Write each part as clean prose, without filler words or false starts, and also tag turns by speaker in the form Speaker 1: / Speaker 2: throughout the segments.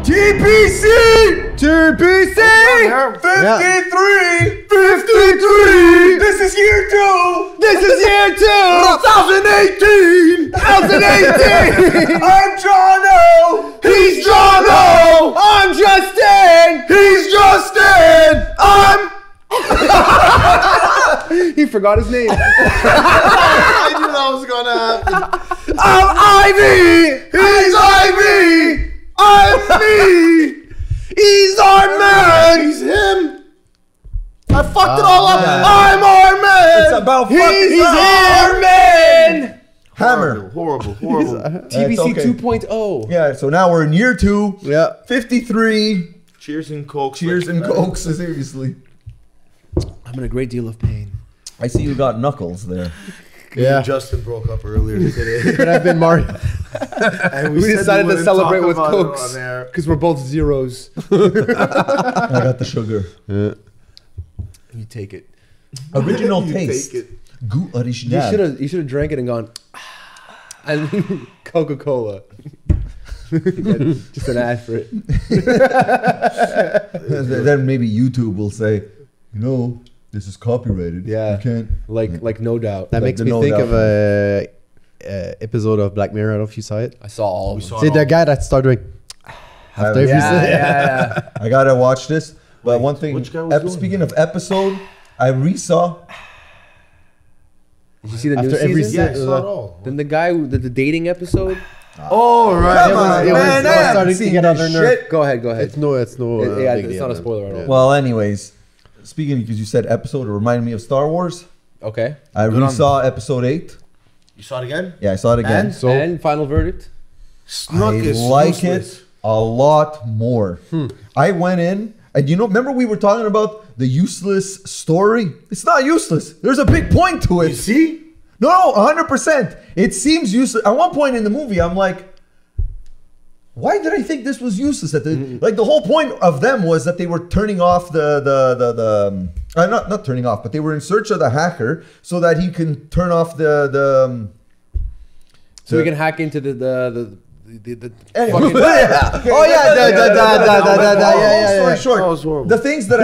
Speaker 1: TPC!
Speaker 2: TPC!
Speaker 1: 53!
Speaker 2: 53!
Speaker 1: This is year 2!
Speaker 2: This is year
Speaker 1: 2018!
Speaker 2: 2018!
Speaker 1: I'm Jono!
Speaker 2: He's Jono! I'm Justin!
Speaker 1: He's Justin! I'm...
Speaker 2: He forgot his name.
Speaker 1: I knew that was gonna happen.
Speaker 2: I'm Ivy!
Speaker 1: He's Ivy!
Speaker 2: I'm me! He's our man!
Speaker 1: He's him! I fucked it all up!
Speaker 2: Man.
Speaker 1: I'm our man!
Speaker 3: It's about
Speaker 2: He's our man!
Speaker 3: Hammer.
Speaker 1: Horrible.
Speaker 2: TBC
Speaker 3: okay.
Speaker 2: 2.0.
Speaker 3: Yeah, so now we're in year 2.
Speaker 2: Yeah.
Speaker 3: 53.
Speaker 1: Cheers and coke.
Speaker 3: Cheers and cokes, seriously.
Speaker 2: I'm in a great deal of pain.
Speaker 3: I see you got knuckles there.
Speaker 2: Yeah.
Speaker 1: Justin broke up earlier today.
Speaker 2: But I've been Mario.
Speaker 1: And
Speaker 2: We decided to
Speaker 1: wouldn't
Speaker 2: celebrate
Speaker 1: talk
Speaker 2: with
Speaker 1: about it
Speaker 2: cokes
Speaker 1: on air.
Speaker 2: because we're both zeros.
Speaker 3: I got the sugar.
Speaker 2: Yeah. You take it.
Speaker 3: Original
Speaker 1: You
Speaker 3: taste.
Speaker 1: take it.
Speaker 3: Goût original.
Speaker 2: You should have drank it and gone. And Coca-Cola. Just an ad for it.
Speaker 3: Then maybe YouTube will say, you know, this is copyrighted.
Speaker 2: Yeah.
Speaker 3: You can't.
Speaker 2: Like no doubt.
Speaker 4: That
Speaker 3: Like
Speaker 4: makes
Speaker 3: the
Speaker 4: me
Speaker 3: No
Speaker 4: think
Speaker 3: Doubt
Speaker 4: of a episode of Black Mirror. I don't know if you saw it.
Speaker 2: I saw all of them.
Speaker 4: See the guy that started doing after every
Speaker 2: Yeah.
Speaker 3: I gotta watch this. But one thing,
Speaker 1: which guy was doing
Speaker 3: speaking of episode, I resaw.
Speaker 2: Did you see the new
Speaker 4: After every
Speaker 2: season?
Speaker 1: Yeah, I saw it all.
Speaker 2: Then the guy who did the dating episode.
Speaker 1: Oh, right.
Speaker 3: Come on,
Speaker 4: it was-
Speaker 3: man,
Speaker 4: it
Speaker 3: I
Speaker 4: was
Speaker 3: haven't
Speaker 4: starting to
Speaker 3: seen
Speaker 4: get
Speaker 3: this
Speaker 4: on their nerve.
Speaker 3: shit.
Speaker 2: Go ahead.
Speaker 4: It's no
Speaker 2: yeah,
Speaker 4: big
Speaker 2: it's
Speaker 4: deal,
Speaker 2: not a
Speaker 4: man.
Speaker 2: spoiler at all.
Speaker 3: Well, anyways, speaking because you said episode, it reminded me of Star Wars.
Speaker 2: Okay.
Speaker 3: I
Speaker 1: Good on
Speaker 3: resaw episode 8.
Speaker 1: You saw it again?
Speaker 3: Yeah, I saw it again.
Speaker 1: And?
Speaker 2: And final verdict.
Speaker 1: Snuck
Speaker 3: I
Speaker 1: is
Speaker 3: like
Speaker 1: useless.
Speaker 3: it a lot more. I went in, and remember we were talking about the useless story? It's not useless. There's a big point to it.
Speaker 1: You see?
Speaker 3: No, 100%. It seems useless. At one point in the movie, I'm like, why did I think this was useless? Like the whole point of them was that they were turning off not turning off, but they were in search of the hacker so that he can turn off
Speaker 2: So we can hack into the
Speaker 3: Anyway,
Speaker 2: fucking-
Speaker 3: yeah.
Speaker 4: Oh yeah,
Speaker 3: Long story short,
Speaker 1: That was horrible.
Speaker 3: the things that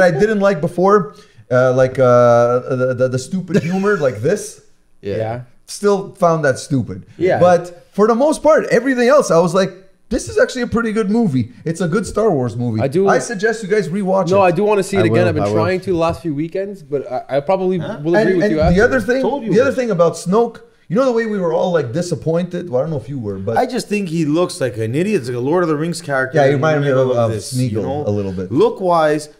Speaker 3: I didn't like before, like the stupid humor, like this,
Speaker 2: Yeah.
Speaker 3: still found that stupid.
Speaker 2: Yeah.
Speaker 3: But for the most part, everything else, I was like, this is actually a pretty good movie. It's a good Star Wars movie. I suggest you guys rewatch it.
Speaker 2: No, I do want to see it
Speaker 4: I
Speaker 2: again.
Speaker 4: will,
Speaker 2: I've been
Speaker 4: I will.
Speaker 2: trying to the last few weekends, but I probably will agree with you
Speaker 3: the
Speaker 2: after.
Speaker 3: other thing,
Speaker 1: Told you
Speaker 3: the other
Speaker 1: this.
Speaker 3: thing about Snoke, you know the way we were all like disappointed. Well, I don't know if you were, but
Speaker 1: I just think he looks like an idiot. It's like a Lord of the Rings character.
Speaker 3: Yeah, he
Speaker 1: in the
Speaker 3: reminded me
Speaker 1: middle
Speaker 3: of
Speaker 1: this,
Speaker 3: Smeagol a little bit.
Speaker 1: Look-wise,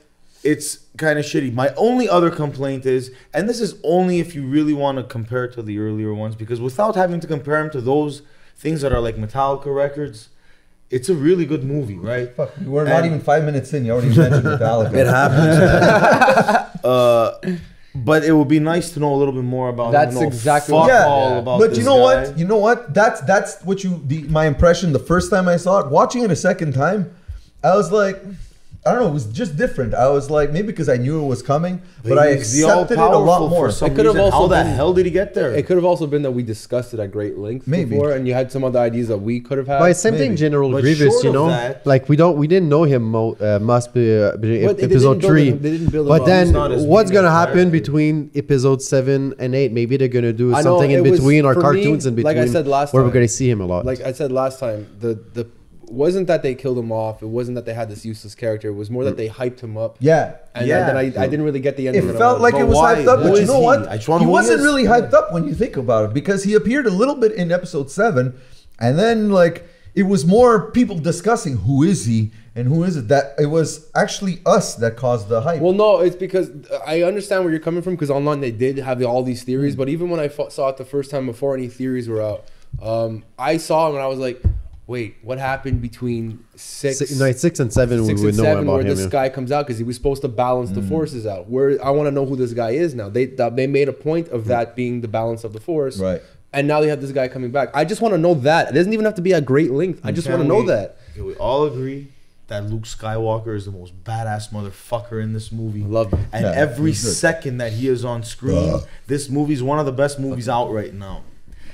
Speaker 1: it's kind of shitty. My only other complaint is, and this is only if you really want to compare it to the earlier ones, because without having to compare them to those things that are like Metallica records, it's a really good movie, right?
Speaker 3: fuck, we're not even 5 minutes in. You already mentioned Metallica.
Speaker 1: It happens. But it would be nice to know a little bit more about.
Speaker 2: That's
Speaker 1: him. No,
Speaker 2: exactly
Speaker 1: fuck
Speaker 2: what-
Speaker 3: Yeah,
Speaker 1: all about.
Speaker 3: but
Speaker 1: this
Speaker 3: you know
Speaker 1: guy.
Speaker 3: what? You know what? That's what my impression the first time I saw it. Watching it a second time, I was like, I don't know, it was just different. I was like, maybe because I knew it was coming, but I
Speaker 1: He's the
Speaker 3: accepted it a lot
Speaker 1: all-powerful
Speaker 3: more.
Speaker 1: for some
Speaker 2: It could have
Speaker 1: reason.
Speaker 2: also
Speaker 1: How the
Speaker 2: been-
Speaker 1: hell did he get there?
Speaker 2: It could have also been that we discussed it at great length
Speaker 3: Maybe.
Speaker 2: before, and you had some other ideas that we could have had.
Speaker 4: But it's same
Speaker 3: Maybe.
Speaker 4: thing, General
Speaker 1: But
Speaker 4: Grievous.
Speaker 1: short
Speaker 4: You
Speaker 1: of
Speaker 4: know,
Speaker 1: that-
Speaker 4: like we didn't know him. Must be
Speaker 2: But they
Speaker 4: episode
Speaker 2: didn't build
Speaker 4: 3.
Speaker 2: him- they didn't build him
Speaker 4: But
Speaker 2: up.
Speaker 4: then
Speaker 1: He's not as
Speaker 4: what's
Speaker 1: mean
Speaker 4: gonna
Speaker 1: as
Speaker 4: happen
Speaker 1: Larry.
Speaker 4: between episode 7 and 8? Maybe they're gonna do
Speaker 2: I know,
Speaker 4: something in
Speaker 2: it was-
Speaker 4: between or
Speaker 2: for me,
Speaker 4: cartoons in between.
Speaker 2: like I said last
Speaker 4: where we're
Speaker 2: time,
Speaker 4: gonna see him a lot.
Speaker 2: Like I said last time, the wasn't that they killed him off. It wasn't that they had this useless character. It was more that they hyped him up.
Speaker 3: Yeah.
Speaker 2: And
Speaker 1: Yeah.
Speaker 2: then I didn't really get the ending.
Speaker 3: It
Speaker 2: that I
Speaker 3: felt
Speaker 2: wanted.
Speaker 3: like it
Speaker 1: But
Speaker 3: was
Speaker 1: why?
Speaker 3: hyped up,
Speaker 1: Who
Speaker 3: but you
Speaker 1: is
Speaker 3: know
Speaker 1: he?
Speaker 3: what?
Speaker 1: I just wanna
Speaker 3: He
Speaker 1: know who he
Speaker 3: wasn't
Speaker 1: is.
Speaker 3: really hyped up when you think about it because he appeared a little bit in episode 7, and then like it was more people discussing who is he and who is it. That it was actually us that caused the hype.
Speaker 2: Well, no, it's because I understand where you're coming from because online they did have all these theories, but even when I saw it the first time before any theories were out, I saw him and I was like, wait, what happened between 6
Speaker 4: 6 and 7
Speaker 2: six
Speaker 4: we
Speaker 2: and
Speaker 4: would know
Speaker 2: seven,
Speaker 4: about
Speaker 2: where
Speaker 4: him.
Speaker 2: this
Speaker 4: Yeah.
Speaker 2: guy comes out because he was supposed to balance the forces out. Where I want to know who this guy is now. They made a point of that being the balance of the force,
Speaker 3: Right.
Speaker 2: And now they have this guy coming back. I just want to know that. It doesn't even have to be at great length. I just want to know that.
Speaker 1: Can we all agree that Luke Skywalker is the most badass motherfucker in this movie?
Speaker 2: I love him.
Speaker 1: And
Speaker 3: Yeah,
Speaker 1: every
Speaker 3: he's good.
Speaker 1: second that he is on screen, this movie is one of the best movies out right now.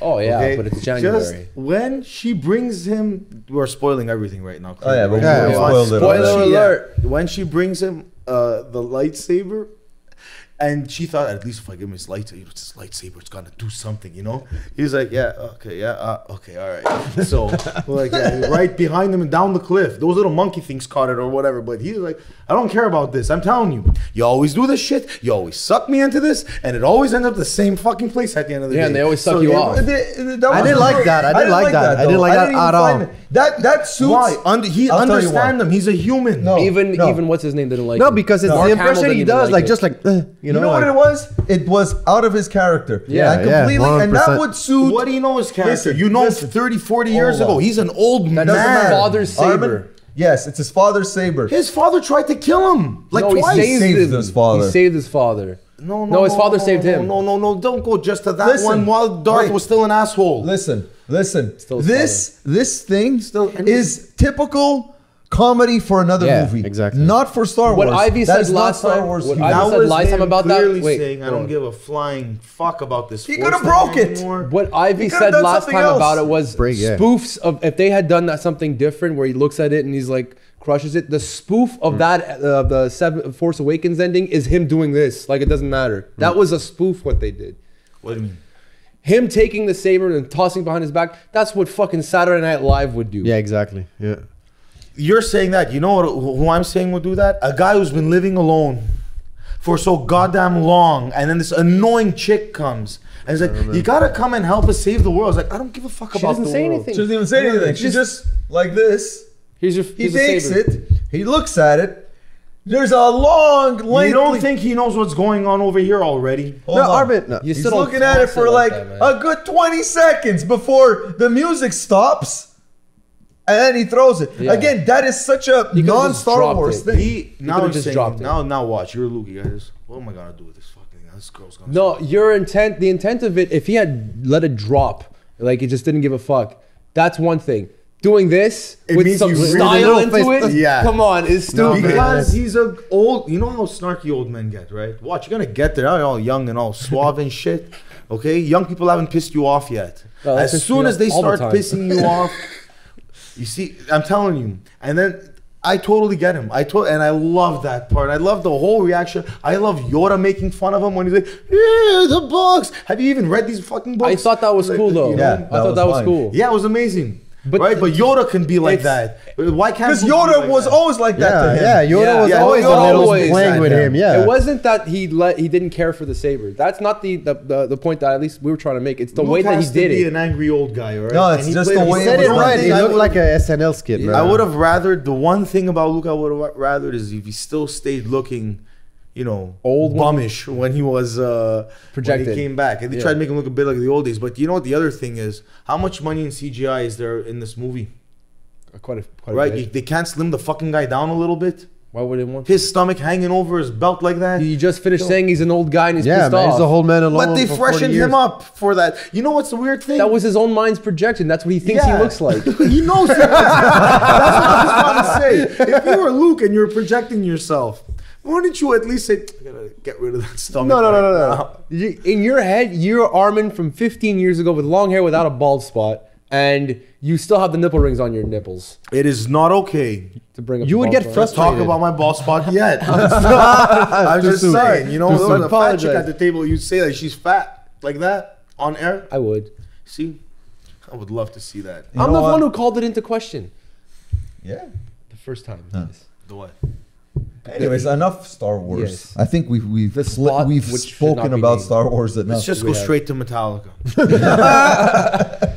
Speaker 2: Oh yeah, but it's January.
Speaker 1: Just when she brings him, we're spoiling everything right now.
Speaker 3: Oh yeah, but
Speaker 4: Yeah,
Speaker 3: we
Speaker 4: yeah.
Speaker 3: spoiled it
Speaker 2: Spoiler
Speaker 3: already.
Speaker 2: alert.
Speaker 1: When she brings him the lightsaber, and she thought, at least if I give him his lightsaber, it's his lightsaber, it's gonna do something, you know? He's like, yeah, okay, okay, all right. So, like, yeah, right behind him and down the cliff, those little monkey things caught it or whatever. But he's like, I don't care about this. I'm telling you, you always do this shit. You always suck me into this, and it always ends up the same fucking place at the end of the day.
Speaker 2: Yeah, and they always suck you off.
Speaker 3: I
Speaker 4: I didn't like that. I didn't like that. I didn't like that at all.
Speaker 3: That suits.
Speaker 1: Why? He
Speaker 3: I'll tell you
Speaker 1: understand
Speaker 3: why.
Speaker 1: him. He's a human.
Speaker 3: No.
Speaker 2: Even what's his name didn't like
Speaker 4: No,
Speaker 2: it.
Speaker 4: because it's
Speaker 2: Mark
Speaker 4: the
Speaker 2: Hamill
Speaker 4: impression
Speaker 2: didn't
Speaker 4: he
Speaker 2: even
Speaker 4: does, like
Speaker 2: it.
Speaker 4: just like
Speaker 3: You know what it was? It was out of his character.
Speaker 2: Yeah,
Speaker 3: and
Speaker 4: yeah,
Speaker 3: completely, and
Speaker 4: 100%.
Speaker 3: that would suit.
Speaker 1: What do you know his character?
Speaker 3: Listen,
Speaker 1: you know,
Speaker 3: listen.
Speaker 1: 30, 40 years
Speaker 3: Hold
Speaker 1: ago,
Speaker 3: on.
Speaker 1: he's an old man.
Speaker 2: That's his father's saber.
Speaker 3: Armin? Yes, it's his father's saber.
Speaker 1: His father tried to kill him like
Speaker 2: No,
Speaker 1: twice.
Speaker 2: he
Speaker 3: saved his father.
Speaker 2: He saved his father.
Speaker 1: No,
Speaker 2: his father saved him.
Speaker 1: No, don't go just to that
Speaker 3: Listen,
Speaker 1: one while Darth
Speaker 3: wait.
Speaker 1: was still an asshole.
Speaker 3: Listen.
Speaker 2: Still his
Speaker 3: This thing
Speaker 1: and
Speaker 3: is typical comedy for another
Speaker 4: Yeah,
Speaker 3: movie.
Speaker 4: exactly.
Speaker 3: Not for Star
Speaker 2: What
Speaker 3: Wars.
Speaker 2: Ivy
Speaker 3: That
Speaker 2: said
Speaker 3: is not
Speaker 2: last
Speaker 3: Star
Speaker 2: time-
Speaker 3: Wars
Speaker 2: what
Speaker 3: humor.
Speaker 2: Ivy
Speaker 1: That
Speaker 2: said
Speaker 1: was
Speaker 2: last time
Speaker 1: him
Speaker 2: about that-
Speaker 1: clearly
Speaker 2: wait,
Speaker 1: saying, I
Speaker 2: go
Speaker 1: don't
Speaker 2: on.
Speaker 1: give a flying fuck about this.
Speaker 3: He
Speaker 1: Force
Speaker 3: could've
Speaker 1: thing
Speaker 3: broke it.
Speaker 1: anymore.
Speaker 2: What Ivy
Speaker 3: He could've
Speaker 2: said
Speaker 3: done
Speaker 2: last
Speaker 3: something
Speaker 2: time
Speaker 3: else.
Speaker 2: about it was
Speaker 4: Break, yeah.
Speaker 2: spoofs of if they had done that something different where he looks at it and he's like crushes it. The spoof of that the Force Awakens ending is him doing this. Like it doesn't matter. That was a spoof what they did.
Speaker 1: What do you mean?
Speaker 2: Him taking the saber and tossing behind his back. That's what fucking Saturday Night Live would do.
Speaker 4: Yeah, exactly. Yeah.
Speaker 1: You're saying that. You know who I'm saying would do that? A guy who's been living alone for so goddamn long, and then this annoying chick comes and he's like, "You gotta come and help us save the world." I was like, I don't give a fuck
Speaker 2: She
Speaker 1: about
Speaker 2: doesn't
Speaker 1: the
Speaker 2: say
Speaker 1: world.
Speaker 2: anything.
Speaker 3: She doesn't even say anything. She just like this.
Speaker 2: Here's your.
Speaker 3: He
Speaker 2: here's the
Speaker 3: takes
Speaker 2: saber.
Speaker 3: it. He looks at it. There's a long, lengthy.
Speaker 1: You don't think he knows what's going on over here already?
Speaker 3: Hold
Speaker 4: No,
Speaker 3: on.
Speaker 4: Armin. No.
Speaker 2: You
Speaker 3: He's
Speaker 2: still don't
Speaker 3: looking at it
Speaker 2: toss
Speaker 3: for like
Speaker 2: that, man.
Speaker 3: a good 20 seconds before the music stops. And then he throws it.
Speaker 2: Yeah.
Speaker 3: Again, that is such a
Speaker 2: He could've just
Speaker 3: non-Star
Speaker 2: dropped
Speaker 3: Wars
Speaker 2: it.
Speaker 3: thing.
Speaker 1: Now
Speaker 2: could've
Speaker 1: I'm
Speaker 2: just
Speaker 1: saying,
Speaker 2: dropped it.
Speaker 1: now watch. You're Luke, you guys. What am I gonna do with this fucking thing? This girl's gonna.
Speaker 2: No, your intent. The intent of it. If he had let it drop, like he just didn't give a fuck. That's one thing. Doing this
Speaker 1: It
Speaker 2: with
Speaker 1: means
Speaker 2: some
Speaker 1: you really
Speaker 2: style
Speaker 4: don't
Speaker 2: into
Speaker 4: face-
Speaker 2: it.
Speaker 1: Yeah.
Speaker 2: Come on, it's
Speaker 1: No,
Speaker 2: stupid.
Speaker 1: because he's a old. You know how snarky old men get, right? Watch, you're gonna get there. They're all young and all suave and shit. Okay, young people haven't pissed you off yet.
Speaker 2: No, they
Speaker 1: As
Speaker 2: piss
Speaker 1: soon
Speaker 2: me
Speaker 1: as
Speaker 2: off
Speaker 1: they
Speaker 2: all the
Speaker 1: start
Speaker 2: time.
Speaker 1: pissing you off, you see, I'm telling you. And then I totally get him. And I love that part. I love the whole reaction. I love Yoda making fun of him when he's like, "Yeah, the books." Have you even read these fucking books?
Speaker 2: I thought that was
Speaker 1: Like,
Speaker 2: cool though.
Speaker 1: you know?
Speaker 3: Yeah,
Speaker 2: I
Speaker 3: that
Speaker 2: thought
Speaker 3: was
Speaker 2: that was
Speaker 3: fine.
Speaker 2: cool.
Speaker 1: Yeah, it was amazing.
Speaker 2: But
Speaker 1: But Yoda can be like
Speaker 2: it's-
Speaker 1: that. Why can't
Speaker 3: Because
Speaker 1: Luke be
Speaker 3: Yoda
Speaker 1: like
Speaker 3: was
Speaker 1: that?
Speaker 3: always like that to him.
Speaker 4: Yeah, Yoda
Speaker 2: Yeah,
Speaker 4: was
Speaker 2: yeah,
Speaker 4: always
Speaker 2: Yoda
Speaker 4: the middle
Speaker 2: always
Speaker 4: playing
Speaker 1: had
Speaker 4: with
Speaker 1: him.
Speaker 4: him. Yeah.
Speaker 2: It wasn't that he didn't care for the saber. That's not the point that at least we were trying to make. It's the way
Speaker 1: Luke
Speaker 2: that he
Speaker 1: has to
Speaker 2: did
Speaker 1: be
Speaker 2: it.
Speaker 1: an angry old guy, all right?
Speaker 3: No, it's
Speaker 1: And he
Speaker 3: just
Speaker 1: played
Speaker 3: the
Speaker 1: a-
Speaker 3: way
Speaker 4: He said
Speaker 3: it
Speaker 4: it
Speaker 3: was
Speaker 4: right.
Speaker 3: done.
Speaker 4: He
Speaker 1: I
Speaker 4: looked
Speaker 1: would-
Speaker 4: like a SNL skit, man.
Speaker 1: I would have rathered the one thing about Luke I would have rathered is if he still stayed looking, you know,
Speaker 2: Old when-
Speaker 1: bummish when he was when
Speaker 2: Projected.
Speaker 1: he came back. And they
Speaker 2: Yeah.
Speaker 1: tried to make him look a bit like the old days. But you know what the other thing is? How much money in CGI is there in this movie?
Speaker 2: Quite a
Speaker 1: Right?
Speaker 2: bit.
Speaker 1: They can't slim the fucking guy down a little bit.
Speaker 2: Why would they want to?
Speaker 1: His stomach hanging over his belt like that.
Speaker 2: You just finished saying he's an old guy and he's
Speaker 4: Yeah,
Speaker 2: pissed
Speaker 4: man.
Speaker 2: off.
Speaker 4: He's a whole man alone.
Speaker 1: But they
Speaker 4: for 40
Speaker 1: freshened
Speaker 4: years.
Speaker 1: him up for that. You know what's the weird thing?
Speaker 2: That was his own mind's projection. That's what he thinks he
Speaker 1: Yeah.
Speaker 2: looks like.
Speaker 1: He knows he looks That's what I was trying to say. If you were Luke and you're projecting yourself, wouldn't you at least say, I gotta get rid of that stomach?
Speaker 2: No.
Speaker 1: right now."
Speaker 2: In your head, you're Armin from 15 years ago with long hair without a bald spot, and you still have the nipple rings on your nipples
Speaker 1: It is not okay.
Speaker 2: to bring up.
Speaker 4: You
Speaker 2: the
Speaker 4: would
Speaker 2: bald
Speaker 4: get
Speaker 2: spot.
Speaker 4: frustrated.
Speaker 1: Talk about my ball spot yet. I'm just
Speaker 4: soon.
Speaker 1: saying, you know,
Speaker 4: Too
Speaker 1: there
Speaker 4: soon.
Speaker 1: was a fat chick
Speaker 2: Apologize.
Speaker 1: at the table, you'd say that she's fat like that on air.
Speaker 2: I would.
Speaker 1: See, I would love to see that.
Speaker 3: You
Speaker 2: I'm
Speaker 3: know
Speaker 2: the
Speaker 3: what?
Speaker 2: one who called it into question
Speaker 3: Yeah.
Speaker 2: the first time. Yes.
Speaker 1: The what?
Speaker 3: Anyways, enough Star Wars.
Speaker 2: Yes.
Speaker 3: I think we've
Speaker 2: The spot
Speaker 3: we've
Speaker 2: which should
Speaker 3: spoken
Speaker 2: not be
Speaker 3: about
Speaker 2: named.
Speaker 3: Star Wars enough.
Speaker 1: Let's just
Speaker 2: we
Speaker 1: go
Speaker 2: have.
Speaker 1: straight to Metallica.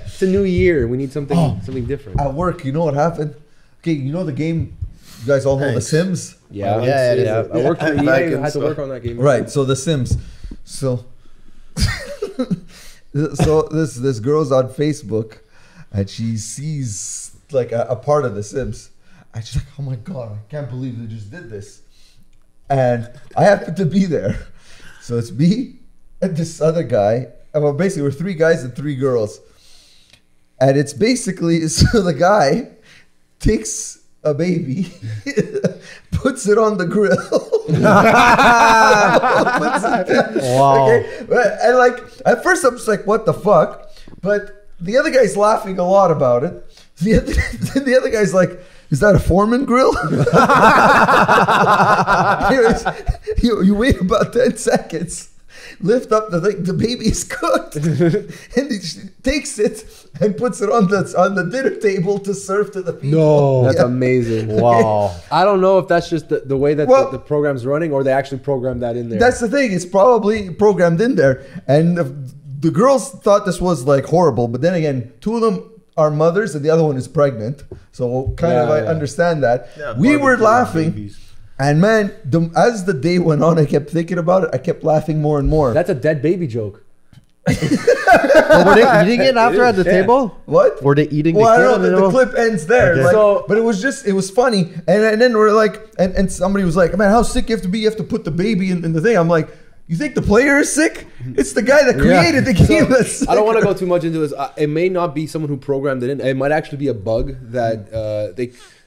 Speaker 2: It's a new year. We need something something different.
Speaker 3: At work, you know what happened? Okay, you know the game. You guys all know
Speaker 1: Thanks.
Speaker 3: The Sims,
Speaker 2: Yeah,
Speaker 4: Yeah, it is.
Speaker 2: I worked for EA.
Speaker 1: Back
Speaker 2: I
Speaker 1: in
Speaker 2: had to
Speaker 1: stuff.
Speaker 2: work on that game.
Speaker 3: right? So The Sims. So, so this girl's on Facebook, and she sees like a part of The Sims, and she's like, "Oh my god, I can't believe they just did this," and I happen to be there. So it's me and this other guy. And well, basically, we're 3 guys and 3 girls. And it's basically, so the guy takes a baby, puts it on the grill.
Speaker 4: Wow.
Speaker 3: Okay? And like, at first I'm just like, what the fuck? But the other guy's laughing a lot about it. The other guy's like, is that a Foreman grill? you wait about 10 seconds. Lift up the thing, the baby is cooked, and he takes it and puts it on the dinner table to serve to the people.
Speaker 2: No, that's amazing.
Speaker 4: Wow.
Speaker 2: I don't know if that's just the way that the program's running, or they actually programmed that in there.
Speaker 3: That's the thing; it's probably programmed in there. And the girls thought this was like horrible, but then again, 2 of them are mothers, and the other one is pregnant. So I understand that. Yeah, we were laughing. Babies. And man, as the day went on, I kept thinking about it. I kept laughing more and more.
Speaker 2: That's a dead baby joke.
Speaker 4: Were they eating it after at the table?
Speaker 3: What?
Speaker 4: Were they eating
Speaker 3: I don't know. The clip ends there. Okay. Like, but it was funny. And then we're like, and somebody was like, man, how sick you have to be? You have to put the baby in the thing. I'm like, you think the player is sick? It's the guy that created the game that's sick.
Speaker 2: I don't want to go too much into this. It may not be someone who programmed it in. It might actually be a bug that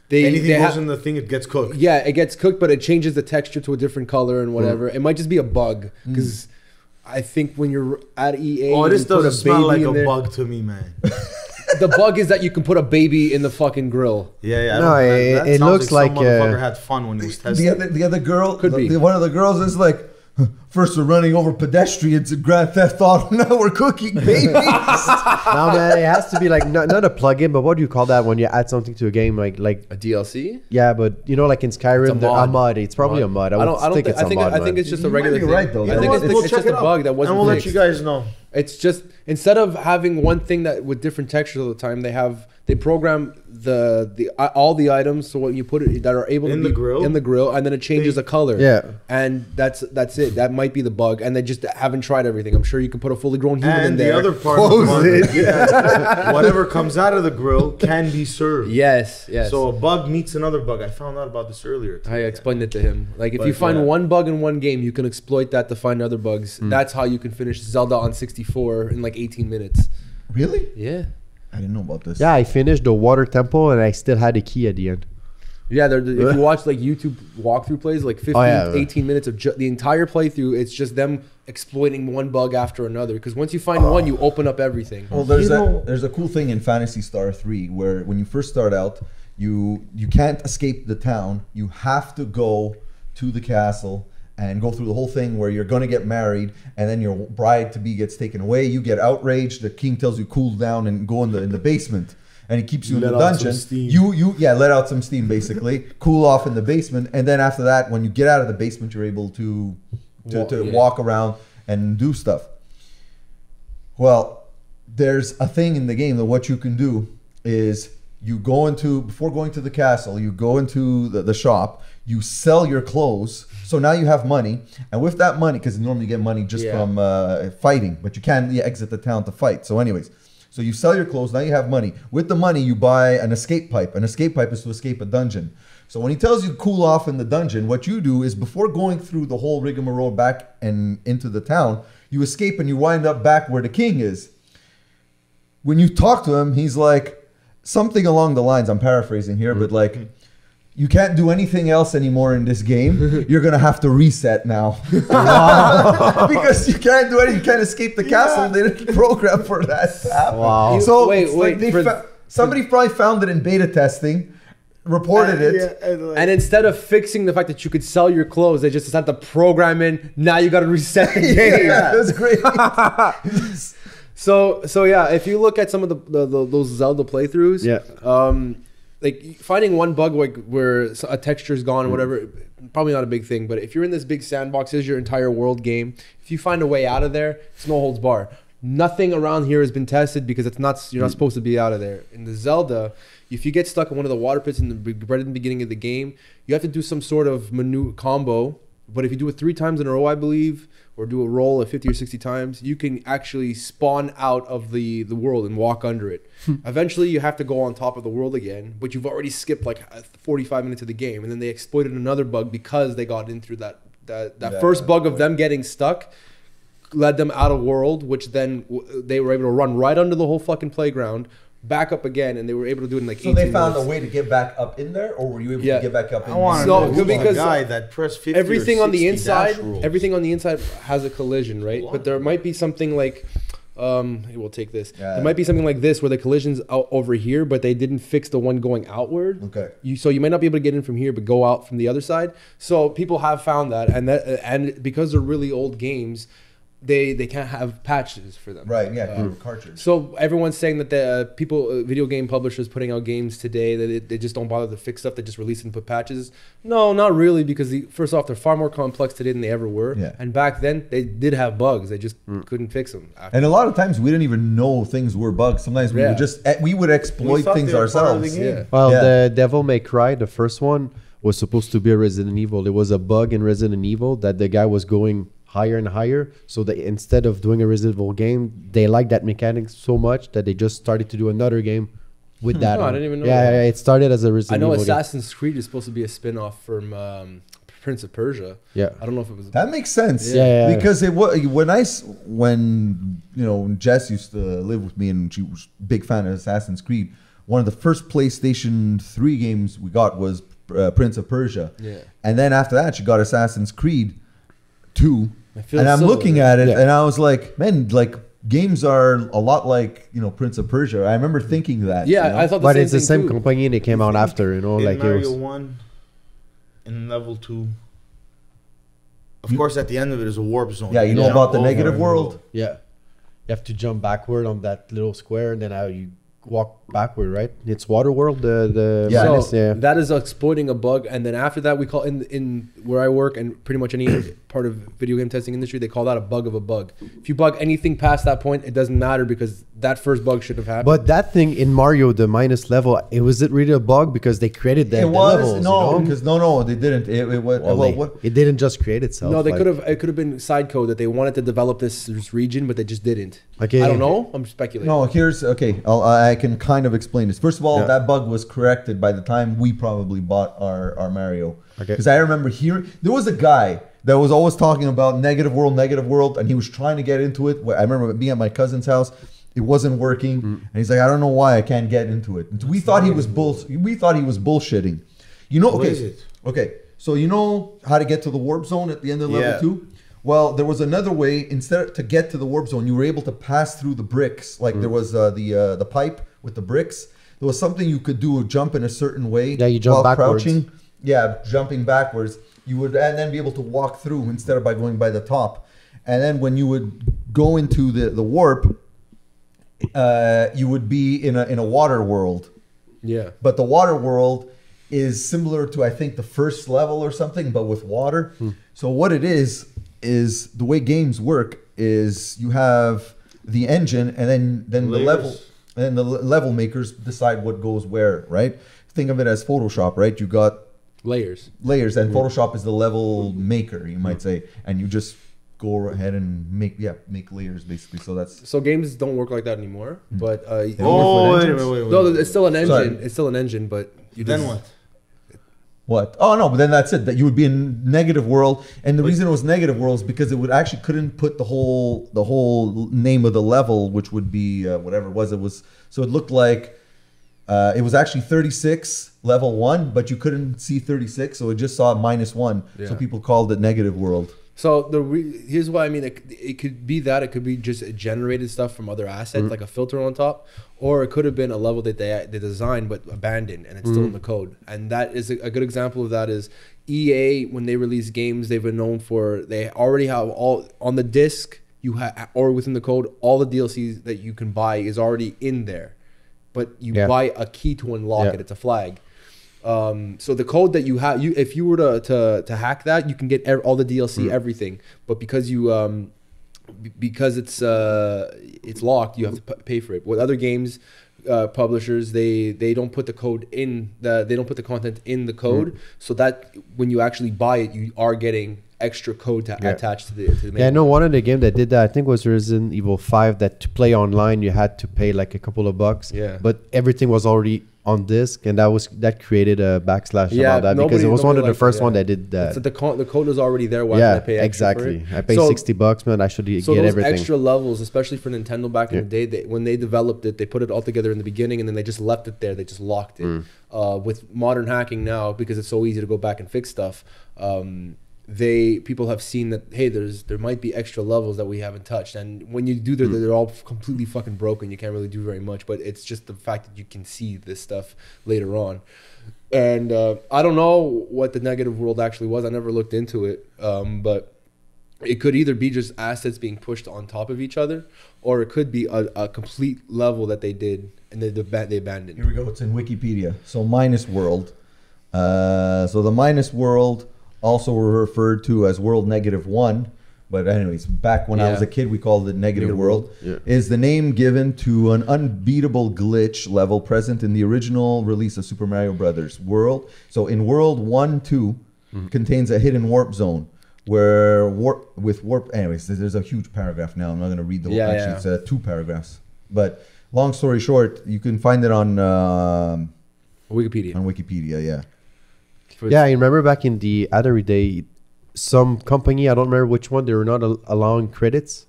Speaker 1: anything goes in the thing, it gets cooked.
Speaker 2: Yeah, it gets cooked, but it changes the texture to a different color and whatever. It might just be a bug, because I think when you're at EA,
Speaker 1: this doesn't smell like a bug to me, man.
Speaker 2: The bug is that you can put a baby in the fucking grill.
Speaker 1: Yeah.
Speaker 4: No, it looks like
Speaker 1: some motherfucker had fun when he was testing.
Speaker 3: The other girl, one of the girls is like, first we're running over pedestrians in Grand Theft Auto, now we're cooking babies.
Speaker 4: No, man, it has to be like not a plugin, but what do you call that when you add something to a game, like
Speaker 2: a DLC?
Speaker 4: Yeah, but you know, like in Skyrim, a mod. It's probably a mod. I think
Speaker 2: it's just a regular thing.
Speaker 3: Right, though.
Speaker 2: I think it's just a bug that wasn't.
Speaker 1: And we'll let you guys know.
Speaker 2: It's just, instead of having one thing that with different textures all the time, they program all the items so when you put it that are able to be in the grill, and then it changes the color.
Speaker 4: Yeah,
Speaker 2: and that's it. That might be the bug, and they just haven't tried everything. I'm sure you can put a fully grown human in there.
Speaker 1: And the other part of the bug is whatever comes out of the grill can be served.
Speaker 2: Yes.
Speaker 1: So a bug meets another bug. I found out about this earlier today.
Speaker 2: I explained it to him. Like, if you find one bug in one game, you can exploit that to find other bugs. That's how you can finish Zelda on 64 in like 18 minutes.
Speaker 3: Really?
Speaker 2: Yeah.
Speaker 3: I didn't know about this.
Speaker 4: Yeah, I finished the water temple and I still had a key at the end.
Speaker 2: Yeah, if you watch like YouTube walkthrough plays, like 18 minutes of the entire playthrough, it's just them exploiting one bug after another. Because once you find one, you open up everything.
Speaker 3: Well, there's a cool thing in Phantasy Star 3 where when you first start out, you can't escape the town. You have to go to the castle and go through the whole thing where you're going to get married, and then your bride-to-be gets taken away. You get outraged. The king tells you cool down and go in the basement, and he keeps you in the dungeon. You let out some steam, basically. Cool off in the basement, and then after that, when you get out of the basement, you're able to walk around and do stuff. Well, there's a thing in the game that what you can do is before going to the castle, you go into the shop, you sell your clothes. So now you have money, and with that money, because normally you get money just from fighting, but you can exit the town to fight. So anyways, so you sell your clothes, now you have money. With the money, you buy an escape pipe. An escape pipe is to escape a dungeon. So when he tells you to cool off in the dungeon, what you do is before going through the whole rigmarole back and into the town, you escape and you wind up back where the king is. When you talk to him, he's like, something along the lines, I'm paraphrasing here, but like, you can't do anything else anymore in this game. You're going to have to reset now. Because you can't do anything. You can't escape the castle. They didn't program for that to happen.
Speaker 4: Wow.
Speaker 3: So somebody probably found it in beta testing, reported it.
Speaker 2: And instead of fixing the fact that you could sell your clothes, they just decided to program in, now you got to reset the game.
Speaker 3: Yeah, that's great.
Speaker 2: So yeah, if you look at some of those Zelda playthroughs, like finding one bug like where a texture is gone or whatever, probably not a big thing. But if you're in this big sandbox, is your entire world game. If you find a way out of there, it's no holds bar. Nothing around here has been tested because you're not supposed to be out of there. In the Zelda, if you get stuck in one of the water pits right in the beginning of the game, you have to do some sort of combo. But if you do it 3 times in a row, I believe, or do a roll of 50 or 60 times, you can actually spawn out of the world and walk under it. Eventually, you have to go on top of the world again, but you've already skipped like 45 minutes of the game. And then they exploited another bug because they got in through that first bug of them getting stuck, led them out of world, which then they were able to run right under the whole fucking playground, back up again, and they were able to do it in like 18 minutes.
Speaker 3: So they found a way to get back up in there, or were you able to get back up in there?
Speaker 1: I want to know because the guy that pressed 50
Speaker 2: everything
Speaker 1: or 60
Speaker 2: on the inside,
Speaker 1: dash rules.
Speaker 2: everything on the inside has a collision, right? But there might be something like Hey, we'll take this.
Speaker 3: Yeah.
Speaker 2: There might be something like this where the collision's out over here, but they didn't fix the one going outward.
Speaker 3: Okay.
Speaker 2: So you might not be able to get in from here, but go out from the other side. So people have found that, and because they're really old games, they can't have patches for them.
Speaker 3: Right. Yeah. Cartridge.
Speaker 2: So everyone's saying that the video game publishers putting out games today, that they just don't bother to fix stuff. They just release and put patches. No, not really, because first off, they're far more complex today than they ever were.
Speaker 3: Yeah.
Speaker 2: And back then, they did have bugs. They just couldn't fix them.
Speaker 3: And a lot of times we didn't even know things were bugs. Sometimes we would exploit
Speaker 1: thought
Speaker 3: things
Speaker 1: they were part of the
Speaker 3: ourselves.
Speaker 1: game.
Speaker 2: Yeah.
Speaker 4: Well,
Speaker 3: Yeah.
Speaker 4: the Devil May Cry, the first one, was supposed to be a Resident Evil. There was a bug in Resident Evil that the guy was going higher and higher. So they, instead of doing a Resident Evil game, they liked that mechanic so much that they just started to do another game with that.
Speaker 2: Oh, I
Speaker 4: on.
Speaker 2: didn't even know
Speaker 4: Yeah,
Speaker 2: that.
Speaker 4: it started as a
Speaker 2: I
Speaker 4: Resident
Speaker 2: know
Speaker 4: Evil
Speaker 2: Assassin's Creed is supposed to be a spin-off from Prince of Persia.
Speaker 4: Yeah.
Speaker 2: I don't know if it was...
Speaker 3: That makes sense.
Speaker 4: Yeah.
Speaker 3: Because it was when Jess used to live with me and she was a big fan of Assassin's Creed. One of the first PlayStation 3 games we got was Prince of Persia.
Speaker 2: Yeah.
Speaker 3: And then after that, she got Assassin's Creed 2.
Speaker 2: It feels
Speaker 3: And I'm
Speaker 2: so-
Speaker 3: looking at it
Speaker 4: Yeah.
Speaker 3: and I was like, man, like games are a lot like, Prince of Persia. I remember thinking that.
Speaker 2: Yeah,
Speaker 3: you know?
Speaker 2: I thought the
Speaker 4: But
Speaker 2: same
Speaker 4: it's the
Speaker 2: thing
Speaker 4: same
Speaker 2: too.
Speaker 4: company and it came out after,
Speaker 1: In
Speaker 4: like it
Speaker 1: Mario
Speaker 4: was.
Speaker 1: 1, in level 2. Of course, at the end of it is a warp zone.
Speaker 3: Yeah, you know
Speaker 1: jump
Speaker 3: about the
Speaker 1: over
Speaker 3: negative
Speaker 1: and
Speaker 3: world?
Speaker 4: Yeah. You have to jump backward on that little square and then you walk backward, right? It's Waterworld, the
Speaker 3: Yeah.
Speaker 4: minus,
Speaker 2: So
Speaker 4: yeah.
Speaker 2: that is exploiting a bug, and then after that, we call in where I work and pretty much any part of video game testing industry, they call that a bug of a bug. If you bug anything past that point, it doesn't matter because that first bug should have happened.
Speaker 4: But that thing in Mario, the minus level, was it really a bug because they created the
Speaker 3: It was
Speaker 4: levels?
Speaker 3: no, because no, they didn't. It was
Speaker 4: It didn't just create itself.
Speaker 2: no, they
Speaker 4: like-
Speaker 2: could have. It could have been side code that they wanted to develop this region, but they just didn't.
Speaker 4: Okay.
Speaker 2: I don't know. I'm speculating.
Speaker 3: No, here's okay. I can kind of explain this. First of all,
Speaker 4: Yeah.
Speaker 3: that bug was corrected by the time we probably bought our Mario.
Speaker 4: Okay.
Speaker 3: Because I remember hearing there was a guy that was always talking about negative world, and he was trying to get into it. I remember being at my cousin's house. It wasn't working, and he's like, "I don't know why I can't get into it." And we thought he was bullshitting. You know?
Speaker 1: What
Speaker 3: Okay.
Speaker 1: is it?
Speaker 3: Okay. So you know how to get to the warp zone at the end of
Speaker 1: Yeah.
Speaker 3: level 2? Well, there was another way. Instead to get to the warp zone, you were able to pass through the bricks. Like there was the pipe with the bricks. There was something you could do, jump in a certain way.
Speaker 4: Yeah, you jump
Speaker 3: while
Speaker 4: backwards.
Speaker 3: crouching. Yeah, jumping backwards. You would and then be able to walk through instead of by going by the top. And then when you would go into the warp, you would be in a water world.
Speaker 2: Yeah.
Speaker 3: But the water world is similar to I think the first level or something, but with water. So what it is the way games work is you have the engine and then the
Speaker 1: Layers.
Speaker 3: level and then the level makers decide what goes where, right? Think of it as Photoshop, right? You got
Speaker 2: Layers.
Speaker 3: layers and Photoshop is the level maker, you might say, and you just go ahead and make layers basically. So that's
Speaker 2: So games don't work like that anymore. But
Speaker 1: Oh,
Speaker 3: with
Speaker 1: wait a
Speaker 3: engines?
Speaker 1: minute, wait.
Speaker 2: no, it's still an engine.
Speaker 3: Sorry.
Speaker 2: It's still an engine, but you
Speaker 1: Then
Speaker 2: just,
Speaker 1: what?
Speaker 3: what? Oh no, but then that's it. That you would be in negative world, and the reason it was negative world is because it would actually couldn't put the whole name of the level, which would be whatever it was. It was so it looked like it was actually 36 level 1, but you couldn't see 36, so it just saw -1.
Speaker 2: Yeah.
Speaker 3: So people called it negative world.
Speaker 2: So here's what I mean. It could be that it could be just generated stuff from other assets, like a filter on top, or it could have been a level that they designed but abandoned, and it's still in the code. And that is a good example of that is EA when they release games they've been known for. They already have all on the disc you have or within the code. All the DLCs that you can buy is already in there, but you
Speaker 4: Yeah.
Speaker 2: buy a key to unlock
Speaker 4: Yeah.
Speaker 2: it. It's a flag. So the code that you have, if you were to hack that, you can get all the DLC, everything. But because you because it's locked, you have to pay for it. With other games publishers, they don't put the code in they don't put the content in the code, so that when you actually buy it, you are getting extra code to attach to the main.
Speaker 4: Yeah, I know one of the game that did that, I think was Resident Evil 5, that to play online you had to pay like a couple of bucks.
Speaker 2: Yeah.
Speaker 4: But everything was already on disc, and that created a backslash about that because it was one of the first one that did that.
Speaker 2: So the code was already there. Why did I pay extra for
Speaker 4: exactly.
Speaker 2: it?
Speaker 4: I paid
Speaker 2: So-
Speaker 4: $60, man. I should
Speaker 2: So
Speaker 4: get
Speaker 2: those
Speaker 4: everything.
Speaker 2: extra levels, especially for Nintendo back in the day, when they developed it, they put it all together in the beginning, and then they just left it there. They just locked it. With modern hacking now, because it's so easy to go back and fix stuff, people have seen that, hey, there might be extra levels that we haven't touched, and when you do that, they're all completely fucking broken. You can't really do very much, but it's just the fact that you can see this stuff later on. And I don't know what the negative world actually was. I never looked into it, but it could either be just assets being pushed on top of each other, or it could be a complete level that they did and they abandoned.
Speaker 3: Here we go. It's in Wikipedia. So minus world. So the minus world, also referred to as world -1, but anyways, back when I was a kid, we called it negative world, is the name given to an unbeatable glitch level present in the original release of Super Mario Brothers world. So in world 1-2 contains a hidden warp zone where warp. Anyways, there's a huge paragraph now. I'm not going to read the whole. Actually, it's 2 paragraphs. But long story short, you can find it on
Speaker 2: Wikipedia.
Speaker 3: On Wikipedia, yeah.
Speaker 4: Yeah, I remember back in the Atari day, some company, I don't remember which one, they were not allowing credits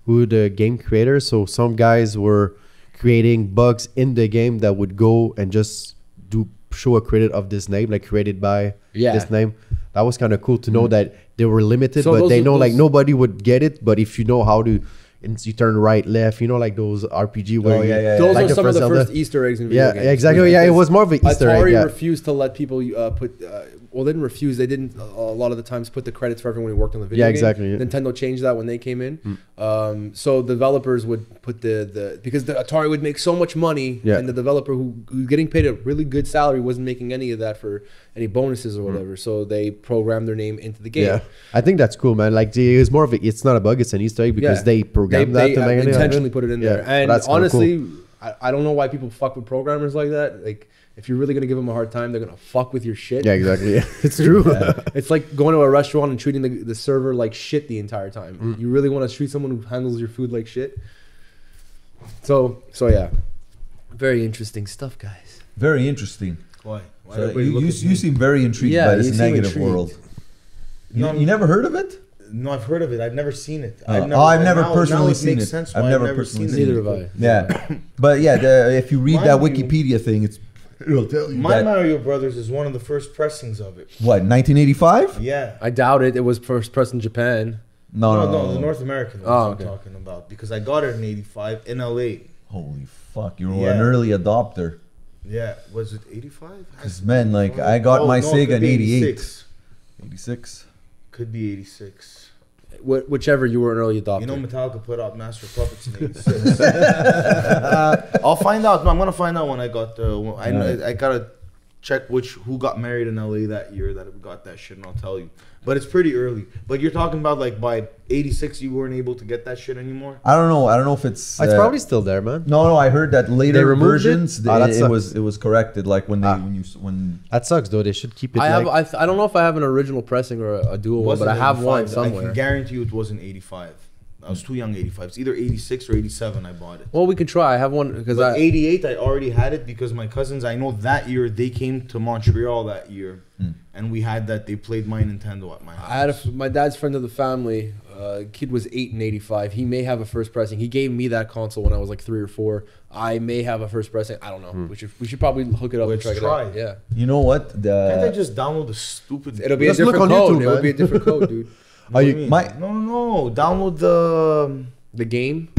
Speaker 4: with the game creators. So some guys were creating bugs in the game that would go and just show a credit of this name, like created by this name. That was kind of cool to know that they were limited, so but they know like nobody would get it. But if you know how to, and you turn right, left, you know, like those RPG where
Speaker 2: those
Speaker 4: like
Speaker 2: are some of the first Easter eggs in video games.
Speaker 4: Yeah, exactly. Yeah, it was more of an Easter egg.
Speaker 2: Atari refused to let people put. Well, they didn't refuse. They didn't a lot of the times put the credits for everyone who worked on the video game.
Speaker 4: Exactly. Yeah.
Speaker 2: Nintendo changed that when they came in. So developers would put because the Atari would make so much money, and the developer who was getting paid a really good salary wasn't making any of that for any bonuses or whatever. So they programmed their name into the game.
Speaker 4: Yeah, I think that's cool, man. Like it's more of it's not a bug, it's an Easter egg because they programmed that to make it
Speaker 2: intentionally put it in there. And
Speaker 4: that's
Speaker 2: honestly, cool. I don't know why people fuck with programmers like that. Like, if you're really gonna give them a hard time, they're gonna fuck with your shit.
Speaker 4: Yeah, exactly. Yeah. It's true.
Speaker 2: It's like going to a restaurant and treating the server like shit the entire time. You really want to treat someone who handles your food like shit? So yeah, very interesting stuff, guys.
Speaker 3: Very interesting.
Speaker 1: Why?
Speaker 3: So you seem very intrigued by this negative world. You never heard of it?
Speaker 1: No, I've heard of it. I've never seen it.
Speaker 3: I've never personally seen it. I've never personally seen it.
Speaker 2: Neither have I.
Speaker 3: Yeah, but yeah, if you read that Wikipedia thing, it'll tell you.
Speaker 1: My Mario Brothers is one of the first pressings of it.
Speaker 3: What, 1985?
Speaker 1: Yeah.
Speaker 2: I doubt it. It was first pressed in Japan.
Speaker 3: No,
Speaker 1: the North American one I'm talking about, because I got it in '85 in LA.
Speaker 3: Holy fuck, you were an early adopter.
Speaker 1: Yeah, was it 85?
Speaker 3: Because man, like I got my Sega in '88. 86.
Speaker 1: Could be 86.
Speaker 2: Whichever, you were an early adopter.
Speaker 1: You know, Metallica put out Master of Puppets in '86. I'll find out. No, I'm gonna find out when I got. I gotta check who got married in LA that year that got that shit, and I'll tell you. But it's pretty early. But you're talking about like by '86, you weren't able to get that shit anymore.
Speaker 3: I don't know if it's.
Speaker 4: It's probably still there, man.
Speaker 3: No. I heard that later versions.
Speaker 4: It
Speaker 3: was corrected. Like when
Speaker 4: that sucks though. They should keep it.
Speaker 2: I don't know if I have an original pressing or a dual one, but I have one somewhere.
Speaker 1: I can guarantee you it wasn't '85. I was too young. '85. It's either '86 or '87. I bought it.
Speaker 2: Well, we could try. I have one because
Speaker 1: '88. I already had it because my cousins. I know that year they came to Montreal that year, and we had that. They played my Nintendo at my house.
Speaker 2: I had my dad's friend of the family. Kid was 8 in '85. He may have a first pressing. He gave me that console when I was like 3 or 4. I may have a first pressing. I don't know. We should probably hook it up and try it out. Yeah.
Speaker 3: You know what?
Speaker 1: Can't I just download the stupid?
Speaker 2: It'll be a different code.
Speaker 3: YouTube,
Speaker 2: it would be a different code, dude.
Speaker 1: No. Download
Speaker 2: the game,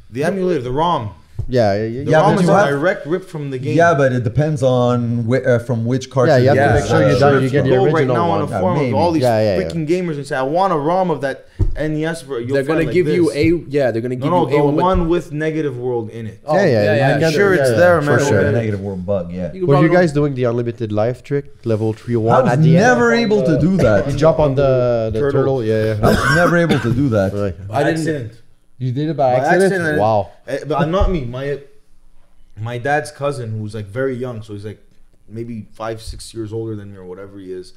Speaker 1: the emulator, the ROM.
Speaker 4: The
Speaker 1: ROM is a direct rip from the game.
Speaker 3: Yeah, but it depends on from which cartridge.
Speaker 4: Yeah, you have to make sure you get the original
Speaker 1: right now
Speaker 4: one.
Speaker 1: on a forum of all these freaking gamers and say, I want a ROM of that NES.
Speaker 2: They're gonna give you they're gonna give you
Speaker 1: the one with negative world in it.
Speaker 4: I'm
Speaker 1: sure it's there, man.
Speaker 3: For sure, negative world bug. Yeah.
Speaker 4: Were you guys doing the unlimited life trick, level 301?
Speaker 3: I was never able to do that.
Speaker 4: You jump on the turtle. Yeah.
Speaker 3: I was never able to do that.
Speaker 1: I didn't.
Speaker 4: You did it by accident? Wow.
Speaker 1: But not me. My dad's cousin, who's like very young, so he's like maybe 5-6 years older than me or whatever he is.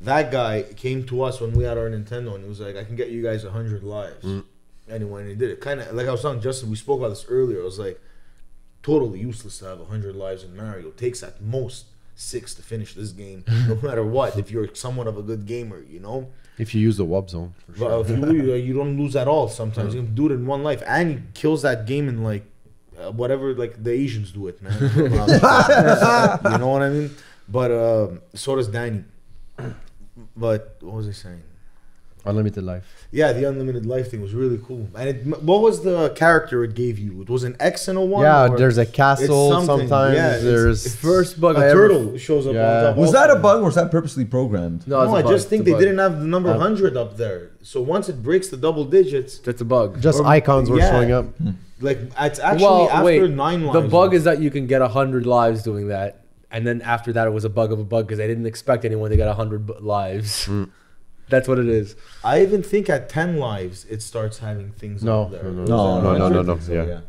Speaker 1: That guy came to us when we had our Nintendo, and he was like, "I can get you guys 100 lives." Anyway, and he did it. Kind of like I was telling Justin, we spoke about this earlier. It was like totally useless to have 100 lives in Mario. It takes at most 6 to finish this game, no matter what. If you're somewhat of a good gamer, you know.
Speaker 4: If you use the warp zone, for sure.
Speaker 1: But if you don't lose at all. Sometimes you can do it in one life, and he kills that game in like. Whatever, like the Asians do it, man. You know what I mean? But so does Danny. But what was I saying?
Speaker 4: Unlimited life.
Speaker 1: Yeah, the unlimited life thing was really cool. And what was the character it gave you? It was an X and a Y.
Speaker 4: Yeah,
Speaker 1: or
Speaker 4: there's a
Speaker 1: it's
Speaker 4: castle.
Speaker 1: something.
Speaker 4: Sometimes
Speaker 1: Yeah,
Speaker 4: there's
Speaker 2: First bug
Speaker 1: a
Speaker 2: I ever.
Speaker 1: turtle shows up
Speaker 4: Yeah.
Speaker 1: on top.
Speaker 3: Was
Speaker 1: also.
Speaker 3: that a bug or was that purposely programmed?
Speaker 2: No, it's
Speaker 1: No,
Speaker 2: a
Speaker 1: I
Speaker 2: bug.
Speaker 1: just think
Speaker 2: It's a
Speaker 1: they
Speaker 2: bug.
Speaker 1: didn't have the number 100 up there. So once it breaks the double digits,
Speaker 2: That's a bug.
Speaker 4: just
Speaker 1: Or-
Speaker 4: icons were
Speaker 1: yeah.
Speaker 4: showing up.
Speaker 1: like it's actually after 9 lives.
Speaker 2: The bug is that you can get 100 lives doing that, and then after that, it was a bug of a bug because they didn't expect anyone to get 100 lives. That's what it is.
Speaker 1: I even think at 10 lives, it starts having things
Speaker 4: No,
Speaker 1: up there.
Speaker 4: no, yeah.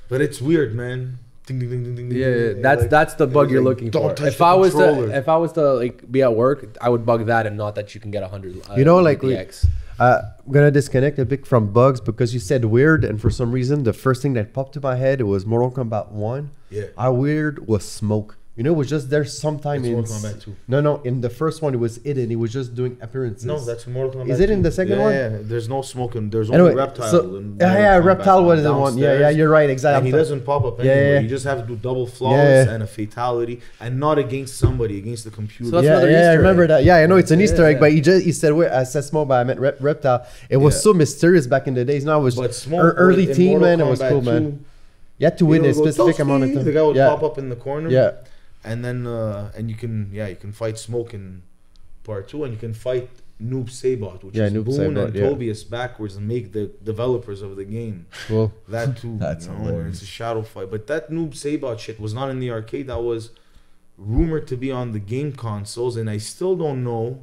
Speaker 1: But it's weird, man. Ding, ding, ding, ding, ding,
Speaker 2: Yeah,
Speaker 1: ding,
Speaker 2: that's the bug
Speaker 1: it's
Speaker 2: you're
Speaker 1: like,
Speaker 2: looking
Speaker 1: don't
Speaker 2: for.
Speaker 1: touch
Speaker 2: If
Speaker 1: the
Speaker 2: I was
Speaker 1: controller.
Speaker 2: to like be at work, I would bug that and not that you can get 100.
Speaker 4: You know, like
Speaker 2: DX.
Speaker 4: I'm gonna disconnect a bit from bugs because you said weird, and for some reason, the first thing that popped to my head was Mortal Kombat 1.
Speaker 1: Yeah.
Speaker 4: How weird was smoke? You know, it was just there sometime
Speaker 1: It's
Speaker 4: in.
Speaker 1: Mortal Kombat 2.
Speaker 4: No, in the first one, it was hidden. He was just doing appearances.
Speaker 1: No, that's Mortal Kombat.
Speaker 4: Is it in
Speaker 1: 2.
Speaker 4: the second
Speaker 1: yeah,
Speaker 4: one?
Speaker 1: Yeah, there's no smoking. There's
Speaker 4: Anyway,
Speaker 1: only Reptile.
Speaker 4: so,
Speaker 1: in
Speaker 4: yeah,
Speaker 1: Mortal Kombat
Speaker 4: Reptile was the one.
Speaker 1: downstairs.
Speaker 4: Yeah, you're right, exactly.
Speaker 1: And he doesn't pop up
Speaker 4: Yeah,
Speaker 1: anywhere.
Speaker 4: yeah.
Speaker 1: You just have to do double flaws
Speaker 4: Yeah.
Speaker 1: and a fatality, and not against somebody, against the computer.
Speaker 2: So that's
Speaker 4: Yeah,
Speaker 2: another
Speaker 4: I
Speaker 2: Easter
Speaker 4: remember
Speaker 2: egg.
Speaker 4: that. Yeah, I know it's an Easter egg,
Speaker 2: yeah.
Speaker 4: but he said, "Wait, I said smoke, but I meant reptile." It was
Speaker 1: Yeah.
Speaker 4: so mysterious back in the days. Now it was
Speaker 1: But smoke
Speaker 4: early
Speaker 1: in
Speaker 4: teen,
Speaker 1: Mortal
Speaker 4: man. It was
Speaker 1: Kombat
Speaker 4: cool,
Speaker 1: 2,
Speaker 4: man. You had to
Speaker 1: you
Speaker 4: win
Speaker 1: know,
Speaker 4: a
Speaker 1: go,
Speaker 4: specific amount of
Speaker 1: "Toasty,"
Speaker 4: time.
Speaker 1: The guy would
Speaker 4: Yeah.
Speaker 1: pop up in the corner.
Speaker 4: Yeah.
Speaker 1: And then and you can fight Smoke in part 2, and you can fight Noob Saibot, which
Speaker 4: Yeah,
Speaker 1: is
Speaker 4: Noob
Speaker 1: Boone
Speaker 4: Saibot,
Speaker 1: and
Speaker 4: yeah.
Speaker 1: Tobias backwards and make the developers of the game.
Speaker 4: Cool.
Speaker 1: That too.
Speaker 3: That's
Speaker 1: you know,
Speaker 3: hilarious.
Speaker 1: where it's a shadow fight. But that Noob Saibot shit was not in the arcade. That was rumored to be on the game consoles, and I still don't know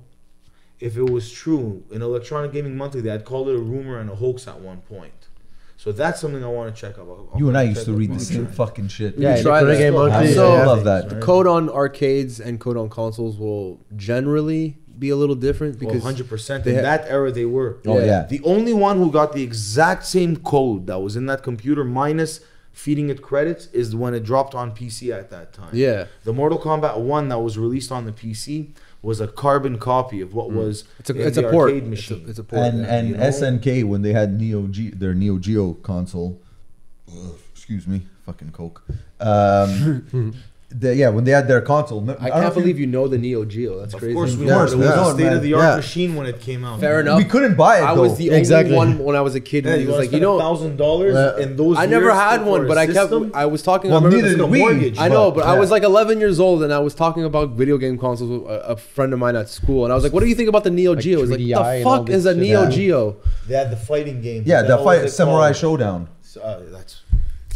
Speaker 1: if it was true. In Electronic Gaming Monthly, they had called it a rumor and a hoax at one point. So that's something I want to check out.
Speaker 3: You and I used
Speaker 1: check
Speaker 3: to
Speaker 1: up
Speaker 3: read
Speaker 1: on
Speaker 3: the same
Speaker 1: that.
Speaker 3: fucking shit.
Speaker 2: Yeah,
Speaker 4: Yeah,
Speaker 2: try
Speaker 4: Electronic
Speaker 2: that.
Speaker 4: Game Monthly.
Speaker 3: I
Speaker 2: So-
Speaker 3: still
Speaker 4: yeah.
Speaker 3: love that.
Speaker 1: Right?
Speaker 2: Code on arcades and code on consoles will generally be a little different
Speaker 1: Oh,
Speaker 2: because
Speaker 1: 100%.
Speaker 2: they
Speaker 1: In
Speaker 2: ha-
Speaker 1: that era, they were.
Speaker 3: Oh yeah.
Speaker 1: The only one who got the exact same code that was in that computer minus feeding it credits is when it dropped on PC at that time.
Speaker 2: yeah,
Speaker 1: The Mortal Kombat 1 that was released on the PC was a carbon copy of what was
Speaker 2: it's a
Speaker 1: in
Speaker 2: it's
Speaker 1: the
Speaker 2: a port.
Speaker 1: arcade machine.
Speaker 2: It's a port.
Speaker 3: And
Speaker 2: yeah.
Speaker 3: and
Speaker 1: you know?
Speaker 3: SNK when they had their Neo Geo console. Excuse me, fucking Coke. When they had their console.
Speaker 2: I can't believe you know the Neo Geo. That's
Speaker 1: Of
Speaker 2: crazy.
Speaker 1: course we
Speaker 3: Yeah,
Speaker 1: know. It was
Speaker 3: yeah.
Speaker 1: a state-of-the-art
Speaker 3: Yeah.
Speaker 1: machine when it came out.
Speaker 2: Fair
Speaker 1: man.
Speaker 2: enough.
Speaker 3: we couldn't buy it.
Speaker 2: I
Speaker 3: though.
Speaker 2: was the
Speaker 4: Exactly.
Speaker 2: only one when I was a kid.
Speaker 1: Yeah,
Speaker 2: When he was like, you know,
Speaker 1: $1,000 in those
Speaker 2: I never
Speaker 1: years
Speaker 2: had
Speaker 1: for
Speaker 2: one,
Speaker 1: a
Speaker 2: but I kept.
Speaker 1: system?
Speaker 2: I was talking.
Speaker 3: Well,
Speaker 2: I remember
Speaker 3: neither
Speaker 2: this-
Speaker 3: did we.
Speaker 1: mortgage.
Speaker 2: I know, but I
Speaker 3: yeah.
Speaker 2: was like 11 years old, and I was talking about video game consoles with a friend of mine at school, and I was like, "What do you think about the Neo
Speaker 4: Like
Speaker 2: Geo?" He's like,
Speaker 4: 3DI
Speaker 2: "The
Speaker 4: and all
Speaker 2: fuck
Speaker 4: this
Speaker 2: is a
Speaker 4: shit.
Speaker 2: Neo
Speaker 3: Yeah.
Speaker 2: Geo?"
Speaker 1: They had the fighting game.
Speaker 3: Yeah, the
Speaker 1: What was
Speaker 3: fight
Speaker 1: it
Speaker 3: Samurai
Speaker 1: called?
Speaker 3: Showdown.
Speaker 1: That's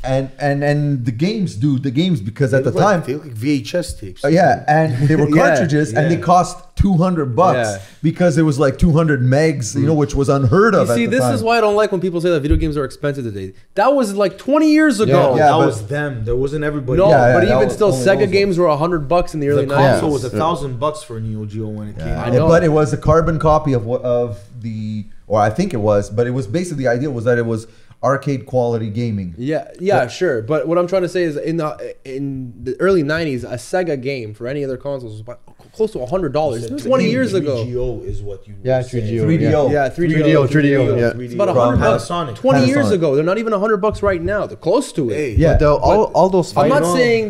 Speaker 3: And the games, dude, the games because at the time,
Speaker 1: they look like VHS tapes.
Speaker 3: yeah, and they were
Speaker 2: Yeah,
Speaker 3: cartridges and they
Speaker 1: yeah.
Speaker 3: cost $200
Speaker 2: Yeah.
Speaker 3: because it was like 200 megs, you know, which was unheard
Speaker 2: You
Speaker 3: of.
Speaker 2: see,
Speaker 3: at the
Speaker 2: this
Speaker 3: time.
Speaker 2: is why I don't like when people say that video games are expensive today. That was like 20 years ago.
Speaker 3: Yeah,
Speaker 1: that
Speaker 3: but-
Speaker 1: was them. There wasn't everybody.
Speaker 2: No,
Speaker 3: Yeah,
Speaker 2: but
Speaker 3: that
Speaker 2: even
Speaker 3: was
Speaker 2: still,
Speaker 3: only
Speaker 2: Sega
Speaker 3: those
Speaker 2: games were $100 in the early
Speaker 1: The
Speaker 2: 90s.
Speaker 1: console was
Speaker 3: Yeah.
Speaker 1: $1,000 for Neo Geo when it came
Speaker 3: Yeah.
Speaker 2: I
Speaker 1: out.
Speaker 2: know.
Speaker 3: But it was a carbon copy of the, or I think it was, but it was basically the idea was that it was arcade quality gaming.
Speaker 2: Yeah, sure. But what I'm trying to say is, in the early '90s, a Sega game for any other consoles was about close to $100. 20 years ago.
Speaker 1: 3GO is what you
Speaker 4: Yeah,
Speaker 1: were saying.
Speaker 4: 3GO.
Speaker 3: 3DO.
Speaker 2: Yeah,
Speaker 4: 3DO, 3DO, yeah.
Speaker 2: It's about
Speaker 3: From
Speaker 2: $100.
Speaker 1: Panasonic.
Speaker 2: 20 years
Speaker 3: Panasonic.
Speaker 2: ago, they're not even $100 right now. They're close to it.
Speaker 1: Hey,
Speaker 3: Yeah.
Speaker 4: But all those
Speaker 2: I'm
Speaker 4: fighting.
Speaker 2: not saying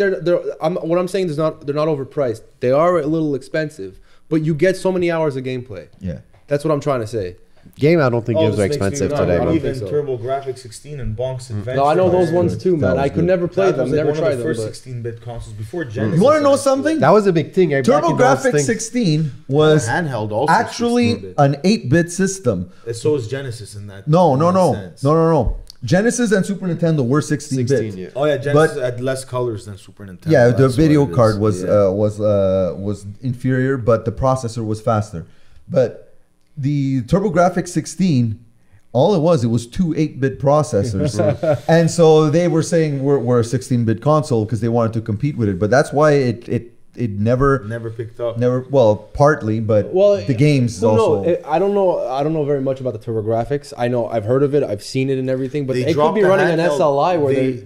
Speaker 2: what I'm saying is they're not overpriced. They are a little expensive, but you get so many hours of gameplay.
Speaker 3: Yeah.
Speaker 2: That's what I'm trying to say.
Speaker 4: Game, I don't think
Speaker 1: Oh,
Speaker 4: games
Speaker 1: this
Speaker 4: are
Speaker 1: makes me
Speaker 4: expensive
Speaker 1: remember
Speaker 4: today,
Speaker 2: I don't
Speaker 4: man.
Speaker 1: Even
Speaker 2: think so.
Speaker 1: TurboGrafx 16 and Bonk's Adventure.
Speaker 2: No, I know those
Speaker 3: That
Speaker 2: ones
Speaker 3: was
Speaker 2: too,
Speaker 3: good.
Speaker 2: man.
Speaker 3: That
Speaker 2: I
Speaker 3: was
Speaker 2: could
Speaker 3: good.
Speaker 2: never play
Speaker 1: That
Speaker 2: them.
Speaker 1: was like
Speaker 2: Never
Speaker 1: one
Speaker 2: tried
Speaker 1: of the
Speaker 2: them.
Speaker 1: first
Speaker 2: but-
Speaker 1: 16-bit consoles before Genesis.
Speaker 3: You want to know
Speaker 1: actually.
Speaker 3: something?
Speaker 4: That was a big thing. Back in those
Speaker 3: TurboGrafx
Speaker 4: things.
Speaker 3: 16 was
Speaker 1: handheld also.
Speaker 3: actually
Speaker 1: 16-bit.
Speaker 3: an 8-bit system.
Speaker 1: So is Genesis in that.
Speaker 3: No.
Speaker 1: in that sense.
Speaker 3: Genesis and Super Nintendo were 16-bit.
Speaker 4: 16, yeah.
Speaker 1: Oh yeah, Genesis
Speaker 3: But-
Speaker 1: had less colors than Super Nintendo.
Speaker 3: Yeah, the
Speaker 1: That's
Speaker 3: video
Speaker 1: what it is.
Speaker 3: card was
Speaker 1: Yeah.
Speaker 3: was inferior, but the processor was faster. But the TurboGrafx 16, all it was two 8-bit processors, and so they were saying we're a 16-bit console because they wanted to compete with it. But that's why it never
Speaker 1: Never picked up.
Speaker 3: partly, but the games
Speaker 2: well,
Speaker 3: also.
Speaker 2: No, I don't know very much about the TurboGrafx. I know I've heard of it, I've seen it and everything, but
Speaker 1: They
Speaker 2: it could
Speaker 1: dropped
Speaker 2: be
Speaker 1: the
Speaker 2: running an
Speaker 1: handheld-
Speaker 2: SLI where
Speaker 1: they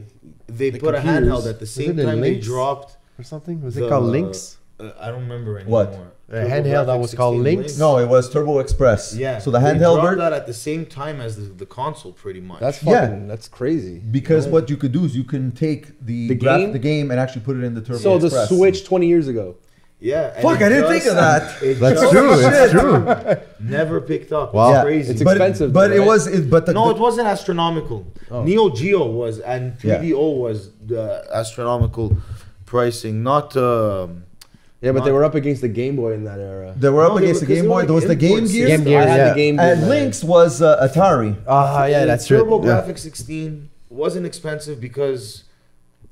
Speaker 2: the
Speaker 1: put a
Speaker 2: computers-
Speaker 1: handheld at the same
Speaker 4: it
Speaker 1: time they
Speaker 4: Lynx?
Speaker 1: dropped.
Speaker 4: Or something? Was
Speaker 1: the-
Speaker 4: it called Lynx?
Speaker 1: I don't remember anymore.
Speaker 3: What?
Speaker 4: A handheld that was called Lynx?
Speaker 3: No, it was Turbo Express.
Speaker 1: Yeah.
Speaker 3: So the
Speaker 1: they
Speaker 3: handheld
Speaker 1: dropped
Speaker 3: version.
Speaker 1: that at the same time as the console, pretty much.
Speaker 2: That's
Speaker 3: Yeah.
Speaker 2: fucking that's crazy.
Speaker 3: Because what you could do is you can take the
Speaker 2: game?
Speaker 3: game and actually put it in the Turbo
Speaker 2: So the
Speaker 3: Express.
Speaker 2: Switch 20 years ago.
Speaker 1: Yeah. and
Speaker 3: Fuck,
Speaker 1: it
Speaker 3: I didn't think
Speaker 1: just-
Speaker 3: of that.
Speaker 1: it
Speaker 4: That's
Speaker 1: just
Speaker 4: true. It's true.
Speaker 1: Never picked up.
Speaker 4: Wow.
Speaker 1: It's crazy.
Speaker 2: It's
Speaker 3: But,
Speaker 2: expensive,
Speaker 3: but it
Speaker 2: right?
Speaker 3: was. But the,
Speaker 1: No, it wasn't astronomical.
Speaker 2: Oh.
Speaker 1: Neo Geo was, and 3DO was astronomical pricing. Not.
Speaker 2: Yeah, but they were up against the Game Boy in that era.
Speaker 3: they were up
Speaker 1: No, they
Speaker 3: against
Speaker 1: were-
Speaker 3: the Game
Speaker 1: because
Speaker 3: Boy.
Speaker 1: they
Speaker 3: There was
Speaker 1: were
Speaker 3: the Game
Speaker 1: imports.
Speaker 3: Gear.
Speaker 4: Game Gear,
Speaker 2: I had
Speaker 4: yeah.
Speaker 2: the Game Gear.
Speaker 3: And Lynx was Atari.
Speaker 4: Yeah, that's true.
Speaker 1: TurboGrafx 16 wasn't expensive because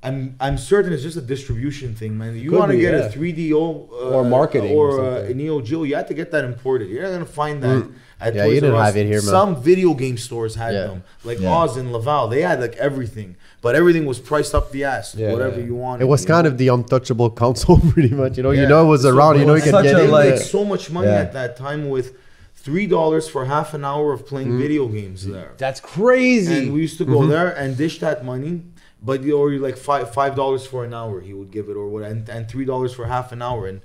Speaker 1: I'm certain it's just a distribution thing, man. You
Speaker 2: Could
Speaker 1: want to
Speaker 2: be,
Speaker 1: get
Speaker 2: yeah.
Speaker 1: a 3DO
Speaker 2: Or marketing or
Speaker 1: or a
Speaker 2: something.
Speaker 1: Neo Geo, you had to get that imported. You're not gonna find that at
Speaker 4: Yeah,
Speaker 1: Toys
Speaker 4: you didn't
Speaker 1: R Us.
Speaker 4: have it here, man.
Speaker 1: Some video game stores had
Speaker 4: Yeah.
Speaker 1: them, like
Speaker 3: Yeah.
Speaker 1: Oz and Laval. They had like everything, but everything was priced up the ass.
Speaker 2: Yeah,
Speaker 1: whatever
Speaker 2: yeah.
Speaker 1: you wanted.
Speaker 4: It was
Speaker 1: you
Speaker 4: kind
Speaker 1: know?
Speaker 4: of the untouchable console, pretty much. You know,
Speaker 1: Yeah.
Speaker 4: you know it was
Speaker 1: So
Speaker 4: around. You know you
Speaker 3: was
Speaker 4: could
Speaker 3: such
Speaker 4: get
Speaker 3: a,
Speaker 4: it.
Speaker 3: like-
Speaker 1: made so much money
Speaker 3: Yeah.
Speaker 1: at that time with $3 for half an hour of playing video games there.
Speaker 2: That's crazy.
Speaker 1: And we used to go there and dish that money, but or you like $5 for an hour he would give it, or what, and $3 for half an hour, and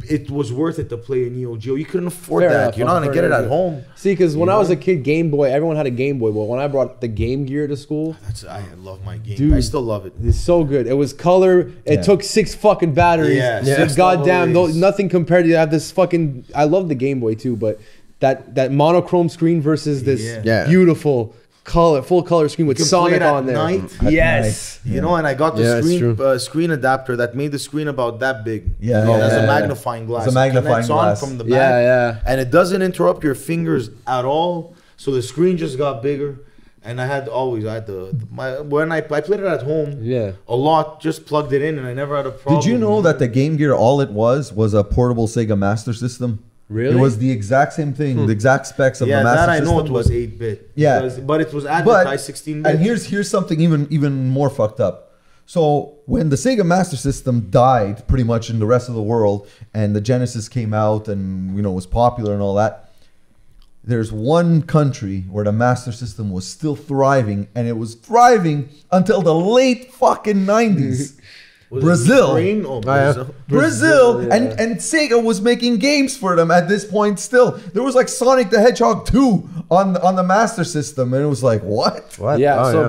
Speaker 1: it was worth it to play a Neo Geo. You couldn't afford
Speaker 2: Fair
Speaker 1: that.
Speaker 2: enough,
Speaker 1: You're not gonna
Speaker 2: fair
Speaker 1: get it
Speaker 2: enough.
Speaker 1: at home.
Speaker 2: See, because when
Speaker 1: You
Speaker 2: I was
Speaker 1: know?
Speaker 2: a kid, Game Boy, everyone had a Game Boy. But when I brought the Game Gear to school,
Speaker 1: I love my game.
Speaker 2: Dude.
Speaker 1: I still love it.
Speaker 2: it's so good. It was color. It
Speaker 3: Yeah.
Speaker 2: took 6 fucking batteries.
Speaker 1: Yeah,
Speaker 2: So
Speaker 1: 6
Speaker 2: goddamn,
Speaker 1: double A's.
Speaker 2: nothing compared to have this fucking. I love the Game Boy too, but that monochrome screen versus this
Speaker 4: Yeah.
Speaker 2: beautiful full color screen with
Speaker 1: You can play
Speaker 2: Sonic
Speaker 1: it at
Speaker 2: on there.
Speaker 1: night.
Speaker 3: At
Speaker 2: Yes.
Speaker 3: night.
Speaker 1: You know, and I got the
Speaker 4: Yeah, it's
Speaker 1: screen
Speaker 4: true.
Speaker 1: screen adapter that made the screen about that big.
Speaker 3: Yeah,
Speaker 1: You know,
Speaker 3: yeah,
Speaker 1: it has
Speaker 3: yeah,
Speaker 1: a
Speaker 3: yeah.
Speaker 1: magnifying glass.
Speaker 3: It's a
Speaker 1: It
Speaker 3: magnifying
Speaker 1: connects on
Speaker 3: glass.
Speaker 1: from the
Speaker 2: Yeah,
Speaker 1: back.
Speaker 2: yeah.
Speaker 1: And it doesn't interrupt your fingers at all. So the screen just got bigger. And I had when I played it at home
Speaker 2: Yeah.
Speaker 1: a lot, just plugged it in and I never had a problem.
Speaker 3: Did you know that the Game Gear, all it was a portable Sega Master System?
Speaker 2: Really?
Speaker 3: It was the exact same thing, the exact specs of
Speaker 1: yeah,
Speaker 3: the Master
Speaker 1: that I
Speaker 3: System.
Speaker 1: know it was
Speaker 3: but-
Speaker 1: 8-bit.
Speaker 3: Yeah.
Speaker 1: But it was
Speaker 3: But
Speaker 1: advertised 16-bit.
Speaker 3: and here's something even more fucked up. So when the Sega Master System died, pretty much in the rest of the world, and the Genesis came out and was popular and all that, there's one country where the Master System was still thriving, and it was thriving until the late fucking 90s.
Speaker 1: Was it
Speaker 3: Brazil.
Speaker 1: Ukraine? Oh,
Speaker 4: yeah.
Speaker 1: Brazil.
Speaker 3: Brazil,
Speaker 2: yeah.
Speaker 3: and Sega was making games for them at this point still. There was like Sonic the Hedgehog 2 on the Master System, and it was like, what?
Speaker 4: What?
Speaker 2: Yeah,
Speaker 4: Oh,
Speaker 2: so
Speaker 4: yeah.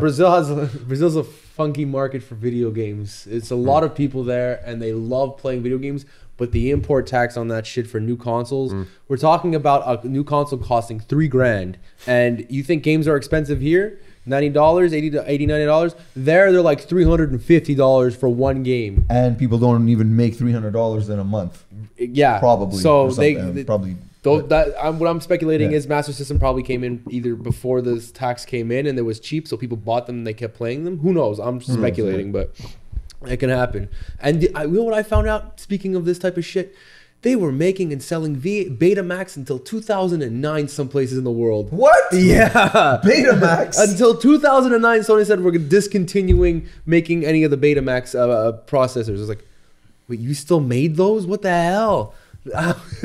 Speaker 2: Brazil's a funky market for video games. It's a lot of people there, and they love playing video games. But the import tax on that shit for new consoles, we're talking about a new console costing $3,000, and you think games are expensive here? $90, $80, $90. There, they're like $350 for one game.
Speaker 3: And people don't even make $300 in a month,
Speaker 2: Yeah,
Speaker 3: probably.
Speaker 2: So
Speaker 3: or something. probably.
Speaker 2: what I'm speculating
Speaker 3: Yeah.
Speaker 2: is Master System probably came in either before this tax came in and it was cheap, so people bought them and they kept playing them. Who knows? I'm speculating, but it can happen. And you know what I found out? Speaking of this type of shit, they were making and selling Betamax until 2009 some places in the world.
Speaker 3: What?
Speaker 2: Yeah.
Speaker 3: Betamax?
Speaker 2: Until 2009, Sony said we're discontinuing making any of the Betamax processors. It's like, wait, you still made those? What the hell?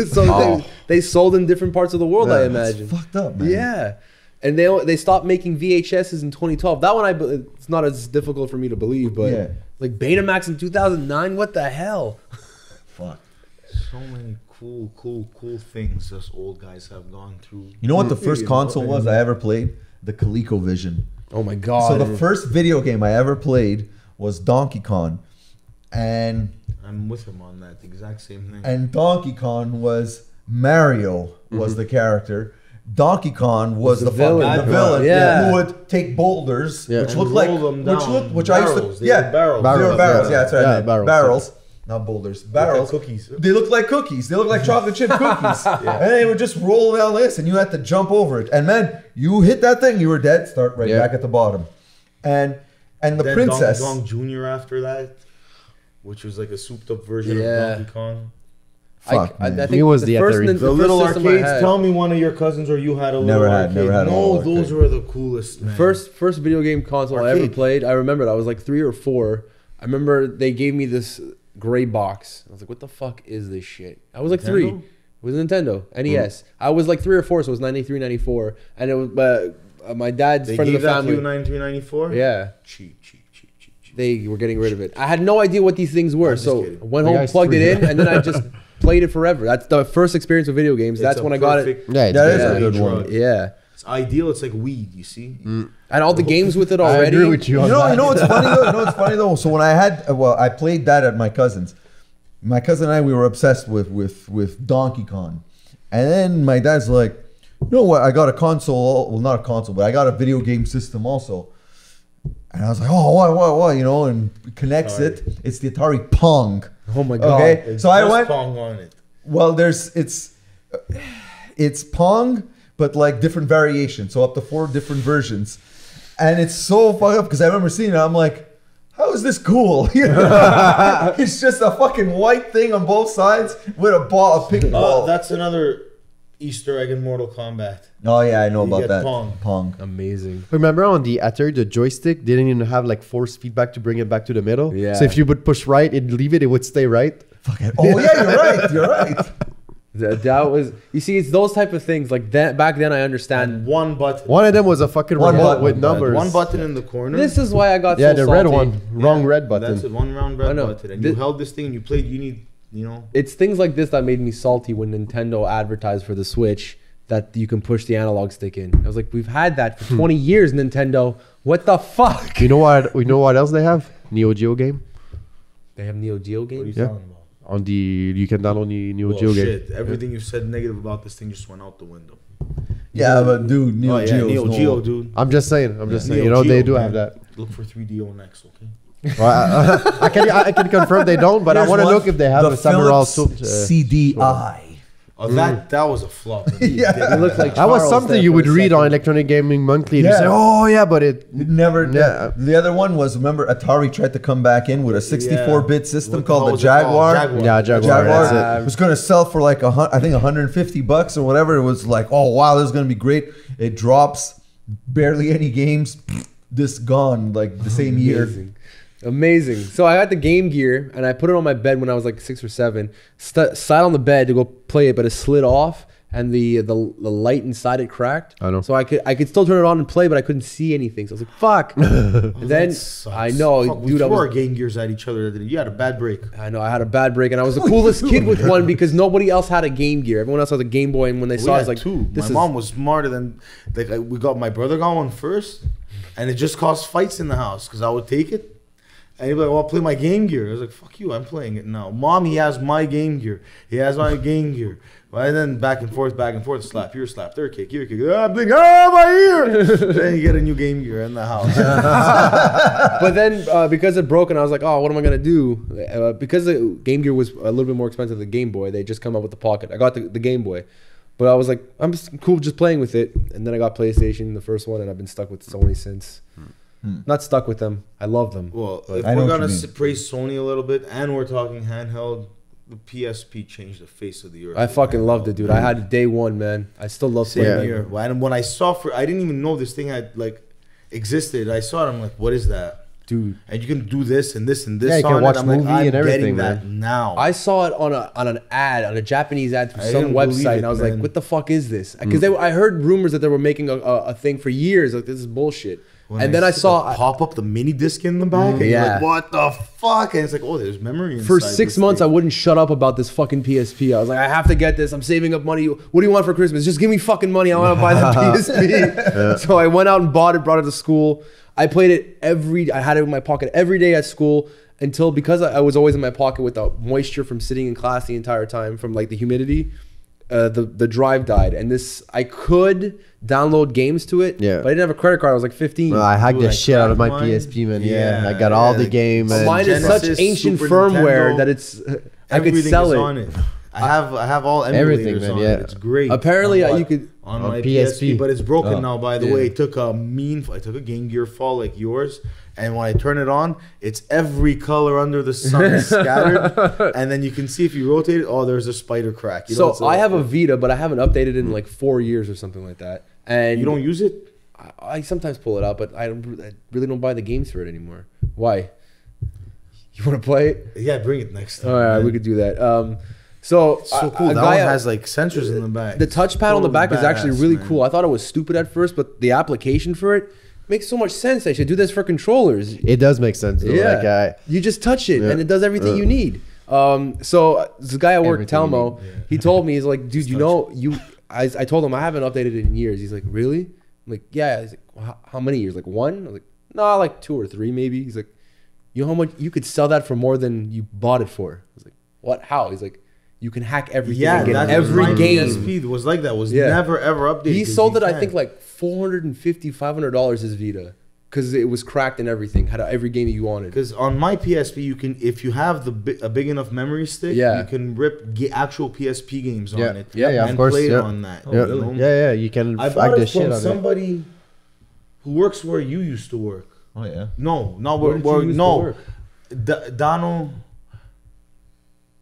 Speaker 2: So they sold in different parts of the world, I
Speaker 3: That's
Speaker 2: imagine.
Speaker 3: fucked up, man.
Speaker 2: Yeah. And they stopped making VHSs in 2012. That one, it's not as difficult for me to believe, but
Speaker 3: Yeah.
Speaker 2: like Betamax in 2009, what the hell?
Speaker 3: Fuck.
Speaker 1: So many cool things us old guys have gone through.
Speaker 3: You know what the first console was I ever played? The ColecoVision.
Speaker 2: Oh my God.
Speaker 3: So the first video game I ever played was Donkey Kong. And
Speaker 1: I'm with him on that. The exact same thing.
Speaker 3: and Donkey Kong was Mario was the character. Donkey Kong was the
Speaker 2: villain.
Speaker 3: fucking the villain
Speaker 2: Yeah.
Speaker 3: who would take boulders,
Speaker 4: Yeah.
Speaker 3: which
Speaker 1: And
Speaker 3: looked like
Speaker 1: roll them down.
Speaker 3: which I used
Speaker 1: Barrels.
Speaker 3: to
Speaker 1: They were barrels.
Speaker 3: They were
Speaker 4: Barrels,
Speaker 3: barrels.
Speaker 4: yeah.
Speaker 3: Yeah, that's right.
Speaker 4: Yeah,
Speaker 3: man.
Speaker 4: barrels.
Speaker 3: Barrels. Not boulders. Barrels.
Speaker 1: cookies.
Speaker 3: They look like cookies. They look like chocolate chip cookies. And they would just roll down this, and you had to jump over it. And man, you hit that thing, you were dead. Start right
Speaker 4: Yeah.
Speaker 3: back at the bottom. And the
Speaker 1: Then
Speaker 3: princess.
Speaker 1: Donkey Kong Jr. after that, which was like a souped up version
Speaker 2: Yeah.
Speaker 1: of Donkey Kong.
Speaker 3: Fuck,
Speaker 2: I
Speaker 3: man.
Speaker 2: think
Speaker 4: He was
Speaker 2: the
Speaker 4: the
Speaker 2: first,
Speaker 4: Atari.
Speaker 2: the
Speaker 1: The
Speaker 2: first
Speaker 1: little
Speaker 2: system I
Speaker 1: arcades.
Speaker 2: had-
Speaker 1: Tell me one of your cousins or you had a little
Speaker 3: Never had-
Speaker 1: arcade.
Speaker 3: never had a
Speaker 1: No,
Speaker 3: little
Speaker 1: those
Speaker 3: arcade.
Speaker 1: were the coolest, man.
Speaker 2: First video game console I ever
Speaker 1: Arcade.
Speaker 2: played. I remember it. I was like 3 or 4. I remember they gave me this gray box. I was like, "What the fuck is this shit?" I was like 3.
Speaker 1: Nintendo?
Speaker 2: It was a Nintendo NES. I was like 3 or 4, so it was 93, 94, and it was my dad's
Speaker 1: They
Speaker 2: friend of
Speaker 1: gave
Speaker 2: the
Speaker 1: that to you
Speaker 2: family.
Speaker 1: 9394?
Speaker 2: Yeah,
Speaker 1: Cheap.
Speaker 2: they were getting rid of it. I had no idea what these things were,
Speaker 1: just
Speaker 2: so
Speaker 1: kidding.
Speaker 2: went
Speaker 4: The
Speaker 2: home,
Speaker 4: guy's
Speaker 2: plugged it
Speaker 4: 3.
Speaker 2: in, and then I just played it forever. That's the first experience with video games. That's
Speaker 1: It's a
Speaker 2: when I got it.
Speaker 1: perfect-
Speaker 4: Yeah, it's
Speaker 3: That is
Speaker 2: Yeah.
Speaker 3: a good
Speaker 1: drug.
Speaker 3: one.
Speaker 2: Yeah,
Speaker 1: It's ideal. It's like weed, you see?
Speaker 2: and all the games with it
Speaker 4: I
Speaker 2: already.
Speaker 4: agree with you on that.
Speaker 3: You know what's funny though? So when I had, I played that at my cousin's, My cousin and I, we were obsessed with Donkey Kong. And then my dad's like, you know what? I got a console. Well, not a console, but I got a video game system also. And I was like, oh, what? You know, and connects it. It's the Atari Pong.
Speaker 2: Oh my god!
Speaker 3: Okay, so I went.
Speaker 1: Pong on it.
Speaker 3: Well, it's Pong, but like different variations. So up to 4 different versions, and it's so fucked up because I remember seeing it. I'm like, how is this cool? You know? It's just a fucking white thing on both sides with a ball, a pink ball.
Speaker 1: That's another Easter egg in Mortal Kombat.
Speaker 3: Oh yeah, I know
Speaker 1: You
Speaker 3: about
Speaker 1: get
Speaker 3: that.
Speaker 1: Pong.
Speaker 2: Amazing.
Speaker 4: Remember on the Atari, the joystick didn't even have like force feedback to bring it back to the middle.
Speaker 2: Yeah.
Speaker 4: So if you would push right and leave it, it would stay right.
Speaker 3: Fucking, oh yeah, you're right.
Speaker 2: That was, you see, it's those type of things like that. Back then, I understand.
Speaker 1: And one button.
Speaker 4: One of them was a fucking
Speaker 3: One
Speaker 4: remote
Speaker 3: button,
Speaker 4: with
Speaker 3: one button.
Speaker 4: numbers.
Speaker 1: One button in the corner.
Speaker 2: This is why I got
Speaker 4: Yeah,
Speaker 2: so
Speaker 4: the red
Speaker 2: salty.
Speaker 4: one. Wrong red button.
Speaker 1: That's it. One round red
Speaker 2: I know.
Speaker 1: button. And you held this thing and you played. You need, you know.
Speaker 2: It's things like this that made me salty when Nintendo advertised for the Switch that you can push the analog stick in. I was like, we've had that for 20 years, Nintendo. What the fuck?
Speaker 4: You know what? You know what else they have? Neo Geo game.
Speaker 2: They have Neo Geo
Speaker 1: What are you
Speaker 2: games.
Speaker 4: Yeah.
Speaker 1: talking about?
Speaker 4: On the you can download the Neo
Speaker 1: Well,
Speaker 4: Geo game.
Speaker 1: shit. Everything you said negative about this thing just went out the window.
Speaker 3: Yeah, but dude, Neo Geo.
Speaker 1: Neo Geo, dude.
Speaker 4: I'm just saying. I'm just saying.
Speaker 1: Neo
Speaker 4: You know they
Speaker 1: Geo,
Speaker 4: do
Speaker 1: man.
Speaker 4: have that.
Speaker 1: Look for 3DO next, okay?
Speaker 4: Well, I can confirm they don't, but I want to look if they have
Speaker 3: the
Speaker 4: a Samurai
Speaker 3: Philips
Speaker 4: Sword.
Speaker 3: CDI.
Speaker 1: Oh, that was a flop.
Speaker 3: Yeah.
Speaker 2: It looks like
Speaker 4: That was
Speaker 2: Charles
Speaker 4: something
Speaker 2: there
Speaker 4: you
Speaker 2: for
Speaker 4: would
Speaker 2: a
Speaker 4: read on
Speaker 2: second.
Speaker 4: Electronic Gaming Monthly. And you
Speaker 3: Yeah.
Speaker 4: say, "Oh yeah, but it."
Speaker 3: It never.
Speaker 4: Yeah.
Speaker 3: The other one was, remember, Atari tried to come back in with a 64-bit system
Speaker 1: What the
Speaker 3: called
Speaker 1: hell
Speaker 3: the
Speaker 1: was it called?
Speaker 3: Jaguar.
Speaker 4: Yeah, Jaguar.
Speaker 3: Jaguar
Speaker 4: That's it.
Speaker 3: was going to sell for like I think $150 or whatever. It was like, oh wow, this is going to be great. It drops, barely any games. This gone like the same year.
Speaker 2: Amazing. So I got the Game Gear and I put it on my bed when I was like 6 or 7. Sat on the bed to go play it, but it slid off and the light inside it cracked.
Speaker 4: I know.
Speaker 2: So I could still turn it on and play, but I couldn't see anything. So I was like, "Fuck!" And then I know,
Speaker 1: Fuck, we
Speaker 2: dude. I
Speaker 1: threw our
Speaker 2: was,
Speaker 1: Game Gears at each other. You had a bad break.
Speaker 2: I know I had a bad break, and I was the coolest kid with one because nobody else had a Game Gear. Everyone else had a Game Boy, and when they saw, it, I was like,
Speaker 1: two.
Speaker 2: "This
Speaker 1: My
Speaker 2: is."
Speaker 1: mom was smarter than like my brother got one first, and it just caused fights in the house because I would take it. And he'd be like, "Well, I'll play my Game Gear." I was like, "Fuck you, I'm playing it now." Mom, he has my Game Gear. He has my Game Gear. And then back and forth, slap here, slap there, kick here, kick. Ah, blink, my ear. Then you get a new Game Gear in the house.
Speaker 2: But then because it broke, and I was like, "Oh, what am I gonna do?" Because the Game Gear was a little bit more expensive than the Game Boy, they just come out with the Pocket. I got the Game Boy, but I was like, "I'm just cool just playing with it." And then I got PlayStation, the first one, and I've been stuck with Sony since. Not stuck with them. I love them.
Speaker 1: Well,
Speaker 2: But
Speaker 1: if
Speaker 3: I know
Speaker 1: we're
Speaker 3: what
Speaker 1: gonna
Speaker 3: you mean.
Speaker 1: praise Sony a little bit, and we're talking handheld, the PSP changed the face of the earth.
Speaker 2: I fucking loved it, dude. I had it day one, man. I still love
Speaker 1: Same
Speaker 2: playing.
Speaker 1: here. And when I saw I didn't even know this thing had like existed. I saw it. I'm like, "What is that?"
Speaker 2: Dude.
Speaker 1: And you can do this and this and this.
Speaker 4: Yeah, you can
Speaker 1: on
Speaker 4: watch
Speaker 1: it. I'm like,
Speaker 4: movie
Speaker 1: I'm
Speaker 4: and everything,
Speaker 1: getting
Speaker 4: man.
Speaker 1: that now.
Speaker 2: I saw it on an ad, on a Japanese ad through
Speaker 1: I
Speaker 2: some
Speaker 1: didn't believe
Speaker 2: website,
Speaker 1: it,
Speaker 2: and I was
Speaker 1: man.
Speaker 2: like, "What the fuck is this?" Because I heard rumors that they were making a thing for years. Like, this is bullshit.
Speaker 1: When
Speaker 2: and then I saw
Speaker 1: pop up the mini disc in the back, and you're
Speaker 2: Yeah.
Speaker 1: like, "What the fuck?" And it's like, "Oh, there's memory inside."
Speaker 2: for 6
Speaker 1: this
Speaker 2: months, I
Speaker 1: thing.
Speaker 2: wouldn't shut up about this fucking PSP. I was like, "I have to get this. I'm saving up money. What do you want for Christmas? Just give me fucking money. I want to buy the PSP." So I went out and bought it, brought it to school. I played it I had it in my pocket every day at school until, because I was always in my pocket with the moisture from sitting in class the entire time from like the humidity, the drive died. And I could download games to it,
Speaker 4: Yeah.
Speaker 2: but I didn't have a credit card. I was like 15.
Speaker 4: I hacked
Speaker 1: Dude,
Speaker 4: the
Speaker 1: I
Speaker 4: shit out of my
Speaker 1: cracked mine.
Speaker 4: PSP, man. Yeah,
Speaker 1: Yeah,
Speaker 4: I got all
Speaker 1: yeah,
Speaker 4: the
Speaker 1: like-
Speaker 4: game. And
Speaker 2: Mine is such
Speaker 1: Genesis,
Speaker 2: ancient
Speaker 1: Super
Speaker 2: firmware
Speaker 1: Nintendo,
Speaker 2: that I could
Speaker 1: Everything
Speaker 2: sell
Speaker 1: is
Speaker 2: it.
Speaker 1: on it. I have all emulators
Speaker 4: Everything, man,
Speaker 1: on
Speaker 4: yeah.
Speaker 1: it. It's great.
Speaker 2: Apparently,
Speaker 1: on
Speaker 2: you could
Speaker 1: on
Speaker 4: on
Speaker 1: my
Speaker 4: PSP.
Speaker 1: PSP, but it's broken
Speaker 4: Oh,
Speaker 1: now. By the
Speaker 2: yeah.
Speaker 1: way, I took a Game Gear fall like yours, and when I turn it on, it's every color under the sun scattered, and then you can see if you rotate it. Oh, there's a spider crack. You know,
Speaker 2: So
Speaker 1: it's
Speaker 2: I have a Vita, but I haven't updated it in like 4 years or something like that. And
Speaker 1: You don't use it?
Speaker 2: I sometimes pull it out, but I really don't buy the games for it anymore. Why? You want to play it?
Speaker 1: Yeah, bring it next time.
Speaker 2: All right,
Speaker 1: man.
Speaker 2: we could do that. So
Speaker 1: So cool.
Speaker 2: a
Speaker 1: That
Speaker 2: guy-
Speaker 1: one has like sensors in the back.
Speaker 2: the touchpad on the back is actually
Speaker 1: Badass,
Speaker 2: really
Speaker 1: man.
Speaker 2: cool. I thought it was stupid at first, but the application for it makes so much sense. I should do this for controllers.
Speaker 4: it does make sense. Though.
Speaker 2: Yeah,
Speaker 4: Like,
Speaker 2: you just touch it
Speaker 4: Yeah.
Speaker 2: and it does everything you need. So this guy at work,
Speaker 4: Everything you
Speaker 2: Telmo,
Speaker 1: need, yeah.
Speaker 2: he told me, he's like, "Dude,
Speaker 1: Just
Speaker 2: you know, I told him I haven't updated it in years." He's like, "Really?" I'm like, "Yeah." He's like, well, how many years? Like 1? I was like, "No, like 2 or 3 maybe." He's like, "You know how much you could sell that for more than you bought it for?" I was like, what? How? He's like, you can hack everything.
Speaker 1: Yeah,
Speaker 2: and get
Speaker 1: that's
Speaker 2: every
Speaker 1: my
Speaker 2: game.
Speaker 1: PSP was like that. Was
Speaker 2: Yeah.
Speaker 1: never ever updated.
Speaker 2: He
Speaker 1: 'cause
Speaker 2: sold
Speaker 1: you
Speaker 2: it, I
Speaker 1: can't.
Speaker 2: think, like $450, $500 his Vita because it was cracked and everything. Had every game that you wanted.
Speaker 1: Because on my PSP, you can, if you have a big enough memory stick,
Speaker 2: Yeah.
Speaker 1: you can rip actual PSP games on it.
Speaker 4: Yeah,
Speaker 1: and
Speaker 4: of course.
Speaker 1: play it
Speaker 4: Yeah.
Speaker 1: on that.
Speaker 4: Yeah.
Speaker 1: you know?
Speaker 4: Yeah, you can
Speaker 1: I
Speaker 4: hack
Speaker 1: bought
Speaker 4: the
Speaker 1: it
Speaker 4: shit
Speaker 1: from
Speaker 4: out of it.
Speaker 1: somebody who works where you used to work.
Speaker 3: Oh yeah.
Speaker 1: No, not
Speaker 2: Where
Speaker 1: where.
Speaker 2: did you
Speaker 1: where
Speaker 2: used to
Speaker 1: no,
Speaker 2: work?
Speaker 1: Donald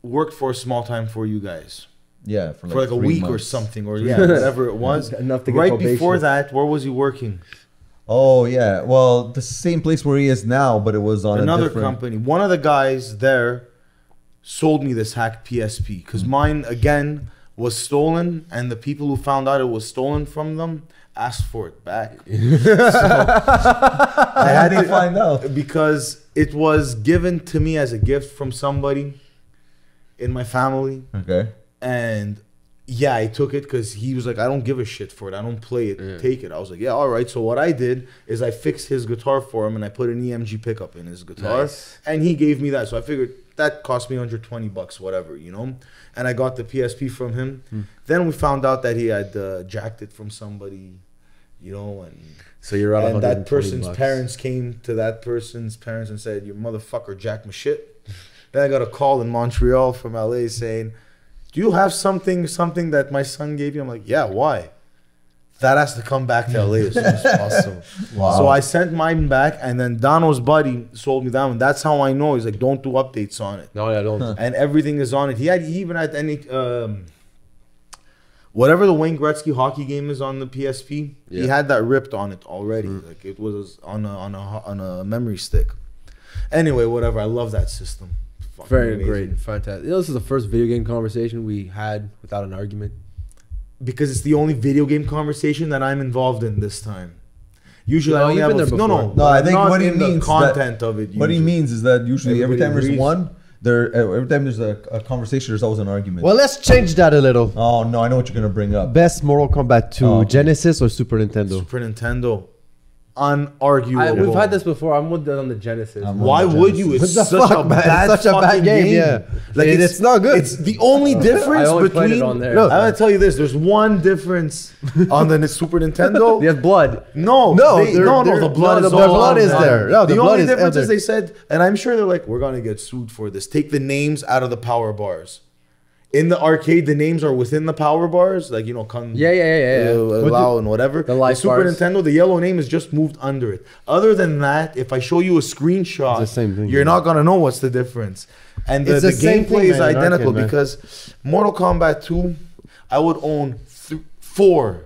Speaker 1: worked for a small time for you guys.
Speaker 3: Yeah,
Speaker 1: For like a
Speaker 3: 3
Speaker 1: week or
Speaker 3: months.
Speaker 1: something, or yeah, whatever it was.
Speaker 2: Enough to get
Speaker 1: Right
Speaker 2: probation.
Speaker 1: before that, where was he working?
Speaker 3: Oh yeah. Well, the same place where he is now, but it was on
Speaker 1: Another
Speaker 3: a different
Speaker 1: company. One of the guys there sold me this hacked PSP because mine again was stolen, and the people who found out it was stolen from them asked for it back.
Speaker 3: I had to find out.
Speaker 1: Because it was given to me as a gift from somebody in my family,
Speaker 3: Okay.
Speaker 1: and yeah, I took it because he was like, I don't give a shit for it. I don't play it. Take it. I was like, yeah, all right. So what I did is I fixed his guitar for him and I put an EMG pickup in his guitar,
Speaker 2: Nice.
Speaker 1: and he gave me that. So I figured that cost me $120, whatever, you know. And I got the PSP from him. Then we found out that he had jacked it from somebody, you know, and
Speaker 2: So you're out
Speaker 1: and that
Speaker 2: $120
Speaker 1: person's
Speaker 2: bucks.
Speaker 1: parents came to that person's parents and said, "Your motherfucker jacked my shit." Then I got a call in Montreal from LA saying, "Do you have something that my son gave you?" I'm like, "Yeah, why?" That has to come back to LA as soon as possible.
Speaker 3: Wow.
Speaker 1: So I sent mine back, and then Donald's buddy sold me that one. That's how I know. He's like, "Don't do updates on it,"
Speaker 2: No, I don't.
Speaker 1: and everything is on it. He even had any whatever the Wayne Gretzky hockey game is on the PSP. He
Speaker 2: Yeah.
Speaker 1: had that ripped on it already. Like it was on a memory stick. Anyway, whatever. I love that system. Fucking
Speaker 2: Very
Speaker 1: amazing.
Speaker 2: great, fantastic. You know, this is the first video game conversation we had without an argument.
Speaker 1: Because it's the only video game conversation that I'm involved in this time. Usually,
Speaker 2: No,
Speaker 1: I only
Speaker 2: you've
Speaker 1: have
Speaker 2: been there
Speaker 1: no,
Speaker 2: before.
Speaker 3: No, I think
Speaker 1: not
Speaker 3: what he
Speaker 1: in the
Speaker 3: means
Speaker 1: content of it.
Speaker 3: What he
Speaker 1: usually.
Speaker 3: means is that usually every time
Speaker 1: Everybody
Speaker 3: there's
Speaker 1: agrees.
Speaker 3: one, every time there's a conversation, there's always an argument.
Speaker 4: Well, let's change that a little.
Speaker 3: Oh no, I know what you're gonna bring up.
Speaker 4: Best Mortal Kombat 2,
Speaker 3: Oh, okay.
Speaker 4: Genesis or Super Nintendo?
Speaker 1: Super Nintendo, unarguable.
Speaker 2: We've had this before. I'm with on the Genesis.
Speaker 1: Why would you? It's
Speaker 4: What the
Speaker 1: such
Speaker 4: fuck,
Speaker 1: a
Speaker 4: man?
Speaker 1: bad,
Speaker 4: It's such a bad
Speaker 1: fucking
Speaker 4: game, yeah.
Speaker 1: Like
Speaker 4: It's not good.
Speaker 1: It's the only difference
Speaker 2: I only played
Speaker 1: between.
Speaker 2: it on there.
Speaker 1: No, I'm gonna tell you this. There's one difference on the Super Nintendo.
Speaker 2: They have blood.
Speaker 1: No,
Speaker 4: No,
Speaker 1: they,
Speaker 4: they're-
Speaker 1: no,
Speaker 4: they're-
Speaker 1: the blood
Speaker 4: no,
Speaker 1: is
Speaker 4: the
Speaker 1: all
Speaker 4: blood
Speaker 1: on
Speaker 4: is
Speaker 1: that.
Speaker 4: there. No, the
Speaker 1: the
Speaker 4: blood
Speaker 1: only
Speaker 4: is
Speaker 1: difference
Speaker 4: there.
Speaker 1: is they said, and I'm sure they're like, we're gonna get sued for this. Take the names out of the power bars. In the arcade, the names are within the power bars, like
Speaker 2: Yeah.
Speaker 1: Lao and whatever.
Speaker 2: The life
Speaker 1: Super
Speaker 2: bars.
Speaker 1: Nintendo, the yellow name is just moved under it. Other than that, if I show you a screenshot,
Speaker 4: It's the same thing,
Speaker 1: you're
Speaker 4: yeah.
Speaker 1: not gonna know what's the difference. And the
Speaker 4: It's the same
Speaker 1: gameplay
Speaker 4: thing,
Speaker 1: is
Speaker 4: man, in
Speaker 1: identical
Speaker 4: arcade, man.
Speaker 1: because Mortal Kombat 2, I would own 4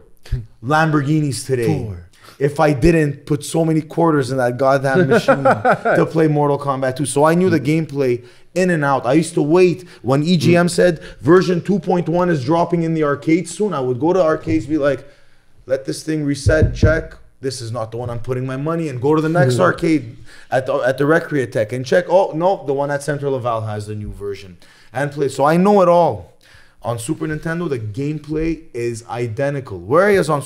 Speaker 1: Lamborghinis today. If I didn't put so many quarters in that goddamn machine to play Mortal Kombat 2. So I knew the gameplay in and out. I used to wait when EGM said version 2.1 is dropping in the arcades soon. I would go to arcades, be like, let this thing reset, check. This is not the one I'm putting my money in. Go to the next arcade at the Recreatech and check. Oh, no, the one at Central Laval has the new version. And play. So I know it all. On Super Nintendo, the gameplay is identical. Whereas on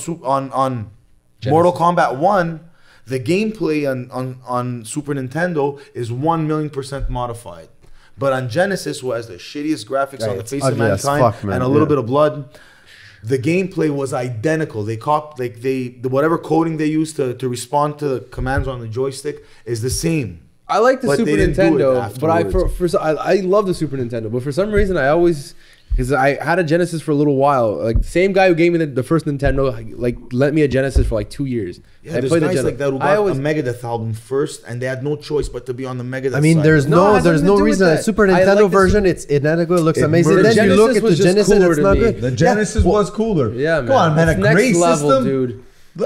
Speaker 1: Mortal Kombat 1, the gameplay on Super Nintendo is 1,000,000% modified. But on Genesis, who has the shittiest graphics on the
Speaker 4: it's
Speaker 1: face of
Speaker 4: ugly as
Speaker 1: mankind
Speaker 4: fuck, man.
Speaker 1: and a little
Speaker 4: Yeah.
Speaker 1: bit of blood, the gameplay was identical. They whatever coding they used to respond to the commands on the joystick is the same.
Speaker 2: I like the
Speaker 1: But
Speaker 2: Super
Speaker 1: they didn't do it
Speaker 2: Nintendo, but
Speaker 1: afterwards.
Speaker 2: I love the Super Nintendo, but for some reason I always, because I had a Genesis for a little while. Like the same guy who gave me the first Nintendo, like lent me a Genesis for like 2 years.
Speaker 1: Yeah,
Speaker 2: I
Speaker 1: there's
Speaker 2: played the
Speaker 1: guys
Speaker 2: Genesis.
Speaker 1: like that who
Speaker 2: I
Speaker 1: got
Speaker 2: always,
Speaker 1: a Megadeth album first, and they had no choice but to be on the Megadeth
Speaker 4: I mean,
Speaker 1: side.
Speaker 4: there's
Speaker 2: No, it
Speaker 4: no,
Speaker 2: has
Speaker 4: there's
Speaker 2: nothing
Speaker 4: no
Speaker 2: to do with
Speaker 4: reason.
Speaker 2: that.
Speaker 4: Super
Speaker 2: I
Speaker 4: Nintendo
Speaker 2: like the
Speaker 4: version, it's identical. It looks
Speaker 1: It
Speaker 4: amazing.
Speaker 1: merged.
Speaker 4: Then you
Speaker 2: Genesis
Speaker 4: look at
Speaker 2: was
Speaker 4: the
Speaker 2: just
Speaker 4: Genesis,
Speaker 2: cooler
Speaker 4: it's
Speaker 2: to
Speaker 4: not
Speaker 2: me.
Speaker 4: good.
Speaker 3: The Genesis was cooler.
Speaker 2: yeah, man.
Speaker 3: Come on, man.
Speaker 2: It's
Speaker 3: A
Speaker 2: next
Speaker 3: great
Speaker 2: level,
Speaker 3: system,
Speaker 2: dude.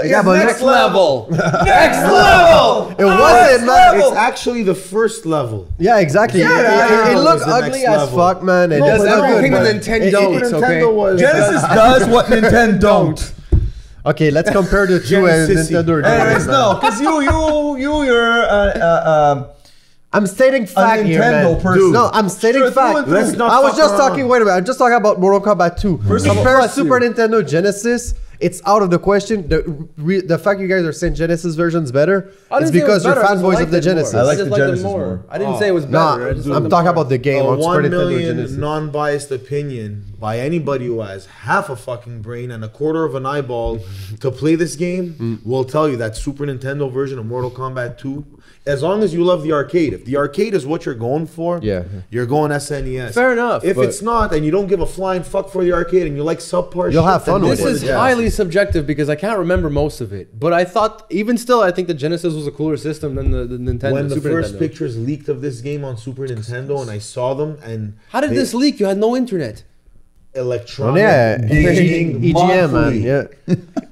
Speaker 3: Yeah,
Speaker 4: but
Speaker 3: next level.
Speaker 2: Next level.
Speaker 4: It wasn't, man.
Speaker 1: It's actually the first level.
Speaker 4: Yeah, exactly.
Speaker 3: Yeah,
Speaker 4: it
Speaker 1: it
Speaker 4: looks
Speaker 1: was the
Speaker 4: ugly
Speaker 1: next
Speaker 4: as
Speaker 1: level.
Speaker 4: fuck, man. It
Speaker 1: No,
Speaker 2: Does
Speaker 1: but
Speaker 4: doesn't
Speaker 1: no,
Speaker 2: everything
Speaker 4: good,
Speaker 2: the
Speaker 4: man.
Speaker 2: Nintendo.
Speaker 1: Super
Speaker 2: Okay.
Speaker 1: Nintendo was
Speaker 3: Genesis does what Nintendo don't.
Speaker 4: Okay, let's compare the two and
Speaker 1: Genesis-y.
Speaker 4: Nintendo.
Speaker 3: Anyways, no, because you're
Speaker 4: I'm stating fact here,
Speaker 3: Nintendo
Speaker 4: man.
Speaker 3: person.
Speaker 4: No, I'm stating
Speaker 3: Sure,
Speaker 4: fact.
Speaker 3: through and
Speaker 1: through. Let's not
Speaker 4: I was
Speaker 1: fuck
Speaker 4: just
Speaker 1: around.
Speaker 4: talking. Wait a minute. I'm just talking about Mortal Kombat 2.
Speaker 3: First of all,
Speaker 4: Compare
Speaker 3: bless
Speaker 4: Super
Speaker 3: you.
Speaker 4: Nintendo Genesis it's out of the question. The fact you guys are saying Genesis version's better,
Speaker 2: I
Speaker 4: it's
Speaker 2: didn't say it
Speaker 4: because
Speaker 2: was
Speaker 4: you're
Speaker 2: better, I just
Speaker 4: fanboys
Speaker 2: liked
Speaker 4: of the
Speaker 2: it more.
Speaker 4: Genesis.
Speaker 3: I like
Speaker 2: just
Speaker 3: the
Speaker 2: liked it
Speaker 3: Genesis more.
Speaker 2: I didn't say it was better.
Speaker 4: Nah,
Speaker 2: I just
Speaker 4: I'm
Speaker 2: liked it
Speaker 4: talking
Speaker 2: more.
Speaker 4: about the game on Super
Speaker 1: 1
Speaker 4: Nintendo
Speaker 1: million
Speaker 4: Genesis.
Speaker 1: non-biased opinion by anybody who has half a fucking brain and a quarter of an eyeball to play this game will tell you that Super Nintendo version of Mortal Kombat 2, as long as you love the arcade, if the arcade is what you're going for,
Speaker 4: Yeah.
Speaker 1: you're going SNES.
Speaker 2: Fair enough,
Speaker 1: If
Speaker 2: but-
Speaker 1: it's not, and you don't give a flying fuck for the arcade and you like subpar
Speaker 4: You'll
Speaker 1: shit,
Speaker 4: have fun
Speaker 1: then
Speaker 4: with
Speaker 2: This
Speaker 1: go
Speaker 4: it.
Speaker 2: is
Speaker 1: for the
Speaker 2: highly subjective because I can't remember most of it. But I thought, even still, I think the Genesis was a cooler system than the Nintendo.
Speaker 1: When the
Speaker 2: Super
Speaker 1: first
Speaker 2: Nintendo.
Speaker 1: pictures leaked of this game on Super Nintendo and I saw them and
Speaker 2: How did this leak? You had no internet.
Speaker 1: electronic
Speaker 4: Yeah,
Speaker 1: gaming
Speaker 4: EGM, man.
Speaker 1: monthly.
Speaker 4: Yeah.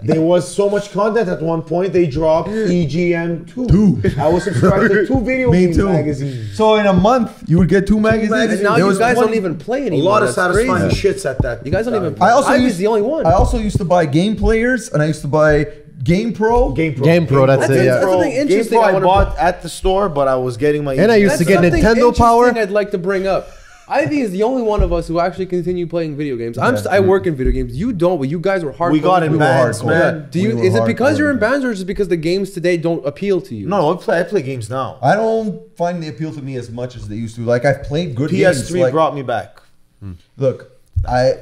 Speaker 1: There was so much content at one point they dropped EGM 2. I was subscribed to 2 video
Speaker 3: Me
Speaker 1: game
Speaker 3: too.
Speaker 1: magazines.
Speaker 3: So in a month, you would get 2 magazines.
Speaker 1: magazines.
Speaker 2: Now
Speaker 3: There
Speaker 2: you
Speaker 3: was
Speaker 2: guys
Speaker 3: one-
Speaker 2: don't even play
Speaker 1: A
Speaker 2: anymore.
Speaker 1: lot of
Speaker 2: That's
Speaker 1: satisfying
Speaker 2: crazy.
Speaker 1: shits at that.
Speaker 2: You guys don't even.
Speaker 1: time.
Speaker 3: I also
Speaker 2: Ivy's
Speaker 3: used
Speaker 2: the only one.
Speaker 3: I also used to buy Game Players, and I used to buy Game Pro.
Speaker 1: Game Pro.
Speaker 4: Game Pro, that's it, yeah.
Speaker 2: That's something interesting
Speaker 1: Game Pro
Speaker 2: I
Speaker 1: I
Speaker 2: wanna
Speaker 1: bought at the store, but I was getting my.
Speaker 4: And I used to get
Speaker 2: something
Speaker 4: Nintendo
Speaker 2: interesting
Speaker 4: Power.
Speaker 2: I'd like to bring up. Ivy is the only one of us who actually continue playing video games. I work in video games. You don't, but you guys were hardcore.
Speaker 1: We got in
Speaker 3: were
Speaker 1: bands,
Speaker 3: hardcore.
Speaker 1: man.
Speaker 2: Do you?
Speaker 3: We were
Speaker 2: Is it because
Speaker 3: hardcore.
Speaker 2: you're in bands, or is it because the games today don't appeal to you?
Speaker 1: No, I play games now.
Speaker 3: I don't find they appeal to me as much as they used to. Like I've played good games.
Speaker 1: PS3
Speaker 3: Like,
Speaker 1: brought me back.
Speaker 3: look, I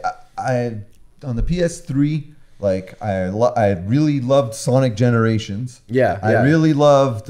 Speaker 3: on the PS3, like I really loved Sonic Generations.
Speaker 2: Yeah,
Speaker 3: I
Speaker 2: yeah.
Speaker 3: really loved.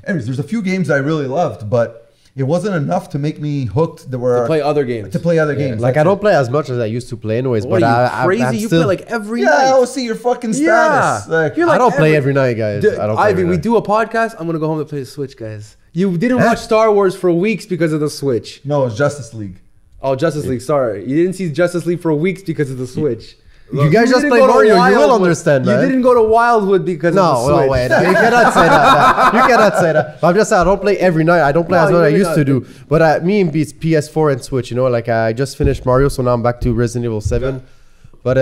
Speaker 3: Anyways, there's a few games I really loved, but it wasn't enough to make me hooked. There were
Speaker 2: To play other games.
Speaker 3: To play other games.
Speaker 4: Like
Speaker 3: That's
Speaker 4: I don't
Speaker 3: it.
Speaker 4: play as much as I used to play, anyways.
Speaker 2: What
Speaker 4: but
Speaker 2: are you
Speaker 4: I'm
Speaker 2: crazy? You
Speaker 4: still,
Speaker 2: play like every
Speaker 3: Yeah,
Speaker 2: night.
Speaker 3: I will see your fucking
Speaker 2: Yeah.
Speaker 3: status. Like,
Speaker 2: You're
Speaker 4: I
Speaker 2: like
Speaker 4: don't play every night, guys.
Speaker 2: Dude,
Speaker 4: I don't. Play
Speaker 2: Ivy,
Speaker 4: every
Speaker 2: we
Speaker 4: night.
Speaker 2: do a podcast. I'm gonna go home to play the Switch, guys. You didn't watch Star Wars for weeks because of the Switch.
Speaker 3: no, it's Justice League.
Speaker 2: Oh, Justice League. Sorry, you didn't see Justice League for weeks because of the Switch.
Speaker 4: You guys just
Speaker 2: didn't
Speaker 4: play
Speaker 2: go to
Speaker 4: Mario. You will
Speaker 2: Wildwood.
Speaker 4: understand, man.
Speaker 2: You didn't go to Wildwood because of the
Speaker 4: No,
Speaker 2: Switch.
Speaker 4: no, wait. You cannot say that. Man. You cannot say that. I'm just saying, I don't play every night. I don't play
Speaker 2: No,
Speaker 4: as
Speaker 2: you
Speaker 4: much as I
Speaker 2: really
Speaker 4: used to
Speaker 2: not.
Speaker 4: do. But me and it's PS4 and Switch. You know, like I just finished Mario, so now I'm back to Resident Evil 7. But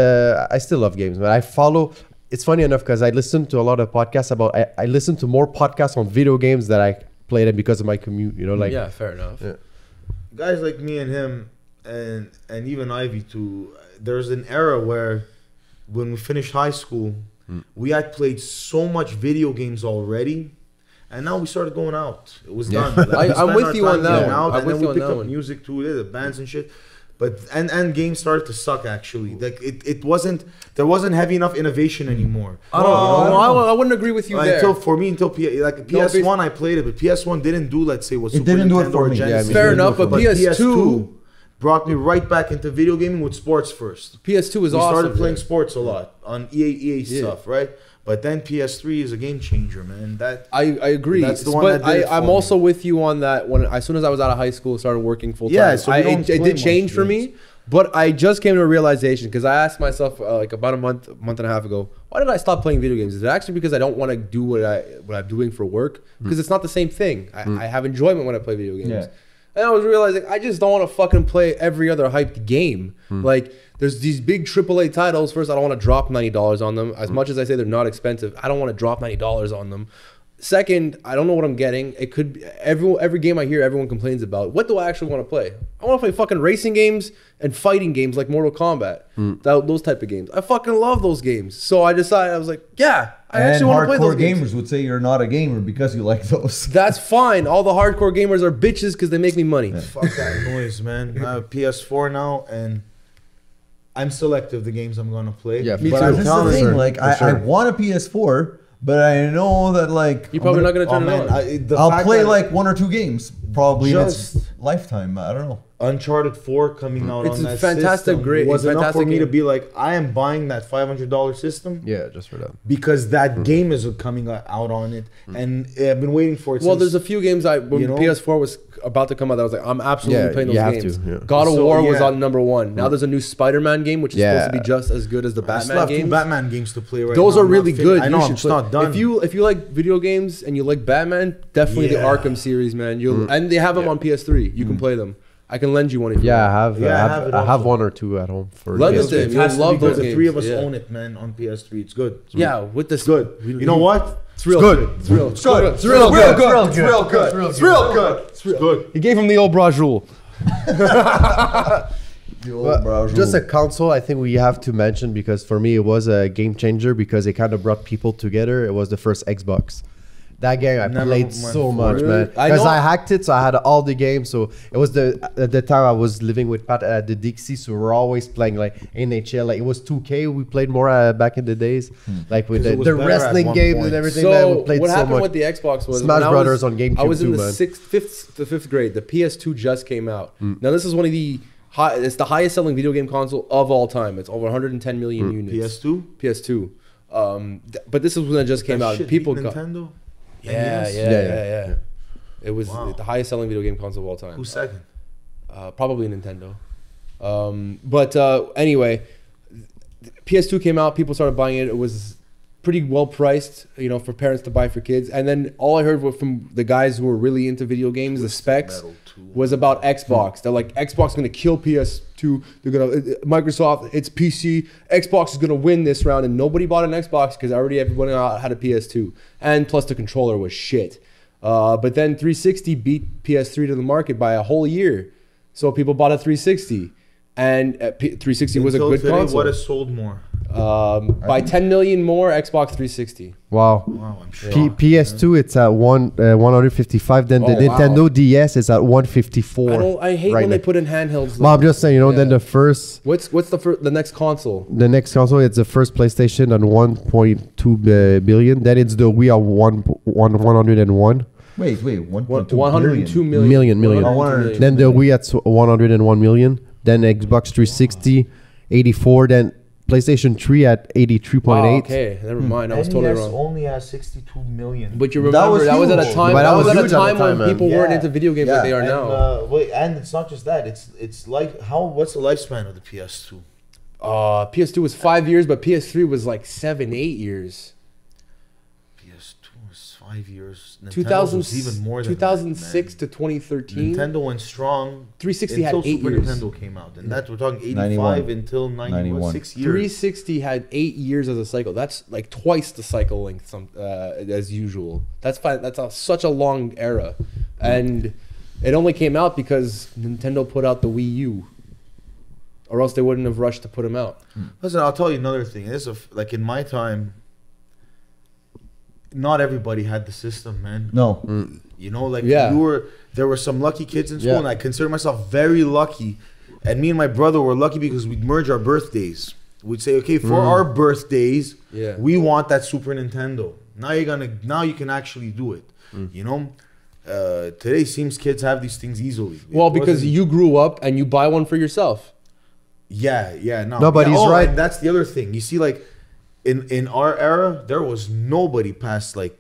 Speaker 4: I still love games, man. I follow. It's funny enough because I listen to a lot of podcasts about. I listen to more podcasts on video games that I play them because of my commute. You know, like
Speaker 2: Yeah, fair enough.
Speaker 4: Yeah.
Speaker 1: Guys like me and him, and even Ivy too. There's an era where, when we finished high school, we had played so much video games already, and now we started going out. It was done. Like, we
Speaker 2: I'm
Speaker 1: spent
Speaker 2: with
Speaker 1: our
Speaker 2: you on
Speaker 1: time
Speaker 2: that
Speaker 1: getting
Speaker 2: one.
Speaker 1: out,
Speaker 2: I'm
Speaker 1: and
Speaker 2: with
Speaker 1: then
Speaker 2: you
Speaker 1: we
Speaker 2: on
Speaker 1: picked
Speaker 2: that
Speaker 1: up
Speaker 2: one.
Speaker 1: music too, the bands and shit. But and games started to suck actually. Like it wasn't there wasn't heavy enough innovation anymore.
Speaker 2: I don't know. I wouldn't agree with you there.
Speaker 1: Until for me, until PS1, I played it, but PS1 didn't do, let's say, what
Speaker 3: It
Speaker 1: Super
Speaker 3: didn't do it
Speaker 1: Nintendo
Speaker 3: for
Speaker 1: or
Speaker 3: me.
Speaker 1: Genesis
Speaker 4: Yeah,
Speaker 2: Fair
Speaker 1: did.
Speaker 2: enough, but PS2
Speaker 1: brought me right back into video gaming with sports first.
Speaker 2: PS2 is
Speaker 1: We
Speaker 2: awesome.
Speaker 1: started playing
Speaker 2: yeah.
Speaker 1: sports a lot on EA stuff, right? But then PS3 is a game changer, man. That
Speaker 2: I agree.
Speaker 1: That's the one
Speaker 2: but
Speaker 1: that did it
Speaker 2: I'm
Speaker 1: for me.
Speaker 2: also with you on that. When as soon as I was out of high school, started working full time.
Speaker 1: Yeah, so we don't
Speaker 2: it
Speaker 1: play
Speaker 2: did change
Speaker 1: much
Speaker 2: for me. But I just came to a realization because I asked myself like about a month and a half ago, why did I stop playing video games? Is it actually because I don't want to do what I'm doing for work? Because it's not the same thing. I have enjoyment when I play video games.
Speaker 3: Yeah.
Speaker 2: And I was realizing I just don't want to fucking play every other hyped game. Like there's these big AAA titles. First, I don't want to drop $90 on them. As much as I say they're not expensive, I don't want to drop $90 on them. Second, I don't know what I'm getting. It could be every game I hear everyone complains about. What do I actually want to play? I want to play fucking racing games and fighting games like Mortal Kombat. Those type of games. I fucking love those games. So I decided I was like, yeah, I
Speaker 3: And
Speaker 2: actually want to play
Speaker 3: hardcore
Speaker 2: those games.
Speaker 3: gamers would say you're not a gamer because you like those.
Speaker 2: That's fine. All the hardcore gamers are bitches because they make me money.
Speaker 1: fuck that noise, man. I have a PS4 now, and I'm selective the games I'm gonna play.
Speaker 4: Yeah,
Speaker 2: Me
Speaker 1: but
Speaker 2: too.
Speaker 1: I'm
Speaker 3: This is the
Speaker 1: telling
Speaker 3: thing.
Speaker 1: you,
Speaker 3: Like I want a PS4, but I know that like
Speaker 2: You're probably not gonna
Speaker 1: oh
Speaker 2: turn
Speaker 1: man,
Speaker 2: it on.
Speaker 3: I'll play like 1 or 2 games probably in its
Speaker 1: Just-
Speaker 3: lifetime. I don't know.
Speaker 1: Uncharted 4 coming out
Speaker 2: It's
Speaker 1: on
Speaker 2: a
Speaker 1: that
Speaker 2: fantastic,
Speaker 1: system
Speaker 2: great-
Speaker 1: was enough for
Speaker 2: fantastic
Speaker 1: me to
Speaker 2: game.
Speaker 1: be like, I am buying that $500 system
Speaker 4: yeah, just for that.
Speaker 1: because that game is coming out on it, and I've been waiting for it.
Speaker 2: Well,
Speaker 1: since,
Speaker 2: there's a few games when
Speaker 1: you know?
Speaker 2: PS4 was about to come out that I was like, I'm absolutely
Speaker 4: Yeah,
Speaker 2: playing
Speaker 4: you
Speaker 2: those
Speaker 4: have
Speaker 2: games.
Speaker 4: to, yeah.
Speaker 2: God of
Speaker 1: So,
Speaker 2: War was
Speaker 1: yeah.
Speaker 2: on number 1. Now there's a new Spider-Man game, which is supposed to be
Speaker 4: Yeah.
Speaker 2: just as good as the
Speaker 1: I still
Speaker 2: Batman
Speaker 1: have 2
Speaker 2: games.
Speaker 1: Batman games to play right
Speaker 2: Those
Speaker 1: now.
Speaker 2: are
Speaker 1: I'm not
Speaker 2: really
Speaker 1: fin-
Speaker 2: good.
Speaker 1: I know
Speaker 2: You
Speaker 1: I'm
Speaker 2: should
Speaker 1: just
Speaker 2: play-
Speaker 1: not done.
Speaker 2: If you like video games and you like Batman, definitely the
Speaker 1: Yeah.
Speaker 2: Arkham series, man. And they have them on PS3. You can play them. I can lend you one if you
Speaker 4: Yeah,
Speaker 2: want.
Speaker 4: I have 1 or 2 at home for.
Speaker 2: Lend
Speaker 4: PS4.
Speaker 2: us them.
Speaker 1: It
Speaker 2: You'll
Speaker 1: has to
Speaker 2: love
Speaker 1: be good.
Speaker 2: those
Speaker 1: The
Speaker 2: games.
Speaker 1: 3 of us
Speaker 2: Yeah.
Speaker 1: own it, man, on PS3. It's good.
Speaker 2: Yeah, with this
Speaker 1: It's good. You know what?
Speaker 2: It's real
Speaker 3: good.
Speaker 2: good. It's real.
Speaker 3: It's good.
Speaker 2: It's real good.
Speaker 3: It's real good. It's real good. It's real good.
Speaker 1: It's good.
Speaker 2: He gave him the old bras rule.
Speaker 3: The old
Speaker 4: But
Speaker 3: Brazzle.
Speaker 4: just a console, I think we have to mention because for me it was a game changer because it kind of brought people together. It was the first Xbox. That game I
Speaker 1: Never
Speaker 4: played
Speaker 1: went
Speaker 4: so
Speaker 1: for
Speaker 4: much,
Speaker 2: it.
Speaker 4: man.
Speaker 2: I
Speaker 4: Because
Speaker 2: know-
Speaker 4: I hacked it, so I had all the games. So it was at the time I was living with Pat at the Dixie, so we were always playing like NHL. Like it was 2K. We played more back in the days, like with
Speaker 1: 'Cause it was
Speaker 4: the
Speaker 1: better at
Speaker 4: wrestling
Speaker 1: one
Speaker 4: games
Speaker 1: point.
Speaker 4: and everything. Man, we
Speaker 2: So
Speaker 4: played
Speaker 2: what
Speaker 4: so
Speaker 2: happened
Speaker 4: much.
Speaker 2: with the Xbox was
Speaker 4: Smash
Speaker 2: when
Speaker 4: Brothers on
Speaker 2: I
Speaker 4: GameCube
Speaker 2: was in
Speaker 4: too,
Speaker 2: the
Speaker 4: man.
Speaker 2: fifth grade. The PS2 just came out. Now this is one of the it's the highest selling video game console of all time. It's over 110 million units.
Speaker 1: PS2.
Speaker 2: PS2. But this is when it just came
Speaker 1: That
Speaker 2: out.
Speaker 1: shit
Speaker 2: People
Speaker 1: beat
Speaker 2: got
Speaker 1: Nintendo.
Speaker 2: yeah,
Speaker 1: NES?
Speaker 2: yeah. It was
Speaker 1: Wow.
Speaker 2: the highest selling video game console of all time.
Speaker 1: Who's second?
Speaker 2: Probably Nintendo. But anyway, PS2 came out. People started buying it. It was pretty well priced, you know, for parents to buy for kids. And then all I heard from the guys who were really into video games, the specs,
Speaker 1: Metal 2.
Speaker 2: was about Xbox. They're like, Xbox is going to kill PS2. They're going to Microsoft. It's PC. Xbox is going to win this round, and nobody bought an Xbox because already everyone had a PS2, and plus the controller was shit. But then 360 beat PS3 to the market by a whole year, so people bought a 360, and 360 was a
Speaker 1: Until
Speaker 2: good
Speaker 1: today,
Speaker 2: console.
Speaker 1: What has sold more?
Speaker 2: By 10 million more, Xbox 360.
Speaker 4: Wow.
Speaker 1: Wow, I'm sure.
Speaker 4: PS2 it's at 155. Then the
Speaker 2: Oh, wow.
Speaker 4: Nintendo DS is at 154.
Speaker 2: I hate
Speaker 4: right
Speaker 2: when they
Speaker 4: now.
Speaker 2: put in handhelds.
Speaker 4: Well, I'm just saying, you know, then
Speaker 2: Yeah.
Speaker 4: the first.
Speaker 2: What's the next console?
Speaker 4: The next console, it's the first PlayStation on 1.2 billion. Then it's the Wii at 101.
Speaker 3: Wait, 1.2
Speaker 2: 102
Speaker 3: million.
Speaker 4: Million.
Speaker 2: 102 million.
Speaker 4: Then the Wii at 101 million. Then Xbox 360, 84. Then PlayStation 3 at 83.8.
Speaker 2: Wow, okay, never mind. I was totally
Speaker 1: NES
Speaker 2: wrong.
Speaker 1: only has 62 million.
Speaker 2: But you
Speaker 3: That
Speaker 2: remember
Speaker 3: was
Speaker 2: that was at a
Speaker 3: huge.
Speaker 2: time.
Speaker 4: But
Speaker 2: That was at a
Speaker 4: huge at the
Speaker 2: time
Speaker 4: time,
Speaker 2: when
Speaker 4: man.
Speaker 2: people weren't
Speaker 1: Yeah.
Speaker 2: into video games like they are
Speaker 1: and,
Speaker 2: now.
Speaker 1: and it's not just that. It's like what's the lifespan of the PS2?
Speaker 2: PS2 was 5 years, but PS3 was like 7-8 years.
Speaker 1: PS2 was 5 years. Nintendo
Speaker 2: 2000,
Speaker 1: was even more than
Speaker 2: 2006
Speaker 1: that,
Speaker 2: to 2013.
Speaker 1: man. Nintendo went strong
Speaker 2: 360 had
Speaker 1: until
Speaker 2: 8
Speaker 1: Super
Speaker 2: years.
Speaker 1: Nintendo came out, and that's we're talking 85
Speaker 3: 91.
Speaker 1: until 91.
Speaker 3: 91.
Speaker 1: 6 years.
Speaker 2: 360 had 8 years as a cycle. That's like twice the cycle length as usual. That's fine. That's such a long era, and it only came out because Nintendo put out the Wii U, or else they wouldn't have rushed to put them out.
Speaker 1: Listen, I'll tell you another thing. This is like in my time, not everybody had the system, man.
Speaker 3: No.
Speaker 1: You know, like
Speaker 2: Yeah.
Speaker 1: there were some lucky kids in school,
Speaker 2: Yeah.
Speaker 1: and I consider myself very lucky. And me and my brother were lucky because we'd merge our birthdays. We'd say, okay, for our birthdays,
Speaker 2: Yeah.
Speaker 1: we want that Super Nintendo. Now you can actually do it. You know, today seems kids have these things easily.
Speaker 2: Well,
Speaker 1: It
Speaker 2: because
Speaker 1: wasn't-
Speaker 2: you grew up and you buy one for yourself.
Speaker 1: No,
Speaker 4: but he's
Speaker 1: oh,
Speaker 4: right.
Speaker 1: and that's the other thing. You see, like in our era, there was nobody past like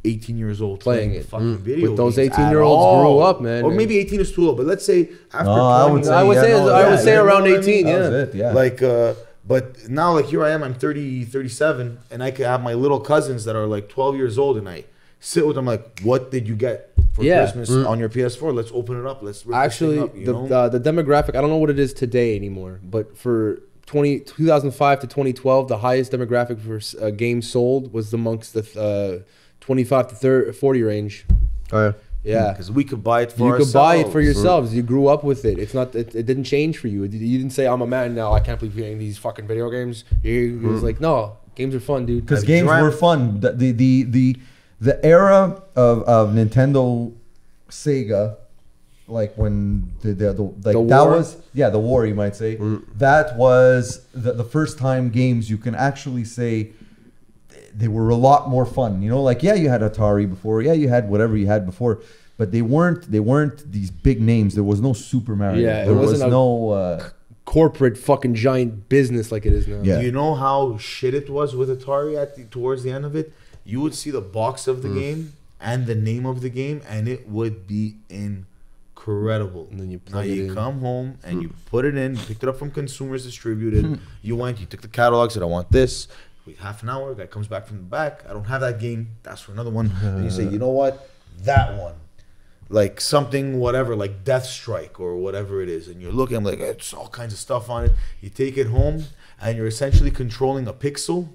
Speaker 1: 18 years old
Speaker 2: Playing
Speaker 1: playing
Speaker 2: it.
Speaker 1: fucking video
Speaker 2: But those
Speaker 1: games
Speaker 2: 18-year-olds
Speaker 1: at
Speaker 2: grew
Speaker 1: all.
Speaker 2: up, man.
Speaker 1: Or maybe 18 is too low, but let's say after
Speaker 3: No, I
Speaker 1: 20,
Speaker 3: would say,
Speaker 2: I would say- I would say
Speaker 1: you know
Speaker 2: around
Speaker 1: what I mean?
Speaker 2: 18,
Speaker 3: That was
Speaker 2: yeah.
Speaker 3: it, yeah.
Speaker 1: Like, but now, like, here I am, I'm 37, and I could have my little cousins that are like 12 years old, and I sit with them like, what did you get for
Speaker 2: Yeah.
Speaker 1: Christmas on your PS4? Let's open it up. Let's rip this
Speaker 2: Actually,
Speaker 1: thing up, you know?
Speaker 2: the demographic, I don't know what it is today anymore, but for 2005 to 2012, the highest demographic for games sold was amongst the 25 to 40 range.
Speaker 4: Oh, yeah.
Speaker 2: Yeah.
Speaker 1: Because we could buy it for
Speaker 2: You
Speaker 1: ourselves.
Speaker 2: could buy it for yourselves. You grew up with it. It's not. It didn't change for you. You didn't say, "I'm a man now. I can't be playing these fucking video games." It was like, no, games are fun, dude.
Speaker 3: Because
Speaker 1: I've
Speaker 3: games
Speaker 1: dreamt-
Speaker 3: were fun. The era of Nintendo, Sega, like when the like
Speaker 2: The
Speaker 3: that
Speaker 2: war?
Speaker 3: was the war, you might say. That was the first time games you can actually say they were a lot more fun. You know, like you had Atari before, you had whatever you had before, but they weren't these big names. There was no Super Mario.
Speaker 2: Yeah, it
Speaker 3: there was
Speaker 2: wasn't a-
Speaker 3: no.
Speaker 2: Corporate fucking giant business like it is now.
Speaker 3: Yeah.
Speaker 1: Do you know how shit it was with Atari towards the end of it? You would see the box of the game and the name of the game, and it would be incredible.
Speaker 2: And then you
Speaker 1: now
Speaker 2: plug it
Speaker 1: you
Speaker 2: in.
Speaker 1: come home and you put it in. You picked it up from Consumers Distributed. You took the catalog, said I want this. Wait half an hour. Guy comes back from the back. I don't have that game. That's for another one. And you say, you know what? That one. Like something, whatever, like Death Strike or whatever it is. And you're looking, I'm like, it's all kinds of stuff on it. You take it home and you're essentially controlling a pixel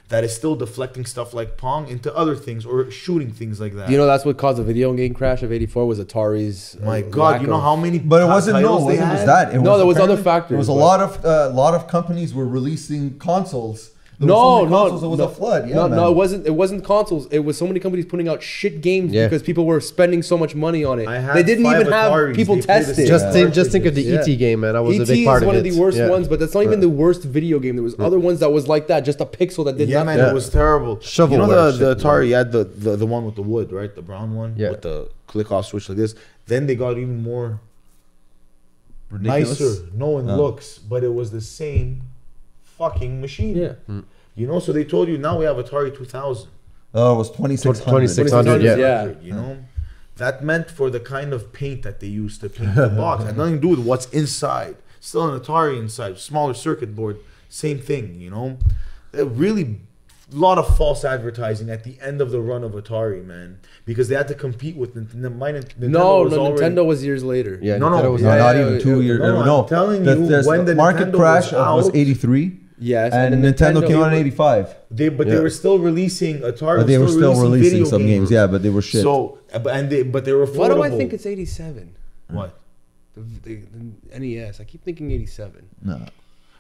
Speaker 1: that is still deflecting stuff like Pong into other things or shooting things like that.
Speaker 2: You know, that's what caused the video game crash of '84 was Atari's.
Speaker 1: My God, you know how many?
Speaker 3: But it wasn't
Speaker 1: titles they
Speaker 3: just
Speaker 1: had?
Speaker 3: that. It
Speaker 2: No, there was other
Speaker 3: apparently-
Speaker 2: factors,
Speaker 3: There was a
Speaker 2: but-
Speaker 3: lot of companies were releasing consoles. There
Speaker 2: No,
Speaker 3: were so many
Speaker 2: no,
Speaker 3: consoles, it was
Speaker 2: no,
Speaker 3: a flood. Yeah,
Speaker 2: no,
Speaker 3: man.
Speaker 2: no, it wasn't. It wasn't consoles. It was so many companies putting out shit games
Speaker 4: Yeah.
Speaker 2: because people were spending so much money on it.
Speaker 1: I had
Speaker 2: They didn't
Speaker 1: 5
Speaker 2: even have
Speaker 1: Ataris.
Speaker 2: people
Speaker 1: They played
Speaker 2: test
Speaker 1: the
Speaker 2: it.
Speaker 1: same
Speaker 4: Just think of the
Speaker 2: Yeah.
Speaker 4: ET game, man. That was a
Speaker 2: E.T.
Speaker 4: big part
Speaker 2: is
Speaker 4: of
Speaker 2: one
Speaker 4: it.
Speaker 2: of the worst
Speaker 4: Yeah.
Speaker 2: ones, but that's not even the worst video game. There was other ones that was like that, just a pixel that did
Speaker 1: Yeah,
Speaker 2: nothing.
Speaker 1: man,
Speaker 4: Yeah.
Speaker 1: it was terrible.
Speaker 4: Shovelware
Speaker 1: You know the
Speaker 4: shit,
Speaker 1: Atari, you had the one with the wood, right? The brown one
Speaker 4: Yeah.
Speaker 1: with the click off switch like this. Then they got even more
Speaker 3: Ridiculous.
Speaker 1: nicer, no in
Speaker 3: Oh.
Speaker 1: looks, but it was the same fucking machine.
Speaker 2: Yeah.
Speaker 1: You know, so they told you now we have Atari 2000.
Speaker 3: Oh, it was 2600.
Speaker 4: 2600, yeah.
Speaker 2: Yeah.
Speaker 1: You know, that meant for the kind of paint that they used to paint the box. It had nothing to do with what's inside. Still an Atari inside, smaller circuit board, same thing. You know, really lot of false advertising at the end of the run of Atari, man, because they had to compete with Nintendo.
Speaker 2: Nintendo was years later.
Speaker 4: Yeah,
Speaker 1: No, no,
Speaker 4: Nintendo was
Speaker 3: No,
Speaker 1: Yeah,
Speaker 3: not
Speaker 1: yeah,
Speaker 3: even 2 years.
Speaker 1: no,
Speaker 3: No,
Speaker 1: I'm telling
Speaker 3: The-
Speaker 1: you,
Speaker 3: there's
Speaker 1: when the
Speaker 3: market
Speaker 1: Nintendo
Speaker 3: crash
Speaker 1: was
Speaker 3: was
Speaker 1: out,
Speaker 3: 83,
Speaker 2: Yes,
Speaker 3: and Nintendo came out in 85.
Speaker 1: they
Speaker 4: Yeah.
Speaker 1: were still releasing Atari.
Speaker 3: But they were
Speaker 1: was
Speaker 3: still releasing
Speaker 1: video
Speaker 3: some games, yeah, but they were shit.
Speaker 1: So, but they were affordable.
Speaker 2: Why do I think it's 87?
Speaker 1: What?
Speaker 2: The NES. I keep thinking 87.
Speaker 3: No.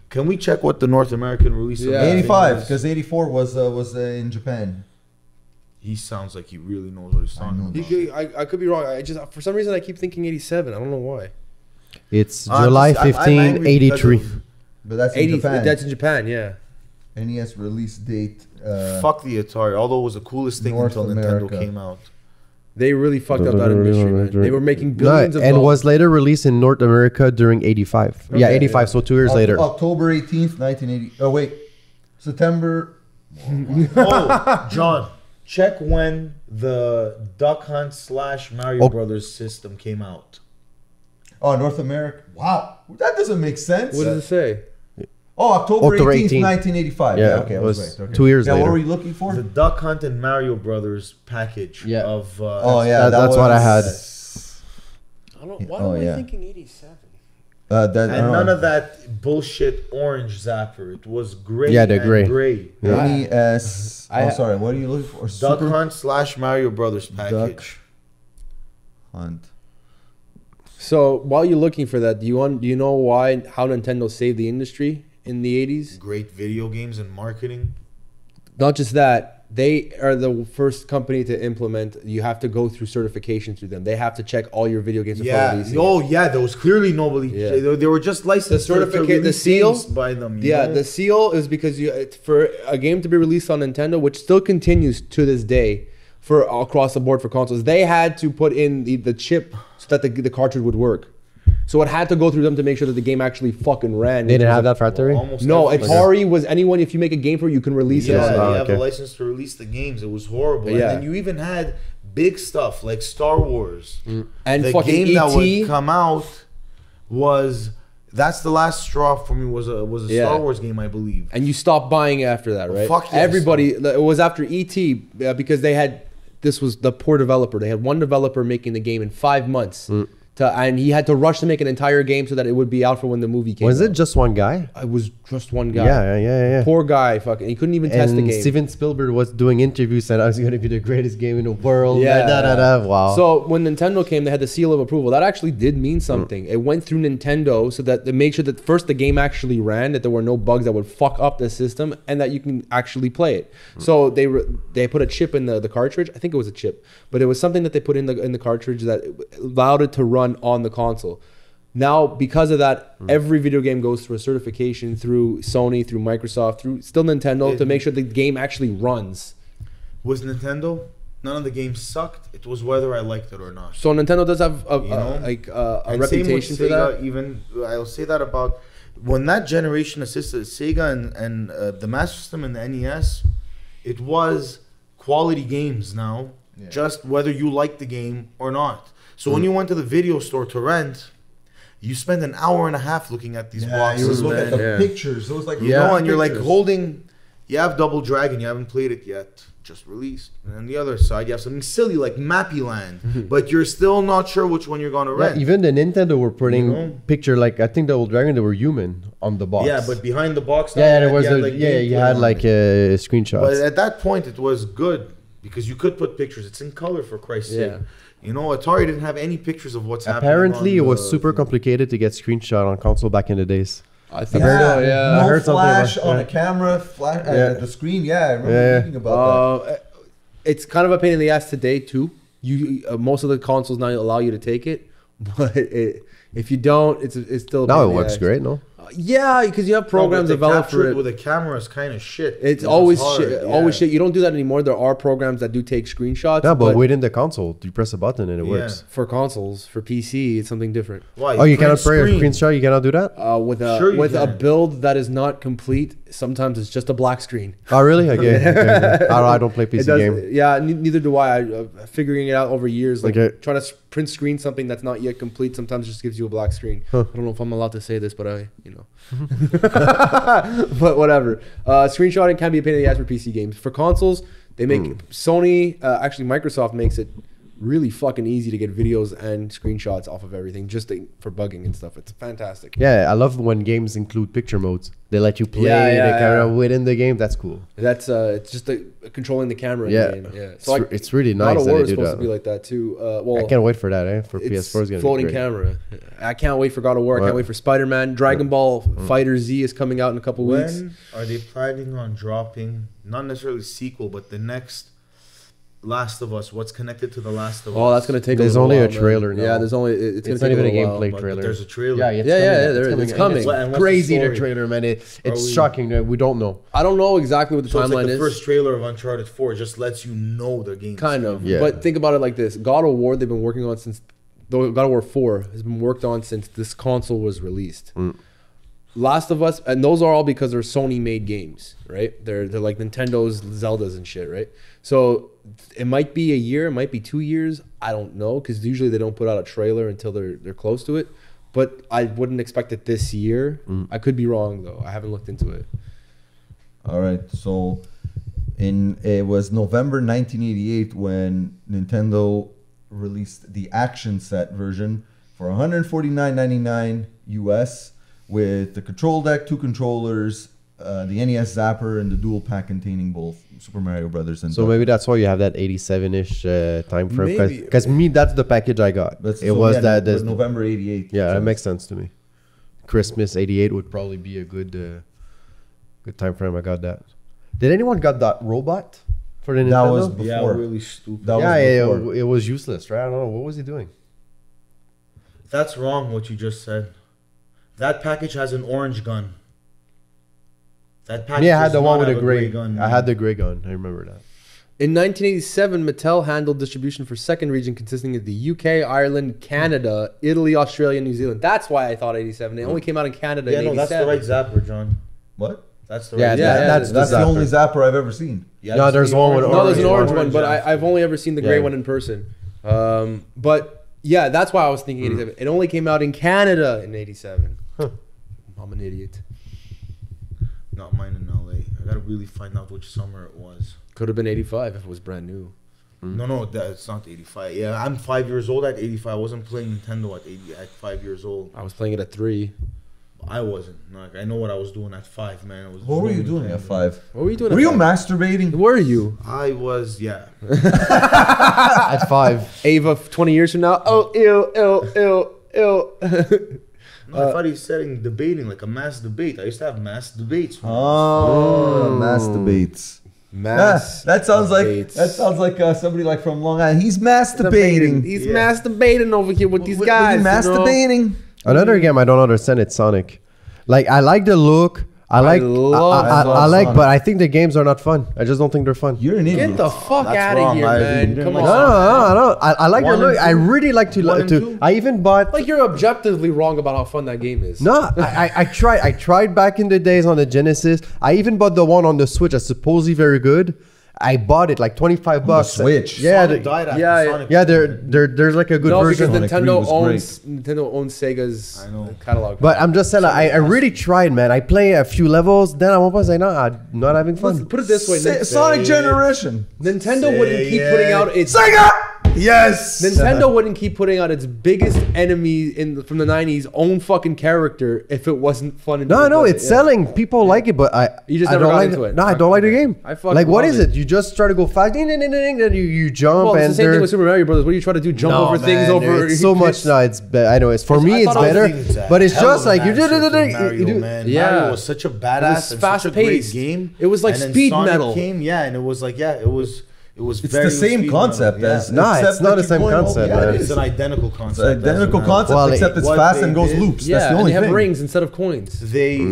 Speaker 1: Can we check what the North American release? of
Speaker 2: Yeah.
Speaker 1: that thing
Speaker 3: 85,
Speaker 1: was?
Speaker 3: because 84 was in Japan.
Speaker 1: He sounds like he really knows what he's talking
Speaker 3: know.
Speaker 1: about.
Speaker 2: I could be wrong. I just for some reason I keep thinking 87. I don't know why.
Speaker 4: It's
Speaker 1: I'm
Speaker 4: July
Speaker 1: just- I'm
Speaker 4: 15,
Speaker 1: angry because
Speaker 4: 83.
Speaker 1: of-
Speaker 3: But that's in
Speaker 2: 80.
Speaker 3: Japan.
Speaker 2: That's in Japan. Yeah.
Speaker 3: NES release date.
Speaker 1: Fuck the Atari, although it was the coolest thing
Speaker 3: North
Speaker 1: until
Speaker 3: America.
Speaker 1: Nintendo came out.
Speaker 2: They really fucked up that industry, man. They were making billions of
Speaker 4: and
Speaker 2: dollars.
Speaker 4: was later released in North America during 85. Yeah,
Speaker 3: Okay,
Speaker 4: 85,
Speaker 3: yeah.
Speaker 4: so 2 years later.
Speaker 3: October 18th, 1980. Oh, wait. September.
Speaker 1: Oh, John, check when the Duck Hunt / Mario
Speaker 4: Oh.
Speaker 1: Brothers system came out.
Speaker 3: Oh, North America. Wow. That doesn't make sense.
Speaker 2: What does it say?
Speaker 3: Oh, October
Speaker 4: October
Speaker 3: 18th,
Speaker 4: 18th.
Speaker 3: 1985.
Speaker 4: Yeah,
Speaker 3: okay, I
Speaker 4: it
Speaker 3: was
Speaker 4: was
Speaker 3: right. Okay.
Speaker 4: 2 years
Speaker 3: yeah,
Speaker 4: later.
Speaker 3: what were you looking for?
Speaker 1: The Duck Hunt and Mario Brothers package
Speaker 4: Yeah.
Speaker 1: of.
Speaker 3: Oh, yeah.
Speaker 4: That's what I had.
Speaker 2: I don't. Why
Speaker 3: Oh,
Speaker 2: am
Speaker 3: yeah.
Speaker 2: I thinking 87?
Speaker 1: And none of that bullshit orange zapper. It was gray.
Speaker 4: Yeah, the
Speaker 1: and
Speaker 4: gray.
Speaker 1: gray.
Speaker 3: NES.
Speaker 2: I-
Speaker 3: Oh, sorry. What are you looking for?
Speaker 1: Duck Hunt / Mario Brothers package.
Speaker 3: Hunt.
Speaker 2: So while you're looking for that, do you know how Nintendo saved the industry in the 80s?
Speaker 1: Great video games and marketing.
Speaker 2: Not just that, they are the first company to implement. You have to go through certification through them. They have to check all your video games before
Speaker 1: Yeah.
Speaker 2: releasing.
Speaker 1: Oh, yeah. There was clearly nobody.
Speaker 2: Yeah.
Speaker 1: They were just licensed.
Speaker 2: The certificate-
Speaker 1: to
Speaker 2: the
Speaker 1: release
Speaker 2: seal?
Speaker 1: games by them. you
Speaker 2: Yeah,
Speaker 1: know?
Speaker 2: the seal is because for a game to be released on Nintendo, which still continues to this day for across the board for consoles, they had to put in the chip so that the cartridge would work. So it had to go through them to make sure that the game actually fucking ran.
Speaker 4: They didn't have that for Atari?
Speaker 1: Almost
Speaker 2: No,
Speaker 1: everything.
Speaker 2: Atari was anyone. If you make a game for it, you can release it.
Speaker 1: Yeah,
Speaker 2: on
Speaker 1: you
Speaker 2: that.
Speaker 1: have
Speaker 4: okay.
Speaker 1: a license to release the games. It was horrible.
Speaker 2: Yeah.
Speaker 1: And then you even had big stuff like Star Wars.
Speaker 2: And
Speaker 1: The
Speaker 2: fucking
Speaker 1: game that
Speaker 2: ET.
Speaker 1: would come out was that's the last straw for me. Was a
Speaker 2: Yeah.
Speaker 1: Star Wars game, I believe.
Speaker 2: And you stopped buying after that, right?
Speaker 1: Fuck yes.
Speaker 2: Everybody. It was after ET because they had. This was the poor developer. They had one developer making the game in 5 months. And he had to rush to make an entire game so that it would be out for when the movie came
Speaker 4: Was
Speaker 2: out.
Speaker 4: it just one guy?
Speaker 2: It was just one guy.
Speaker 4: Yeah.
Speaker 2: Poor guy, fucking. He couldn't even test the
Speaker 4: And
Speaker 2: game.
Speaker 4: Steven Spielberg was doing interviews saying, "I was going to be the greatest game in the world."
Speaker 2: Yeah.
Speaker 4: Wow.
Speaker 2: So when Nintendo came, they had the seal of approval. That actually did mean something. It went through Nintendo so that they made sure that first the game actually ran, that there were no bugs that would fuck up the system, and that you can actually play it. So they put a chip in the cartridge. I think it was a chip, but it was something that they put in the cartridge that allowed it to run on the console. Now, because of that, every video game goes through a certification through Sony, through Microsoft, through still Nintendo to make sure the game actually runs.
Speaker 1: Was Nintendo? None of the games sucked. It was whether I liked it or not.
Speaker 2: So Nintendo does have a
Speaker 1: And
Speaker 2: reputation for
Speaker 1: same with Sega,
Speaker 2: that.
Speaker 1: Even I'll say that about when that generation assisted Sega and the Master System and the NES, it was quality games now.
Speaker 3: Yeah.
Speaker 1: Just whether you liked the game or not. So when you went to the video store to rent, you spend an hour and a half looking at these
Speaker 3: You
Speaker 1: boxes,
Speaker 3: would look at
Speaker 1: man.
Speaker 3: the
Speaker 2: Yeah.
Speaker 3: pictures. It was like
Speaker 1: You know, and you're like holding, You have Double Dragon, you haven't played it yet, just released. And on the other side, you have something silly like Mappy Land, but you're still not sure which one you're gonna rent.
Speaker 4: Even the Nintendo were putting picture like I think Double Dragon they were human on the box.
Speaker 1: Yeah, but behind the box,
Speaker 4: yeah, there was
Speaker 1: you had, like,
Speaker 4: you
Speaker 1: gameplay
Speaker 4: had
Speaker 1: on
Speaker 4: like
Speaker 1: it.
Speaker 4: screenshots.
Speaker 1: But at that point, it was good because you could put pictures. It's in color, for Christ's sake. You know, Atari didn't have any pictures of what's happening.
Speaker 4: Apparently, it
Speaker 1: on
Speaker 4: was
Speaker 1: the
Speaker 4: super complicated to get screenshot on console back in the days.
Speaker 2: I think
Speaker 3: No
Speaker 4: I heard something
Speaker 3: flash
Speaker 4: about-
Speaker 3: on
Speaker 4: yeah.
Speaker 3: a camera, flash the screen. Yeah, I remember
Speaker 4: Yeah.
Speaker 3: reading about that.
Speaker 2: it's kind of a pain in the ass today too. You most of the consoles now allow you to take it, but if you don't, it's still a pain
Speaker 4: Now
Speaker 2: in
Speaker 4: it
Speaker 2: the
Speaker 4: works
Speaker 2: ass.
Speaker 4: great, no?
Speaker 2: Yeah, because you have programs
Speaker 1: to
Speaker 2: developed
Speaker 1: capture
Speaker 2: for
Speaker 1: it
Speaker 2: it.
Speaker 1: with a camera is kind of shit.
Speaker 2: It's
Speaker 1: You know,
Speaker 2: always
Speaker 1: hard,
Speaker 2: shit.
Speaker 1: yeah.
Speaker 2: Always shit. You don't do that anymore. There are programs that do take screenshots.
Speaker 4: Yeah, but within the console, you press a button and it
Speaker 1: Yeah.
Speaker 4: works.
Speaker 2: for consoles, for PC, it's something different.
Speaker 1: Why?
Speaker 4: Oh, you
Speaker 1: print
Speaker 4: cannot play a
Speaker 1: screen.
Speaker 4: screenshot? You cannot do that?
Speaker 2: With a
Speaker 1: Sure you
Speaker 2: with a
Speaker 1: can.
Speaker 2: build that is not complete, sometimes it's just a black screen.
Speaker 4: Oh, really? Okay. I don't play
Speaker 2: It
Speaker 4: PC
Speaker 2: does,
Speaker 4: game.
Speaker 2: yeah. Neither do I. Figuring it out over years, like
Speaker 4: Okay.
Speaker 2: trying to print screen something that's not yet complete, sometimes just gives you a black screen.
Speaker 4: Huh.
Speaker 2: I don't know if I'm allowed to say this, but but whatever. Screenshotting can be a pain in the ass for PC games. For consoles, they make Sony. Actually, Microsoft makes it really fucking easy to get videos and screenshots off of everything, just for bugging and stuff. It's fantastic.
Speaker 4: Yeah, I love when games include picture modes. They let you play the camera within the game. That's cool.
Speaker 2: That's it's just controlling the camera.
Speaker 4: Yeah.
Speaker 2: In the game. Yeah.
Speaker 4: It's,
Speaker 2: So like,
Speaker 4: it's really
Speaker 2: God
Speaker 4: nice
Speaker 2: of
Speaker 4: that
Speaker 2: War
Speaker 4: they
Speaker 2: is
Speaker 4: do
Speaker 2: supposed
Speaker 4: that.
Speaker 2: to be like that too. Well,
Speaker 4: I can't wait for that, for
Speaker 2: it's
Speaker 4: PS4 is gonna
Speaker 2: floating
Speaker 4: be great.
Speaker 2: camera. I can't wait for God of War. I
Speaker 4: Right.
Speaker 2: can't wait for Spider-Man. Dragon Ball Fighter Z is coming out in a couple weeks.
Speaker 1: When are they planning on dropping, not necessarily sequel, but the next Last of Us? What's connected to the Last of Us?
Speaker 2: Oh, that's gonna take.
Speaker 4: There's
Speaker 2: a little
Speaker 4: only a
Speaker 2: while, man.
Speaker 4: trailer now.
Speaker 2: Yeah, there's only. It's gonna
Speaker 4: It's
Speaker 2: take
Speaker 4: not even a
Speaker 2: little while.
Speaker 4: gameplay
Speaker 1: But
Speaker 4: trailer.
Speaker 1: there's a trailer.
Speaker 4: Yeah,
Speaker 2: Yeah, it's coming.
Speaker 1: And what's the
Speaker 4: Crazy the
Speaker 1: story?
Speaker 4: trailer, man. It's
Speaker 1: Are we-
Speaker 4: shocking. We don't know.
Speaker 2: I don't know exactly what the
Speaker 1: So it's
Speaker 2: timeline
Speaker 1: like the
Speaker 2: is.
Speaker 1: first trailer of Uncharted 4 just lets you know the game.
Speaker 2: Kind of.
Speaker 4: Yeah.
Speaker 2: But think about it like this: God of War they've been working on since. God of War 4 has been worked on since this console was released. Last of Us, and those are all because they're Sony-made games, right? They're like Nintendo's Zeldas and shit, right? So it might be a year, it might be 2 years. I don't know, because usually they don't put out a trailer until they're close to it. But I wouldn't expect it this year. I could be wrong though. I haven't looked into it.
Speaker 3: All right, so it was November 1988 when Nintendo released the action set version for $149.99 US with the control deck, 2 controllers, the NES Zapper, and the dual pack containing both Super Mario Brothers and
Speaker 4: So maybe that's why you have that 87-ish time frame.
Speaker 2: Maybe.
Speaker 4: Because me, that's the package I got.
Speaker 3: That's,
Speaker 4: It was that.
Speaker 3: was November 88.
Speaker 4: Yeah,
Speaker 3: so
Speaker 4: that makes sense to me. Christmas 88 would probably be a good time frame. I got that. Did anyone got that robot for the Nintendo?
Speaker 3: That was
Speaker 1: Yeah,
Speaker 3: before.
Speaker 1: really stupid.
Speaker 3: That was
Speaker 4: yeah,
Speaker 3: before.
Speaker 4: it was useless, right? I don't know. What was he doing?
Speaker 1: That's wrong what you just said. That package has an orange gun. That package
Speaker 4: Yeah, I had
Speaker 1: does
Speaker 4: the one
Speaker 1: not
Speaker 4: with
Speaker 1: have
Speaker 4: the gray
Speaker 1: a gun.
Speaker 4: I had the gray gun. I remember that.
Speaker 2: In 1987, Mattel handled distribution for second region consisting of the UK, Ireland, Canada, Italy, Australia, New Zealand. That's why I thought 87. It only came out in Canada
Speaker 1: Yeah,
Speaker 2: in
Speaker 1: no,
Speaker 2: 87.
Speaker 1: that's the right zapper, John.
Speaker 3: What?
Speaker 1: That's the
Speaker 4: Yeah,
Speaker 1: right
Speaker 2: Yeah,
Speaker 1: zapper.
Speaker 4: that's
Speaker 3: That's the
Speaker 4: zapper.
Speaker 3: only Zapper I've ever seen.
Speaker 1: Yeah,
Speaker 4: No,
Speaker 1: that's
Speaker 4: there's
Speaker 1: the
Speaker 4: one with
Speaker 1: orange
Speaker 2: No, there's an orange
Speaker 1: orange
Speaker 2: one, but
Speaker 1: zapper.
Speaker 2: I've only ever seen the gray
Speaker 4: Yeah.
Speaker 2: one in person. But yeah, that's why I was thinking 87. It only came out in Canada in 87. I'm an idiot.
Speaker 1: Not mine in LA. I gotta really find out which summer it was.
Speaker 2: Could have been 85 if it was brand new.
Speaker 1: No, it's not 85. Yeah, I'm 5 years old at 85. I wasn't playing Nintendo at 5 years old.
Speaker 2: I was playing it at 3.
Speaker 1: I wasn't. Like, I know what I was doing at 5, man. I was
Speaker 3: What were you doing at 5?
Speaker 2: What were you doing?
Speaker 3: Were
Speaker 2: at
Speaker 3: you
Speaker 2: 5?
Speaker 3: masturbating?
Speaker 2: Were you?
Speaker 1: I was, yeah.
Speaker 4: At 5.
Speaker 2: Ava, 20 years from now? Oh, ew.
Speaker 1: No, I thought he was saying debating, like a mass debate. I used to have mass debates.
Speaker 3: Oh, masturbates.
Speaker 2: Mass.
Speaker 3: That sounds
Speaker 2: debates.
Speaker 3: like somebody like from Long Island. He's masturbating.
Speaker 2: He's
Speaker 1: Yeah.
Speaker 2: masturbating over here with these guys.
Speaker 3: masturbating.
Speaker 4: Another game I don't understand. It's Sonic. Like I like the look. I like.
Speaker 2: love
Speaker 4: I like,
Speaker 3: Sonic.
Speaker 4: but I think the games are not fun. I just don't think they're fun.
Speaker 3: You're an idiot.
Speaker 2: Get the fuck
Speaker 1: That's
Speaker 2: out of
Speaker 1: wrong.
Speaker 2: here,
Speaker 1: I
Speaker 2: man.
Speaker 1: didn't
Speaker 2: Come
Speaker 1: like
Speaker 2: on.
Speaker 4: No. I like the
Speaker 1: One
Speaker 4: look.
Speaker 1: and
Speaker 4: I
Speaker 1: two?
Speaker 4: really like to.
Speaker 1: One and
Speaker 4: to
Speaker 1: two?
Speaker 4: I even bought.
Speaker 2: Like you're objectively wrong about how fun that game is.
Speaker 4: No, I tried. I tried back in the days on the Genesis. I even bought the one on the Switch. That's supposedly very good. I bought it like $25 bucks.
Speaker 3: Switch.
Speaker 4: Yeah,
Speaker 1: Sonic died after
Speaker 2: yeah,
Speaker 1: Sonic.
Speaker 4: yeah. There's like a good
Speaker 2: No,
Speaker 4: version.
Speaker 2: because
Speaker 3: Sonic 3 was
Speaker 2: Nintendo owns Sega's
Speaker 1: I know.
Speaker 2: catalog.
Speaker 4: But I'm just saying, like, I really tried, man. I play a few levels, then at one point I was like, no, I'm not having fun.
Speaker 2: Put it this way,
Speaker 3: Sonic Generation.
Speaker 2: Nintendo wouldn't keep putting out its
Speaker 3: Sega. Yes.
Speaker 2: Nintendo wouldn't keep putting out its biggest enemy from the 90s own fucking character if it wasn't fun.
Speaker 4: No, no, it's selling. People like it, but
Speaker 2: You just
Speaker 4: I
Speaker 2: never
Speaker 4: don't
Speaker 2: got
Speaker 4: like
Speaker 2: into it.
Speaker 4: No, I don't like the game.
Speaker 2: I fucking
Speaker 4: like, what
Speaker 2: love
Speaker 4: is it? You just try to go fast, ding, ding, ding, ding, then you jump
Speaker 2: Well, it's
Speaker 4: and
Speaker 2: the same thing with Super Mario Brothers. What do you try to do? Jump
Speaker 4: No,
Speaker 2: over
Speaker 4: man,
Speaker 2: things over.
Speaker 4: it's so much. No, it's I know it's for me. It's
Speaker 2: thought it was
Speaker 4: better, but it's just like you did it.
Speaker 1: Mario, man.
Speaker 2: Yeah.
Speaker 1: Mario was such a badass, and such a great
Speaker 2: fast-paced.
Speaker 1: game.
Speaker 2: It was like
Speaker 1: And then
Speaker 2: speed
Speaker 1: Sonic
Speaker 2: metal.
Speaker 1: Came, yeah, and it was like, yeah, it was. It's
Speaker 3: It's the same concept as.
Speaker 4: Nah,
Speaker 3: except
Speaker 4: it's not
Speaker 3: that
Speaker 4: the
Speaker 3: you're
Speaker 4: same
Speaker 3: going over-
Speaker 4: concept,
Speaker 3: yeah,
Speaker 4: man.
Speaker 3: it
Speaker 1: It's
Speaker 3: is.
Speaker 1: an identical
Speaker 3: It's
Speaker 1: concept.
Speaker 3: an identical concept,
Speaker 4: Well,
Speaker 3: except it's
Speaker 1: what
Speaker 3: fast
Speaker 1: they
Speaker 3: and goes
Speaker 1: did-
Speaker 3: loops.
Speaker 2: Yeah,
Speaker 3: That's the
Speaker 2: and
Speaker 3: only
Speaker 2: they have
Speaker 3: thing.
Speaker 2: rings instead of coins.
Speaker 1: They,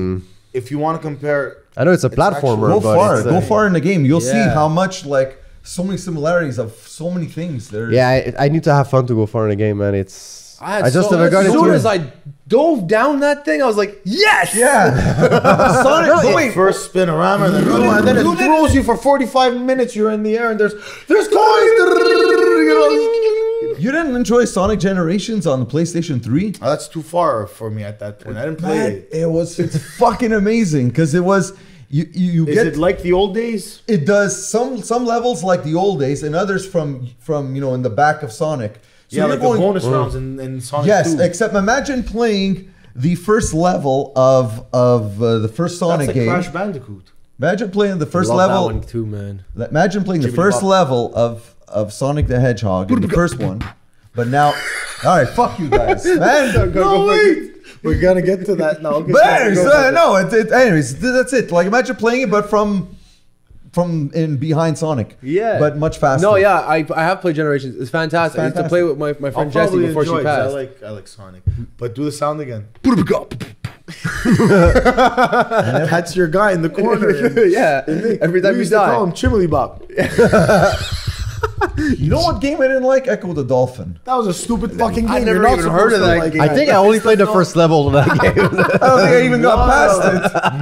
Speaker 1: if you want to compare,
Speaker 4: I know it's a
Speaker 1: It's
Speaker 4: platformer,
Speaker 3: Go
Speaker 4: but
Speaker 3: far,
Speaker 4: it's,
Speaker 3: go far in the game. You'll see
Speaker 2: Yeah.
Speaker 3: how much like so many similarities of so many things. There's
Speaker 4: Yeah, I need to have fun to go far in the game, man. I just never got
Speaker 2: As
Speaker 4: into
Speaker 2: soon
Speaker 4: it.
Speaker 2: as I dove down that thing, I was like, yes!
Speaker 3: yeah. Sonic.
Speaker 4: No,
Speaker 3: but
Speaker 4: it-
Speaker 3: wait,
Speaker 1: first spin around and then another one, and then it throws you for 45 minutes. You're in the air and there's coins.
Speaker 3: you didn't enjoy Sonic Generations on the PlayStation 3?
Speaker 1: Oh, that's too far for me at that point. I didn't play
Speaker 3: Man,
Speaker 1: it.
Speaker 3: it's fucking amazing because it was you
Speaker 1: Is
Speaker 3: get
Speaker 1: it like the old days?
Speaker 3: it does some levels like the old days and others from in the back of Sonic. So
Speaker 1: Yeah,
Speaker 3: you're
Speaker 1: like the bonus rounds in Sonic
Speaker 3: Yes,
Speaker 1: 2.
Speaker 3: except imagine playing the first level of the first Sonic
Speaker 1: That's like
Speaker 3: game.
Speaker 1: Crash Bandicoot.
Speaker 3: Imagine playing the first
Speaker 2: Love
Speaker 3: level.
Speaker 2: that one too, man.
Speaker 3: Imagine playing the
Speaker 1: Jimmy
Speaker 3: first
Speaker 1: Bop.
Speaker 3: level of Sonic the Hedgehog, in the first one. But now, all right, fuck you guys, man.
Speaker 1: No, wait. We're gonna get to that now. Okay,
Speaker 3: But
Speaker 1: go
Speaker 3: anyways,
Speaker 1: ahead.
Speaker 3: no, anyways, that's it. Like imagine playing it, but from in behind Sonic.
Speaker 2: Yeah.
Speaker 3: But much faster.
Speaker 2: No, yeah, I have played Generations. It's fantastic. I used to play with my
Speaker 1: I'll
Speaker 2: friend Jesse
Speaker 1: probably
Speaker 2: before she
Speaker 1: enjoy it 'cause
Speaker 2: passed.
Speaker 1: I like Sonic. But do the sound again. That's your guy in the corner.
Speaker 2: Yeah, every time
Speaker 1: we
Speaker 2: you
Speaker 1: used to call
Speaker 2: die.
Speaker 1: him Chimney Bop.
Speaker 3: You know what game I didn't like? Echo the Dolphin.
Speaker 1: That was a stupid fucking game.
Speaker 2: I never
Speaker 1: You're not
Speaker 2: even heard of
Speaker 1: supposed to
Speaker 2: that
Speaker 1: like
Speaker 2: game.
Speaker 1: it.
Speaker 4: I think I only played the first level of that game.
Speaker 3: I don't think I even got past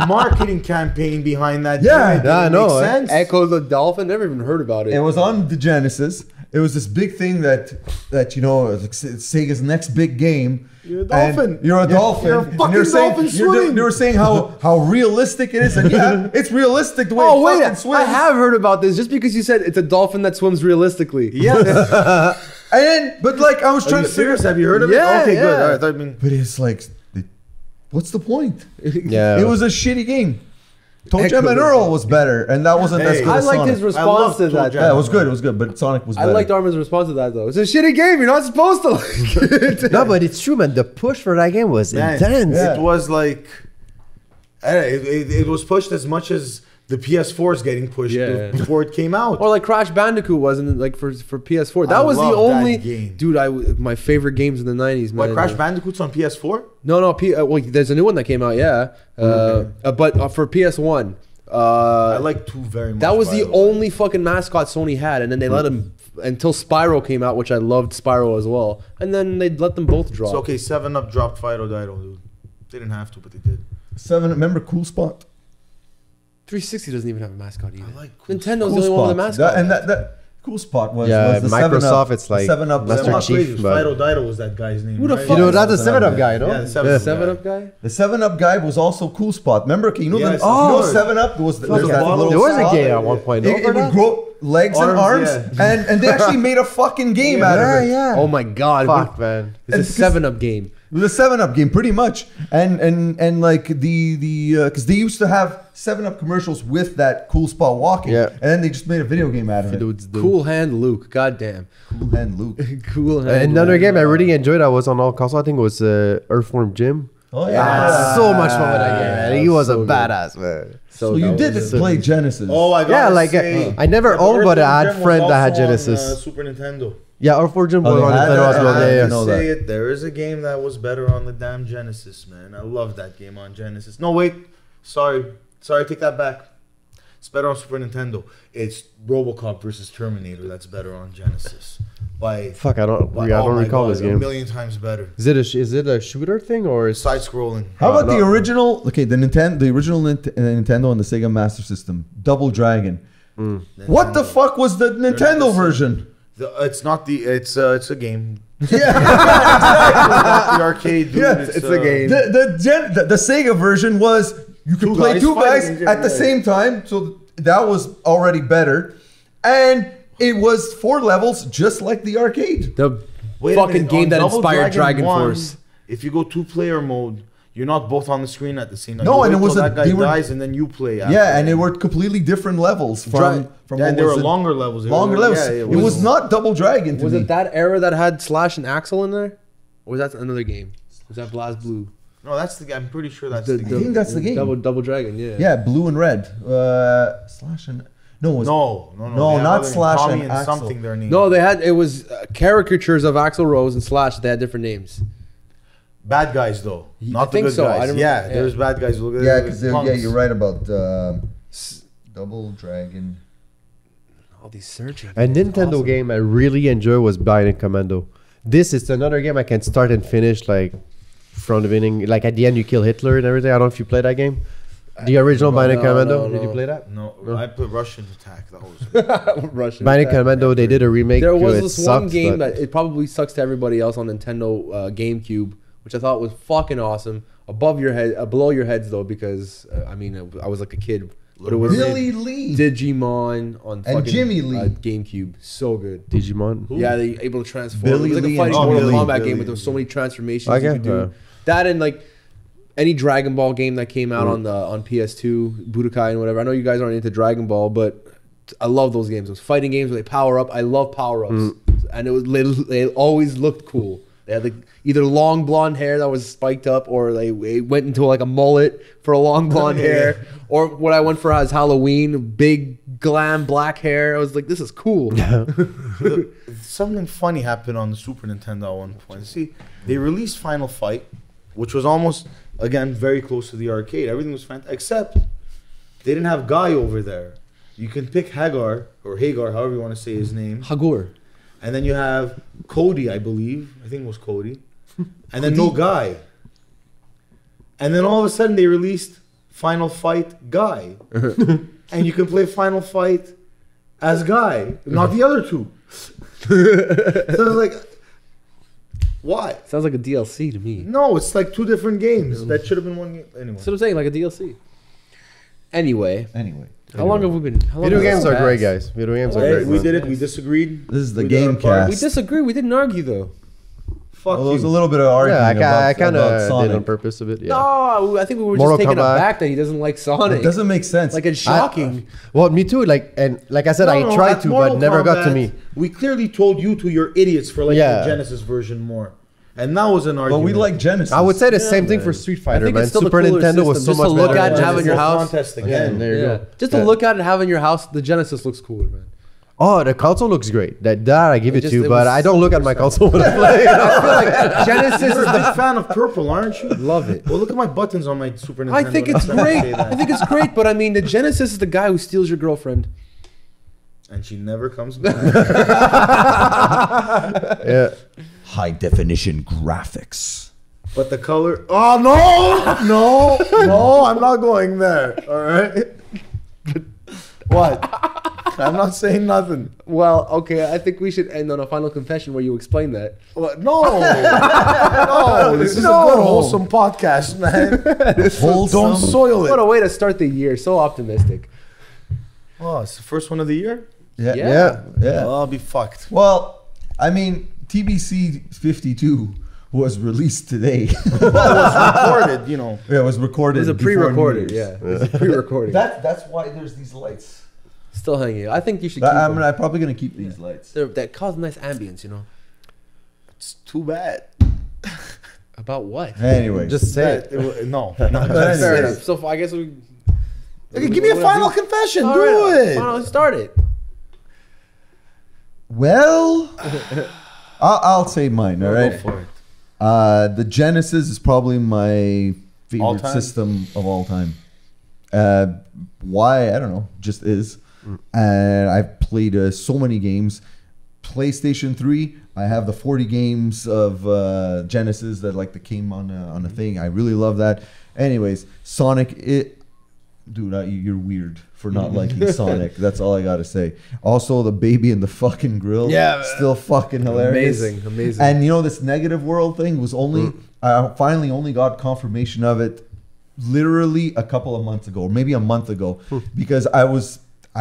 Speaker 3: it.
Speaker 1: Marketing campaign behind that.
Speaker 3: Yeah.
Speaker 1: game. It
Speaker 4: Yeah, I
Speaker 1: didn't
Speaker 4: know,
Speaker 1: make
Speaker 4: eh?
Speaker 1: sense.
Speaker 2: Echo the Dolphin. Never even heard about it.
Speaker 3: It was on the Genesis. It was this big thing that Sega's next big game.
Speaker 1: You're a
Speaker 3: And
Speaker 1: dolphin.
Speaker 3: You're a dolphin.
Speaker 1: You're a
Speaker 3: and
Speaker 1: fucking dolphin swimming.
Speaker 3: They were saying how realistic it is, and yeah, it's realistic the way
Speaker 2: Oh
Speaker 3: it
Speaker 2: wait,
Speaker 3: fucking swims.
Speaker 2: I have heard about this. Just because you said it's a dolphin that swims realistically.
Speaker 1: Yes.
Speaker 3: And then, but like I was
Speaker 1: Are
Speaker 3: trying
Speaker 1: you
Speaker 3: to figure.
Speaker 1: serious? Have you heard of
Speaker 2: Yeah,
Speaker 1: it? Okay, good.
Speaker 2: yeah.
Speaker 1: All right. I mean,
Speaker 3: But it's like, what's the point?
Speaker 4: Yeah,
Speaker 3: It was a shitty game. Toe
Speaker 2: Heck
Speaker 3: Jam and
Speaker 2: of a
Speaker 3: Earl
Speaker 2: game.
Speaker 3: was better, and that wasn't as
Speaker 1: Hey,
Speaker 3: good
Speaker 2: I
Speaker 3: as
Speaker 2: liked
Speaker 3: Sonic.
Speaker 2: his
Speaker 1: I
Speaker 2: response
Speaker 1: love
Speaker 2: to
Speaker 1: Toe
Speaker 2: that.
Speaker 1: Jam.
Speaker 3: Yeah, it was good. It was good, but Sonic was
Speaker 2: I
Speaker 3: better.
Speaker 2: liked Armin's response to that though. It's a shitty game. You're not supposed to like it.
Speaker 4: no, but it's true, man. The push for that game was
Speaker 1: man,
Speaker 4: intense.
Speaker 3: Yeah.
Speaker 1: it was like, it was pushed as much as the PS4 is getting pushed
Speaker 2: Yeah.
Speaker 1: before it came out.
Speaker 2: Or like Crash Bandicoot wasn't like for PS4. That
Speaker 1: I
Speaker 2: was the
Speaker 1: love that
Speaker 2: only
Speaker 1: game.
Speaker 2: dude. My favorite games in the 90s, man.
Speaker 1: What, Crash Bandicoot's on PS4?
Speaker 2: No. Well, there's a new one that came out. Yeah, but for PS1.
Speaker 1: I like 2 very much.
Speaker 2: That was
Speaker 1: by
Speaker 2: the
Speaker 1: way.
Speaker 2: only fucking mascot Sony had, and then they let him until Spyro came out, which I loved Spyro as well, and then they let them both drop.
Speaker 1: It's okay. 7-Up dropped Fido Dido, dude. They didn't have to, but they did.
Speaker 3: 7. Remember Cool Spot?
Speaker 2: 360 doesn't even have a mascot either.
Speaker 1: I like Cool
Speaker 2: Nintendo's
Speaker 3: Cool
Speaker 2: the only one with a
Speaker 3: Spot.
Speaker 2: mascot.
Speaker 3: That Cool Spot was
Speaker 4: Yeah,
Speaker 3: was the
Speaker 4: Microsoft,
Speaker 3: 7-Up,
Speaker 4: it's like
Speaker 3: 7-Up.
Speaker 4: Master
Speaker 1: I'm not
Speaker 4: Chief,
Speaker 1: crazy.
Speaker 4: but-
Speaker 1: Fido Dido was that guy's name.
Speaker 2: Who the
Speaker 1: right?
Speaker 2: fuck
Speaker 4: You know, that's a
Speaker 3: Yeah.
Speaker 4: 7-Up guy, no?
Speaker 1: Yeah, the 7-Up.
Speaker 2: Seven Up guy.
Speaker 3: The 7-Up guy was also Cool Spot. Remember? You know,
Speaker 1: Yes,
Speaker 3: the,
Speaker 1: of
Speaker 3: you know
Speaker 1: course.
Speaker 3: 7-Up was there's
Speaker 1: a
Speaker 3: that
Speaker 1: bottle.
Speaker 3: little
Speaker 4: There was a
Speaker 3: spot.
Speaker 4: game at one point. no,
Speaker 3: It
Speaker 4: for
Speaker 3: would
Speaker 4: that?
Speaker 3: grow legs and
Speaker 1: Arms,
Speaker 3: arms, and they actually made a fucking game out
Speaker 4: Yeah,
Speaker 3: of it.
Speaker 4: yeah.
Speaker 2: Oh my god!
Speaker 4: Fuck, man.
Speaker 2: It's a
Speaker 3: It's
Speaker 2: 7-Up game.
Speaker 3: The 7-Up game, pretty much, and like the because they used to have 7-Up commercials with that Cool Spot walking,
Speaker 4: Yeah.
Speaker 3: and then they just made a video game out of it.
Speaker 4: Dudes do.
Speaker 2: Cool Hand Luke. Goddamn.
Speaker 3: Cool Hand Luke.
Speaker 2: Cool Hand.
Speaker 4: Another
Speaker 2: Luke.
Speaker 4: game I really enjoyed. I was on all consoles. I think it was Earthworm Jim.
Speaker 3: Oh
Speaker 4: Ah, so much fun with that game, man. He was a
Speaker 2: so good.
Speaker 4: badass, man.
Speaker 3: So you did play Genesis.
Speaker 1: Oh, I got
Speaker 4: Yeah, like I never owned, but I had friends that had Genesis.
Speaker 1: Super Nintendo.
Speaker 4: Yeah, Earthworm Jim
Speaker 3: Oh,
Speaker 4: was
Speaker 3: they
Speaker 4: on
Speaker 3: had
Speaker 4: Nintendo
Speaker 3: that?
Speaker 4: as well.
Speaker 3: I
Speaker 4: Yeah,
Speaker 3: didn't
Speaker 4: yeah.
Speaker 3: know
Speaker 1: Say
Speaker 3: that.
Speaker 1: it. There is a game that was better on the damn Genesis, man. I love that game on Genesis. No, wait. Sorry, take that back. It's better on Super Nintendo. It's RoboCop versus Terminator. That's better on Genesis.
Speaker 4: Fuck, I don't
Speaker 1: by-
Speaker 4: recall
Speaker 1: God,
Speaker 4: this
Speaker 1: A
Speaker 4: game.
Speaker 1: million times better.
Speaker 4: Is it a shooter thing or is
Speaker 1: Side scrolling.
Speaker 3: How about the
Speaker 4: no.
Speaker 3: original? Okay, the original Nintendo and the Sega Master System, Double Dragon. What the fuck was the Nintendo version?
Speaker 1: It's not the. It's a game.
Speaker 3: Yeah,
Speaker 1: Not the arcade. Dude.
Speaker 3: Yeah,
Speaker 2: it's a game.
Speaker 3: the Sega version was you could
Speaker 1: Two
Speaker 3: play
Speaker 1: guys
Speaker 3: two guys
Speaker 1: fighting,
Speaker 3: at the
Speaker 1: yeah.
Speaker 3: same time, so that was already better, and it was 4 levels just like the arcade.
Speaker 2: The
Speaker 1: Wait a
Speaker 2: fucking
Speaker 1: minute,
Speaker 2: game
Speaker 1: on
Speaker 2: that
Speaker 1: Double
Speaker 2: inspired Dragon
Speaker 1: 1,
Speaker 2: Force.
Speaker 1: If you go 2-player mode, you're not both on the screen at the same time.
Speaker 3: No,
Speaker 1: You
Speaker 3: and
Speaker 1: wait
Speaker 3: it was
Speaker 1: till
Speaker 3: a-
Speaker 1: that guy
Speaker 3: they were-
Speaker 1: dies and then you play. After
Speaker 3: Yeah, and
Speaker 1: that.
Speaker 3: they were completely different levels from
Speaker 1: Yeah, and
Speaker 3: what
Speaker 1: there were
Speaker 3: was it?
Speaker 1: longer levels. They were-
Speaker 3: Longer levels.
Speaker 1: yeah,
Speaker 3: it was not Double Dragon to
Speaker 2: Was
Speaker 3: me.
Speaker 2: it that era that had Slash and Axel in there? Or was that another game? Was that Blast Blue?
Speaker 1: No, that's the. I'm pretty sure that's
Speaker 2: The-
Speaker 1: the.
Speaker 3: I
Speaker 1: game.
Speaker 3: think that's the game.
Speaker 2: Double Dragon, yeah.
Speaker 3: Yeah, blue and red. Slash and no, it was
Speaker 1: No,
Speaker 3: No,
Speaker 1: they have
Speaker 3: not
Speaker 1: other-
Speaker 3: Slash
Speaker 1: Tommy
Speaker 3: and
Speaker 1: and
Speaker 3: Axel.
Speaker 1: something. Their name.
Speaker 2: No, they had it was caricatures of Axl Rose and Slash. They had different names.
Speaker 1: Bad guys though, not the
Speaker 2: think
Speaker 1: good
Speaker 2: so. I
Speaker 1: guys.
Speaker 2: don't-
Speaker 1: Yeah,
Speaker 2: yeah.
Speaker 1: there's bad guys. Look at
Speaker 3: yeah,
Speaker 1: the
Speaker 3: because yeah,
Speaker 1: punks.
Speaker 3: you're right about Double Dragon.
Speaker 2: All these searching.
Speaker 4: A Nintendo
Speaker 2: Awesome.
Speaker 4: game I really enjoy was Bionic Commando. This is another game I can start and finish like from the beginning. Like at the end, you kill Hitler and everything. I don't know if you played that game. The original Bionic
Speaker 2: no,
Speaker 4: Commando.
Speaker 2: no,
Speaker 4: Did you
Speaker 2: no.
Speaker 4: play that?
Speaker 1: No, I put Russian Attack. That was.
Speaker 2: Russian.
Speaker 4: Bionic
Speaker 2: Attack.
Speaker 4: Commando. They did a remake.
Speaker 2: There was
Speaker 4: it
Speaker 2: this
Speaker 4: sucked,
Speaker 2: one game
Speaker 4: but-
Speaker 2: that it probably sucks to everybody else on Nintendo GameCube, which I thought was fucking awesome. Above your head, below your heads though, because I mean I was like a kid, but it was
Speaker 3: Billy Lee.
Speaker 2: Digimon on
Speaker 3: And
Speaker 2: fucking,
Speaker 3: Jimmy Lee.
Speaker 2: GameCube. So good.
Speaker 4: Digimon.
Speaker 2: Yeah, they able to transform.
Speaker 3: Billy
Speaker 2: It was like
Speaker 3: Lee
Speaker 2: a fighting
Speaker 3: and
Speaker 2: Mortal
Speaker 3: Billy.
Speaker 2: Kombat game,
Speaker 1: Billy.
Speaker 2: but there was so many transformations
Speaker 4: Okay,
Speaker 2: you could do.
Speaker 4: yeah.
Speaker 2: That and like any Dragon Ball game that came out on PS2, Budokai and whatever. I know you guys aren't into Dragon Ball, but I love those games. Those fighting games where they power up. I love power ups, and it was they always looked cool. They had like either long blonde hair that was spiked up, or they went into like a mullet for a long blonde hair, or what I went for as Halloween, big glam black hair. I was like, this is cool.
Speaker 1: Something funny happened on the Super Nintendo at one point. See, they released Final Fight, which was almost again very close to the arcade. Everything was fantastic, except they didn't have Guy over there. You can pick Hagar, however you want to say his name.
Speaker 2: Hagur.
Speaker 1: And then you have Cody, I believe. I think it was Cody. And then no Guy. And then all of a sudden they released Final Fight Guy. And you can play Final Fight as Guy, not the other two. So it's like, why?
Speaker 2: Sounds like a DLC to me.
Speaker 1: No, it's like 2 different games. That should have been one game. Anyway.
Speaker 2: That's what I'm saying, like a DLC. Anyway,
Speaker 3: Anyway,
Speaker 2: how long have we been? How long
Speaker 4: Video
Speaker 2: has
Speaker 4: games
Speaker 2: this
Speaker 4: are great,
Speaker 2: passed?
Speaker 4: guys. Video games are
Speaker 1: Hey,
Speaker 4: great.
Speaker 1: we
Speaker 4: man.
Speaker 1: did it. We disagreed.
Speaker 3: this is the
Speaker 1: We did our
Speaker 3: game
Speaker 1: part.
Speaker 3: cast.
Speaker 2: We disagree. We didn't argue though.
Speaker 1: Fuck
Speaker 3: Well, there was a
Speaker 1: you.
Speaker 3: little bit of arguing
Speaker 4: Yeah, I kind
Speaker 3: about
Speaker 4: of did
Speaker 3: Sonic.
Speaker 4: on purpose a bit. Yeah.
Speaker 2: No, I think we were
Speaker 4: Mortal
Speaker 2: just taken
Speaker 4: Kombat.
Speaker 2: aback that he doesn't like Sonic.
Speaker 3: It doesn't make sense.
Speaker 2: Like it's shocking.
Speaker 4: Well, me too. Like I said,
Speaker 1: No,
Speaker 4: I tried
Speaker 1: at
Speaker 4: to,
Speaker 1: Mortal
Speaker 4: but never got to
Speaker 1: Kombat,
Speaker 4: me.
Speaker 1: We clearly told you two you're idiots for liking
Speaker 4: Yeah.
Speaker 1: the Genesis version more. And that was an
Speaker 3: but
Speaker 1: argument.
Speaker 3: we like Genesis.
Speaker 4: I would say the same
Speaker 1: Yeah,
Speaker 4: thing
Speaker 1: man.
Speaker 4: for Street
Speaker 2: I
Speaker 4: Fighter,
Speaker 2: think
Speaker 4: man.
Speaker 2: it's still the
Speaker 4: Super
Speaker 2: cooler
Speaker 4: Nintendo was
Speaker 2: system.
Speaker 4: so
Speaker 2: Just to
Speaker 4: much
Speaker 2: look
Speaker 4: better.
Speaker 2: at and have in your house.
Speaker 1: Contest
Speaker 4: Yeah,
Speaker 1: again.
Speaker 4: there you
Speaker 2: Yeah.
Speaker 4: go.
Speaker 2: Just to
Speaker 4: Yeah.
Speaker 2: look at and have in your house, the Genesis looks cooler, man.
Speaker 4: Oh, the console looks great. That I give
Speaker 2: It
Speaker 4: it,
Speaker 2: just-
Speaker 4: to you,
Speaker 2: it
Speaker 4: but
Speaker 2: was
Speaker 4: I don't look at my console when I play.
Speaker 2: I feel like Genesis
Speaker 1: You're
Speaker 2: is
Speaker 1: a big fan of purple, aren't you?
Speaker 2: love it.
Speaker 1: Well, look at my buttons on my Super Nintendo.
Speaker 2: I think it's
Speaker 1: Let's not
Speaker 2: great.
Speaker 1: say that.
Speaker 2: I think it's great, but I mean, the Genesis is the guy who steals your girlfriend.
Speaker 1: And she never comes back.
Speaker 4: Yeah.
Speaker 3: high definition graphics.
Speaker 1: But the color. Oh, no, I'm not going there. All right. What? I'm not saying nothing.
Speaker 2: Well, okay, I think we should end on a final confession where you explain that.
Speaker 1: What? No, no. This is a good wholesome podcast, man. Don't soil
Speaker 2: What
Speaker 1: it.
Speaker 2: a way to start the year. So optimistic.
Speaker 1: Oh, it's the first one of the year.
Speaker 3: Yeah.
Speaker 2: Yeah.
Speaker 3: Yeah.
Speaker 1: Well, I'll be fucked.
Speaker 3: Well, I mean, TBC 52 was released today.
Speaker 1: Recorded, you know.
Speaker 3: Yeah, it was recorded.
Speaker 2: It was a
Speaker 3: before New
Speaker 2: pre-recorded,
Speaker 3: Year's.
Speaker 2: yeah. It was a pre-recording.
Speaker 3: That's why there's these lights.
Speaker 2: Still hanging. I think you should keep
Speaker 3: I'm
Speaker 2: them.
Speaker 3: probably gonna keep these lights.
Speaker 2: That cause nice ambience, you know.
Speaker 1: It's too bad.
Speaker 2: About what?
Speaker 3: Anyway,
Speaker 4: Just say it.
Speaker 1: No.
Speaker 3: But
Speaker 2: Fair
Speaker 3: anyways,
Speaker 2: enough. So I guess we.
Speaker 1: Okay, give me a final confession.
Speaker 2: All
Speaker 1: Do
Speaker 2: right,
Speaker 1: it.
Speaker 2: Final, start it.
Speaker 3: well, I'll say mine. All
Speaker 1: Go
Speaker 3: right.
Speaker 1: for it.
Speaker 3: The Genesis is probably my favorite
Speaker 1: All time?
Speaker 3: system of all time. Why? I don't know. Just is. And I've played so many games. PlayStation 3, I have the 40 games of Genesis that came on a thing. I really love that. Anyways, Sonic, Dude, you're weird for not liking Sonic. That's all I gotta say. Also, the baby in the fucking grill.
Speaker 2: Yeah,
Speaker 3: still fucking hilarious.
Speaker 2: Amazing.
Speaker 3: And this negative world thing was only I finally only got confirmation of it literally a couple of months ago, or maybe a month ago, because I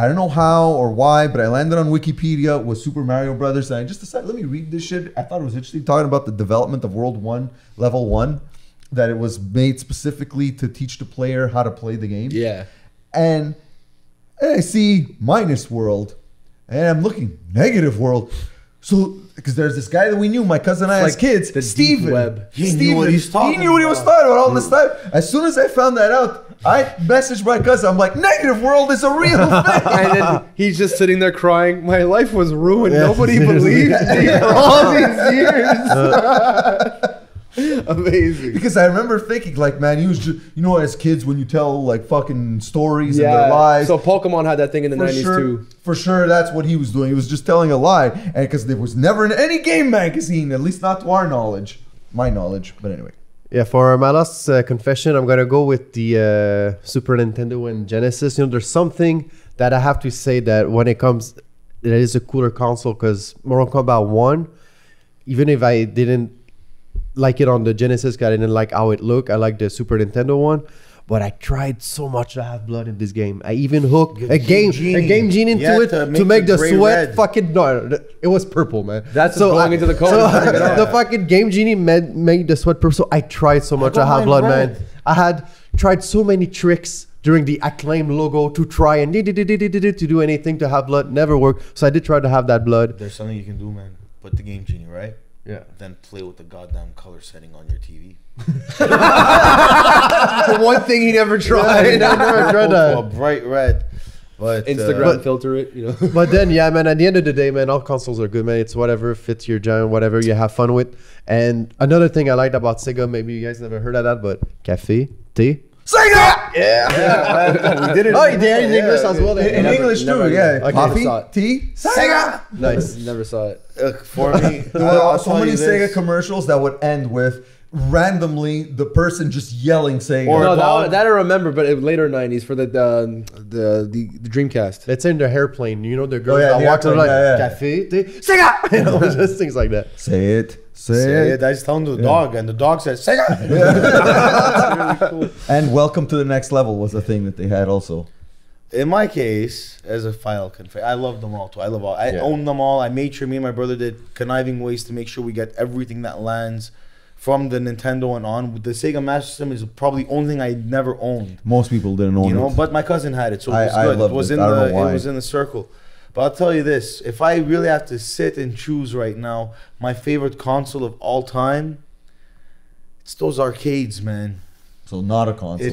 Speaker 3: don't know how or why, but I landed on Wikipedia with Super Mario Brothers, and I just decided, let me read this shit. I thought it was interesting, talking about the development of World 1, Level 1, that it was made specifically to teach the player how to play the game.
Speaker 2: Yeah.
Speaker 3: And I see minus world, and I'm looking negative world. So, because there's this guy that we knew, my cousin and I, as kids,
Speaker 2: the
Speaker 3: Steven.
Speaker 2: deep web.
Speaker 1: He knew what he was talking
Speaker 3: about all this time. As soon as I found that out, I messaged my cousin. I'm like, negative world is a real thing.
Speaker 2: And then he's just sitting there crying. My life was ruined. Nobody believed me for all these years. Amazing.
Speaker 3: Because I remember thinking, like, man, he was just, as kids when you tell like fucking stories and their lies.
Speaker 2: So Pokemon had that thing in the 90s too.
Speaker 3: For sure, that's what he was doing. He was just telling a lie, and because there was never in any game magazine, at least not to our knowledge, my knowledge. But anyway.
Speaker 4: Yeah, for my last confession, I'm gonna go with the Super Nintendo and Genesis. There's something that I have to say that when it comes, it is a cooler console, because Mortal Kombat 1, even if I didn't like it on the Genesis, I didn't like how it looked. I like the Super Nintendo one, but I tried so much to have blood in this game. I even hooked a game genie into it to make the sweat red. Fucking no, it was purple, man.
Speaker 2: That's going into the code.
Speaker 4: So the fucking game genie made the sweat purple. So I tried so much to have blood, man. I had tried so many tricks during the Acclaim logo to try and to do anything to have blood. Never worked. So I did try to have that blood.
Speaker 1: There's something you can do, man. Put the game genie, right?
Speaker 4: Yeah.
Speaker 1: Then play with the goddamn color setting on your TV.
Speaker 2: The one thing he never tried.
Speaker 4: I never tried that.
Speaker 1: A bright red. But
Speaker 2: Instagram filter it,
Speaker 4: But then, yeah, man, at the end of the day, man, all consoles are good, man. It's whatever fits your jam, whatever you have fun with. And another thing I liked about Sega, maybe you guys never heard of that, but cafe, tea.
Speaker 3: Sega!
Speaker 1: Yeah. We did it.
Speaker 4: Oh, you did in English as well.
Speaker 3: In English too, yeah.
Speaker 4: Okay.
Speaker 3: Coffee, tea, Sega!
Speaker 4: Nice.
Speaker 2: Never saw it.
Speaker 1: For me,
Speaker 3: There were so many Sega commercials that would end with randomly the person just yelling Sega.
Speaker 1: Or
Speaker 2: No, that I remember, but later 90s for the Dreamcast.
Speaker 4: Let's say in the airplane, the girls
Speaker 3: yeah,
Speaker 4: that
Speaker 3: the
Speaker 4: walk to
Speaker 3: airplane,
Speaker 4: like,
Speaker 3: yeah.
Speaker 4: cafe, tea, Sega! Just things like that.
Speaker 3: Say it.
Speaker 1: Say it. I just told the dog, and the dog said, Sega!
Speaker 3: That's really cool. And Welcome to the Next Level was a thing that they had also.
Speaker 1: In my case, as a final confession, I love them all too. I love all. I own them all. I made sure me and my brother did conniving ways to make sure we get everything that lands from the Nintendo and on. The Sega Master System is probably the only thing I never owned.
Speaker 3: Most people didn't own it.
Speaker 1: But my cousin had it, so it was
Speaker 3: I
Speaker 1: good.
Speaker 3: loved
Speaker 1: It was
Speaker 3: it.
Speaker 1: in
Speaker 3: I don't
Speaker 1: the
Speaker 3: know why.
Speaker 1: it was in the circle. But I'll tell you this: if I really have to sit and choose right now, my favorite console of all time, it's those arcades, man.
Speaker 3: So not a console.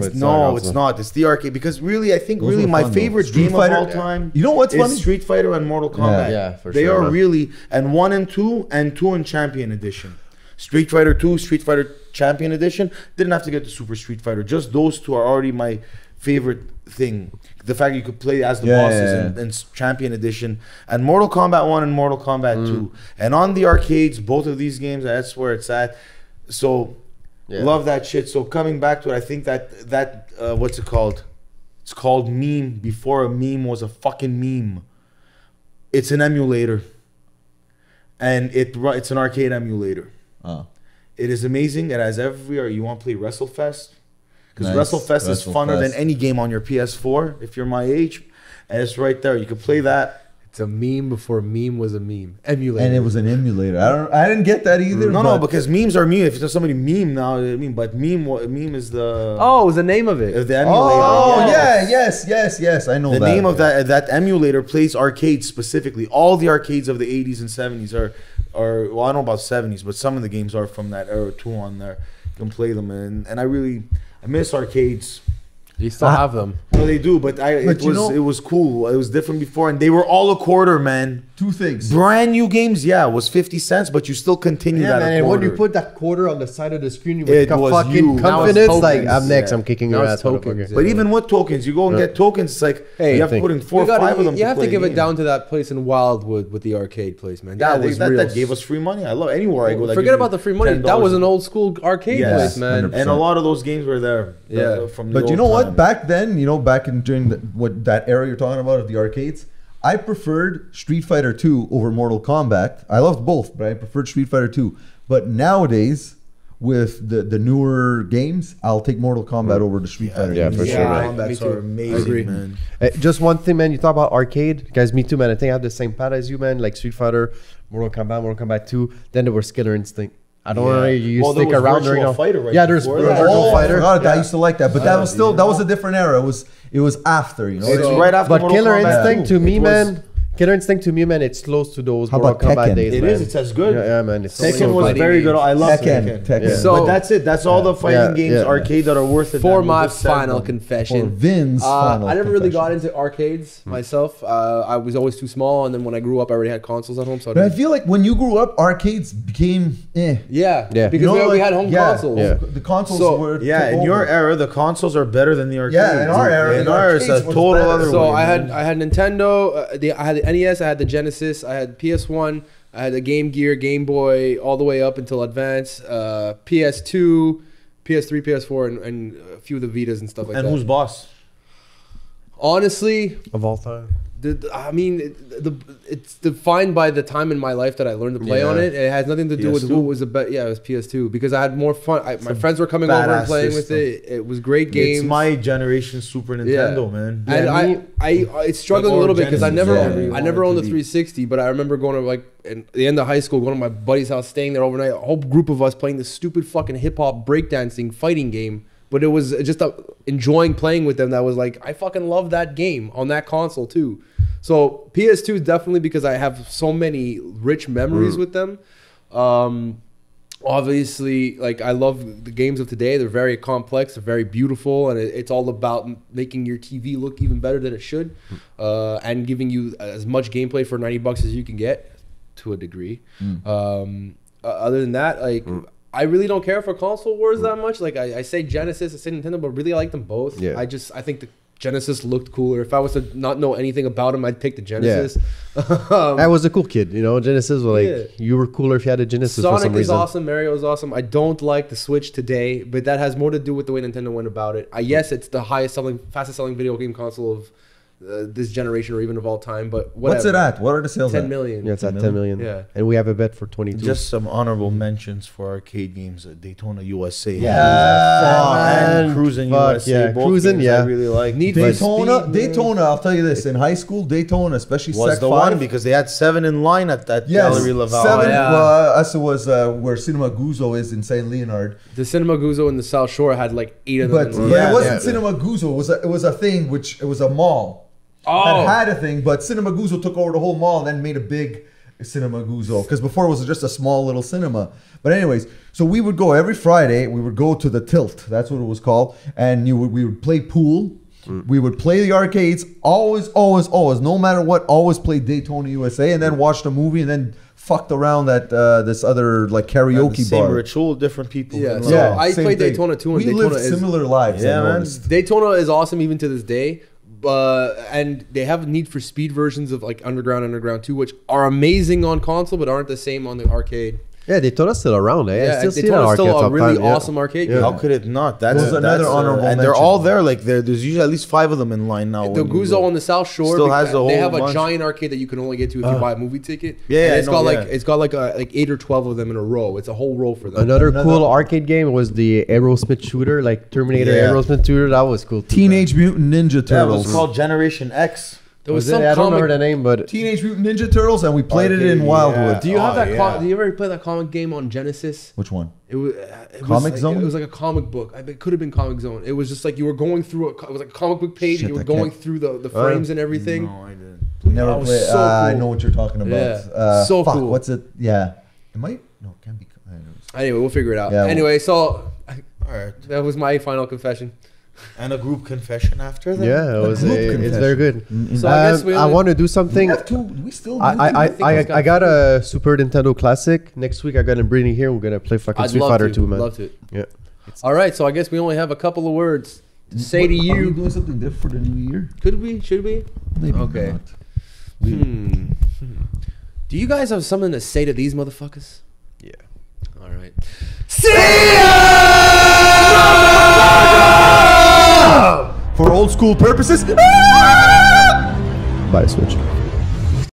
Speaker 1: It's not. It's the arcade, because really, I think
Speaker 3: Those
Speaker 1: really
Speaker 3: were
Speaker 1: my
Speaker 3: fun,
Speaker 1: favorite
Speaker 3: though. Street
Speaker 1: game
Speaker 3: Fighter,
Speaker 1: of all time.
Speaker 3: You know what's
Speaker 1: is
Speaker 3: funny?
Speaker 1: Street Fighter and Mortal Kombat.
Speaker 4: Yeah, for
Speaker 1: they
Speaker 4: sure,
Speaker 1: are
Speaker 4: man.
Speaker 1: really, and 1 and 2 in Champion Edition. Street Fighter 2, Street Fighter Champion Edition. Didn't have to get the Super Street Fighter. Just those two are already my favorite thing. The fact you could play as the bosses in Champion Edition, and Mortal Kombat 1 and Mortal Kombat 2. And on the arcades, both of these games, that's where it's at. So love that shit. So coming back to it, I think that what's it called? It's called meme before a meme was a fucking meme. It's an emulator. And it's an arcade emulator.
Speaker 3: Oh.
Speaker 1: It is amazing. It has every. You want to play WrestleFest? Because
Speaker 3: Nice.
Speaker 1: WrestleFest is funner than any game on your PS4 if you're my age, and it's right there. You can play that.
Speaker 2: It's a meme before meme was a meme. Emulator.
Speaker 3: And it was an emulator. I didn't get that either.
Speaker 1: No, because memes are meme. If there's somebody meme now, but meme is the
Speaker 2: Oh, it was the name of it.
Speaker 1: the emulator.
Speaker 3: Oh,
Speaker 1: Yeah.
Speaker 3: yes. I know
Speaker 1: The
Speaker 3: that.
Speaker 1: name of that emulator plays arcades specifically. All the arcades of the 80s and 70s are well, I don't know about 70s, but some of the games are from that era too on there. You can play them, and I miss arcades.
Speaker 2: You still have them.
Speaker 1: No, they do, but it was cool. It was different before, and they were all a quarter, man.
Speaker 3: Two things.
Speaker 1: Brand new games, was 50 cents, but you still continue that.
Speaker 4: man,
Speaker 1: a
Speaker 4: and when
Speaker 1: quarter.
Speaker 4: you put that quarter on the side of the screen, you
Speaker 1: It
Speaker 4: with
Speaker 1: was
Speaker 4: fucking
Speaker 1: you. Now it's
Speaker 4: confidence, like,
Speaker 1: tokens.
Speaker 4: I'm next,
Speaker 1: Yeah.
Speaker 4: I'm kicking
Speaker 2: Now
Speaker 4: your
Speaker 2: it's
Speaker 4: ass.
Speaker 2: tokens.
Speaker 4: motherfucker.
Speaker 1: But even with tokens, you go and get tokens. It's like
Speaker 2: Hey,
Speaker 1: you have to put in 4 or 5 of them.
Speaker 2: You have to
Speaker 1: play
Speaker 2: give
Speaker 1: a
Speaker 2: it
Speaker 1: game.
Speaker 2: down to that place in Wildwood with the arcade place, man.
Speaker 1: Yeah,
Speaker 2: That was
Speaker 1: that
Speaker 2: real.
Speaker 1: gave us free money. I love anywhere I go. that
Speaker 2: Forget
Speaker 1: gives
Speaker 2: about
Speaker 1: me
Speaker 2: the free money.
Speaker 1: $10
Speaker 2: That was an old school arcade
Speaker 1: Yes,
Speaker 2: place, man.
Speaker 3: 100%.
Speaker 1: And a lot of those games were there.
Speaker 2: Yeah.
Speaker 1: From the
Speaker 3: But you
Speaker 1: old
Speaker 3: know what?
Speaker 1: time.
Speaker 3: Back then, back in during what that era you're talking about of the arcades, I preferred Street Fighter 2 over Mortal Kombat. I loved both, but I preferred Street Fighter 2. But nowadays, with the newer games, I'll take Mortal Kombat over the Street Fighter.
Speaker 4: Yeah, for sure, man.
Speaker 1: Combats
Speaker 2: Me too.
Speaker 1: are
Speaker 2: I
Speaker 1: amazing,
Speaker 2: agree.
Speaker 1: man.
Speaker 4: Just one thing, man. You talk about arcade, guys. Me too, man. I think I have the same path as you, man. Like Street Fighter, Mortal Kombat 2. Then there was Killer Instinct. I don't know. You
Speaker 1: Well, there
Speaker 4: stick
Speaker 1: was
Speaker 4: around
Speaker 1: Virtual
Speaker 4: during a
Speaker 1: Fighter right
Speaker 4: yeah. There's
Speaker 1: before
Speaker 4: Virtual
Speaker 1: that.
Speaker 3: Oh, I
Speaker 4: Fighter.
Speaker 3: forgot that. I used to like that, but that was still that was a different era. It was after, you know.
Speaker 1: It's
Speaker 2: So-
Speaker 1: right after
Speaker 4: But
Speaker 1: Mortal
Speaker 4: Killer
Speaker 1: Kombat
Speaker 4: Instinct
Speaker 1: 2.
Speaker 4: to me,
Speaker 1: It was-
Speaker 4: man. Killer Instinct to me, man. It's close to those
Speaker 3: How
Speaker 4: Mortal
Speaker 3: about
Speaker 4: Kombat
Speaker 3: Tekken?
Speaker 4: days,
Speaker 1: It
Speaker 4: man.
Speaker 1: is. It's as good.
Speaker 4: Yeah, man. It's
Speaker 1: Tekken
Speaker 4: so
Speaker 1: was
Speaker 4: fighting
Speaker 1: very good. I love
Speaker 3: Tekken.
Speaker 1: Tekken.
Speaker 4: Yeah.
Speaker 2: So-
Speaker 1: But that's it. That's all the fighting
Speaker 4: Yeah,
Speaker 1: games
Speaker 4: yeah.
Speaker 1: arcade that are worth it.
Speaker 2: For
Speaker 1: man.
Speaker 2: my
Speaker 1: We'll just sell
Speaker 2: final
Speaker 1: them.
Speaker 3: For
Speaker 2: confession,
Speaker 3: Vin's final
Speaker 2: I never really got
Speaker 3: confession.
Speaker 2: into arcades myself. I was always too small, and then when I grew up, I already had consoles at home. So I
Speaker 3: But I
Speaker 2: didn't-
Speaker 3: feel like when you grew up, arcades became
Speaker 2: yeah,
Speaker 4: Yeah.
Speaker 2: because
Speaker 3: You know,
Speaker 2: we
Speaker 3: like,
Speaker 2: had home consoles.
Speaker 4: Yeah.
Speaker 3: The consoles
Speaker 2: So-
Speaker 3: were
Speaker 1: Yeah,
Speaker 3: took
Speaker 1: in your
Speaker 3: over.
Speaker 1: era, the consoles are better than the arcades.
Speaker 3: Yeah, in our era,
Speaker 1: in
Speaker 3: the
Speaker 1: ours,
Speaker 3: arcades
Speaker 1: a
Speaker 3: was
Speaker 1: total
Speaker 3: better.
Speaker 1: other
Speaker 2: So
Speaker 1: way,
Speaker 2: I
Speaker 1: man.
Speaker 2: had Nintendo, I had the NES, I had the Genesis, I had PS1, I had the Game Gear, Game Boy, all the way up until Advance, PS2, PS3, PS4, and a few of the Vitas and stuff like
Speaker 1: And
Speaker 2: that.
Speaker 1: who's boss?
Speaker 2: Honestly,
Speaker 4: of all time.
Speaker 2: I mean, it's defined by the time in my life that I learned to play
Speaker 1: Yeah.
Speaker 2: on it. It has nothing to do with
Speaker 1: PS2?
Speaker 2: who was the best. Yeah, it was PS2 because I had more fun. My friends were coming over and
Speaker 1: badass
Speaker 2: playing
Speaker 1: system.
Speaker 2: with it. It was great games.
Speaker 1: It's my generation Super Nintendo, man.
Speaker 2: And I struggled a little bit because I never
Speaker 1: Genesis, yeah.
Speaker 2: I never owned the 360, but I remember going to like at the end of high school, going to my buddy's house, staying there overnight. A whole group of us playing this stupid fucking hip hop breakdancing fighting game. But it was just enjoying playing with them. That was like I fucking love that game on that console too. So PS2 definitely because I have so many rich memories with them. Obviously, like I love the games of today. They're very complex, they're very beautiful, and it's all about making your TV look even better than it should, and giving you as much gameplay for $90 as you can get, to a degree. Other than that, like I really don't care for console wars that much. Like I say Genesis, I say Nintendo, but really I like them both.
Speaker 4: Yeah.
Speaker 2: I think the Genesis looked cooler. If I was to not know anything about them, I'd pick the Genesis.
Speaker 4: I was a cool kid, you know. Genesis was like
Speaker 2: Yeah.
Speaker 4: you were cooler if you had a Genesis for some
Speaker 2: Sonic is
Speaker 4: reason.
Speaker 2: awesome. Mario is awesome. I don't like the Switch today, but that has more to do with the way Nintendo went about it. Yes, it's the fastest selling video game console of this generation or even of all time. But whatever.
Speaker 3: What's it at? What are the sales
Speaker 2: 10
Speaker 3: at?
Speaker 2: million.
Speaker 4: Yeah, it's at 10 million.
Speaker 2: Yeah.
Speaker 4: And we have a bet for 22.
Speaker 1: Just some honorable mentions for arcade games: Daytona USA,
Speaker 3: Yeah,
Speaker 1: and Cruising
Speaker 4: Fuck,
Speaker 1: USA.
Speaker 4: yeah.
Speaker 1: Both
Speaker 4: Cruising,
Speaker 1: games
Speaker 4: yeah.
Speaker 1: I really like.
Speaker 2: Need for
Speaker 3: Daytona,
Speaker 2: Speed,
Speaker 3: Daytona. I'll tell you this: in high school, Daytona, especially
Speaker 1: was
Speaker 3: Sec
Speaker 1: the
Speaker 3: 5,
Speaker 1: one because they had 7 in line at that
Speaker 3: yes,
Speaker 1: Gallery Laval.
Speaker 3: 7.
Speaker 2: yeah.
Speaker 3: Us it was where Cinema Guzzo is in Saint Leonard.
Speaker 2: The Cinema Guzzo in the South Shore had like 8 of them.
Speaker 3: But,
Speaker 2: in
Speaker 3: but
Speaker 2: one.
Speaker 1: Yeah,
Speaker 3: it wasn't
Speaker 1: yeah.
Speaker 3: Cinema Guzzo. It was a thing which it was a mall that had a thing. But Cinema Guzzo took over the whole mall and then made a big Cinema Guzzo because before it was just a small little cinema. But anyways, so we would go every Friday. We would go to the Tilt. That's what it was called, and we would play pool. We would play the arcades. Always, no matter what. Always play Daytona USA, and then watch the movie, and then fucked around at this other like karaoke
Speaker 1: Same
Speaker 3: bar.
Speaker 1: ritual, different people.
Speaker 2: Yeah,
Speaker 1: in
Speaker 2: so
Speaker 1: love.
Speaker 2: I
Speaker 3: same
Speaker 2: played
Speaker 3: thing.
Speaker 2: Daytona too, and
Speaker 3: We
Speaker 2: Daytona
Speaker 3: lived
Speaker 2: is-
Speaker 3: similar lives.
Speaker 1: Yeah,
Speaker 3: I
Speaker 1: man.
Speaker 3: noticed.
Speaker 2: Daytona is awesome even to this day. And they have Need for Speed versions of like Underground 2, which are amazing on console, but aren't the same on the arcade.
Speaker 4: yeah, Daytona's still around. Eh? I
Speaker 2: Yeah,
Speaker 4: still see it
Speaker 2: Daytona's
Speaker 4: on
Speaker 2: still
Speaker 4: arcade
Speaker 2: a really
Speaker 4: sometime, yeah.
Speaker 2: awesome arcade
Speaker 4: Yeah.
Speaker 2: game.
Speaker 1: How could it not? That's
Speaker 3: Was another honorable
Speaker 1: and they're
Speaker 3: mention.
Speaker 1: all there. Like there's usually at least 5 of them in line now.
Speaker 2: The
Speaker 1: when you
Speaker 2: Guzzo
Speaker 1: go.
Speaker 2: on the South Shore
Speaker 1: Still has
Speaker 2: because
Speaker 1: a
Speaker 2: they
Speaker 1: whole
Speaker 2: have a
Speaker 1: bunch.
Speaker 2: giant arcade that you can only get to if you buy a movie ticket.
Speaker 1: Yeah,
Speaker 2: and
Speaker 1: I
Speaker 2: it's
Speaker 1: know,
Speaker 2: got
Speaker 1: yeah.
Speaker 2: it's got like 8 or 12 of them in a row. It's a whole row for them.
Speaker 4: Another
Speaker 3: Another-
Speaker 4: cool arcade game was the Aerosmith shooter, like Terminator
Speaker 1: Yeah.
Speaker 4: Aerosmith shooter. That was cool. Too,
Speaker 3: Teenage Mutant Ninja
Speaker 1: Yeah, it
Speaker 3: Turtles.
Speaker 1: was called Generation X.
Speaker 2: There was
Speaker 4: was
Speaker 2: some
Speaker 4: it? I don't know
Speaker 2: comic.
Speaker 4: the name, but
Speaker 3: Teenage Mutant Ninja Turtles, and we played it
Speaker 1: Arcade,
Speaker 3: in Wildwood.
Speaker 1: yeah.
Speaker 2: Do you have
Speaker 1: Oh,
Speaker 2: that?
Speaker 1: yeah.
Speaker 2: Do you ever play that comic game on Genesis?
Speaker 3: Which one?
Speaker 2: It was
Speaker 3: Comic
Speaker 2: like,
Speaker 3: Zone?
Speaker 2: It was like a comic book. It could have been Comic Zone. It was just like you were going through it was like a comic book page,
Speaker 3: Shit,
Speaker 2: and you were
Speaker 3: I
Speaker 2: going
Speaker 3: can't-
Speaker 2: through the frames and everything.
Speaker 1: No, I didn't.
Speaker 3: Never
Speaker 2: That was
Speaker 3: played.
Speaker 2: so
Speaker 3: I
Speaker 2: cool.
Speaker 3: know what you're talking about.
Speaker 2: Yeah, so
Speaker 3: fuck,
Speaker 2: cool.
Speaker 3: What's it? Yeah, it might. No, it can't be. I don't know.
Speaker 2: Anyway, we'll figure it out.
Speaker 3: Yeah,
Speaker 2: Anyway, so
Speaker 1: All right.
Speaker 2: that was my final confession.
Speaker 1: And a group confession after that.
Speaker 4: yeah, it was.
Speaker 3: group
Speaker 4: It's
Speaker 3: confession.
Speaker 4: very good.
Speaker 2: So I guess we
Speaker 4: I
Speaker 2: only-
Speaker 4: want to do something.
Speaker 3: We have two. We still. do
Speaker 4: I
Speaker 3: two?
Speaker 4: I got a Super Nintendo Classic. Next week, I'm gonna bring it here. We're gonna play fucking
Speaker 2: I'd
Speaker 4: Street
Speaker 2: love
Speaker 4: Fighter
Speaker 2: to.
Speaker 4: 2, man.
Speaker 2: Love it.
Speaker 4: Yeah.
Speaker 2: All right, so I guess we only have a couple of words to say to
Speaker 3: Are we
Speaker 2: you.
Speaker 3: doing something different for the new year?
Speaker 2: Could we? Should we?
Speaker 3: Maybe
Speaker 2: Okay.
Speaker 3: not.
Speaker 2: Do you guys have something to say to these motherfuckers?
Speaker 4: Yeah.
Speaker 2: All right.
Speaker 3: See ya! for old school purposes.
Speaker 4: Buy a Switch.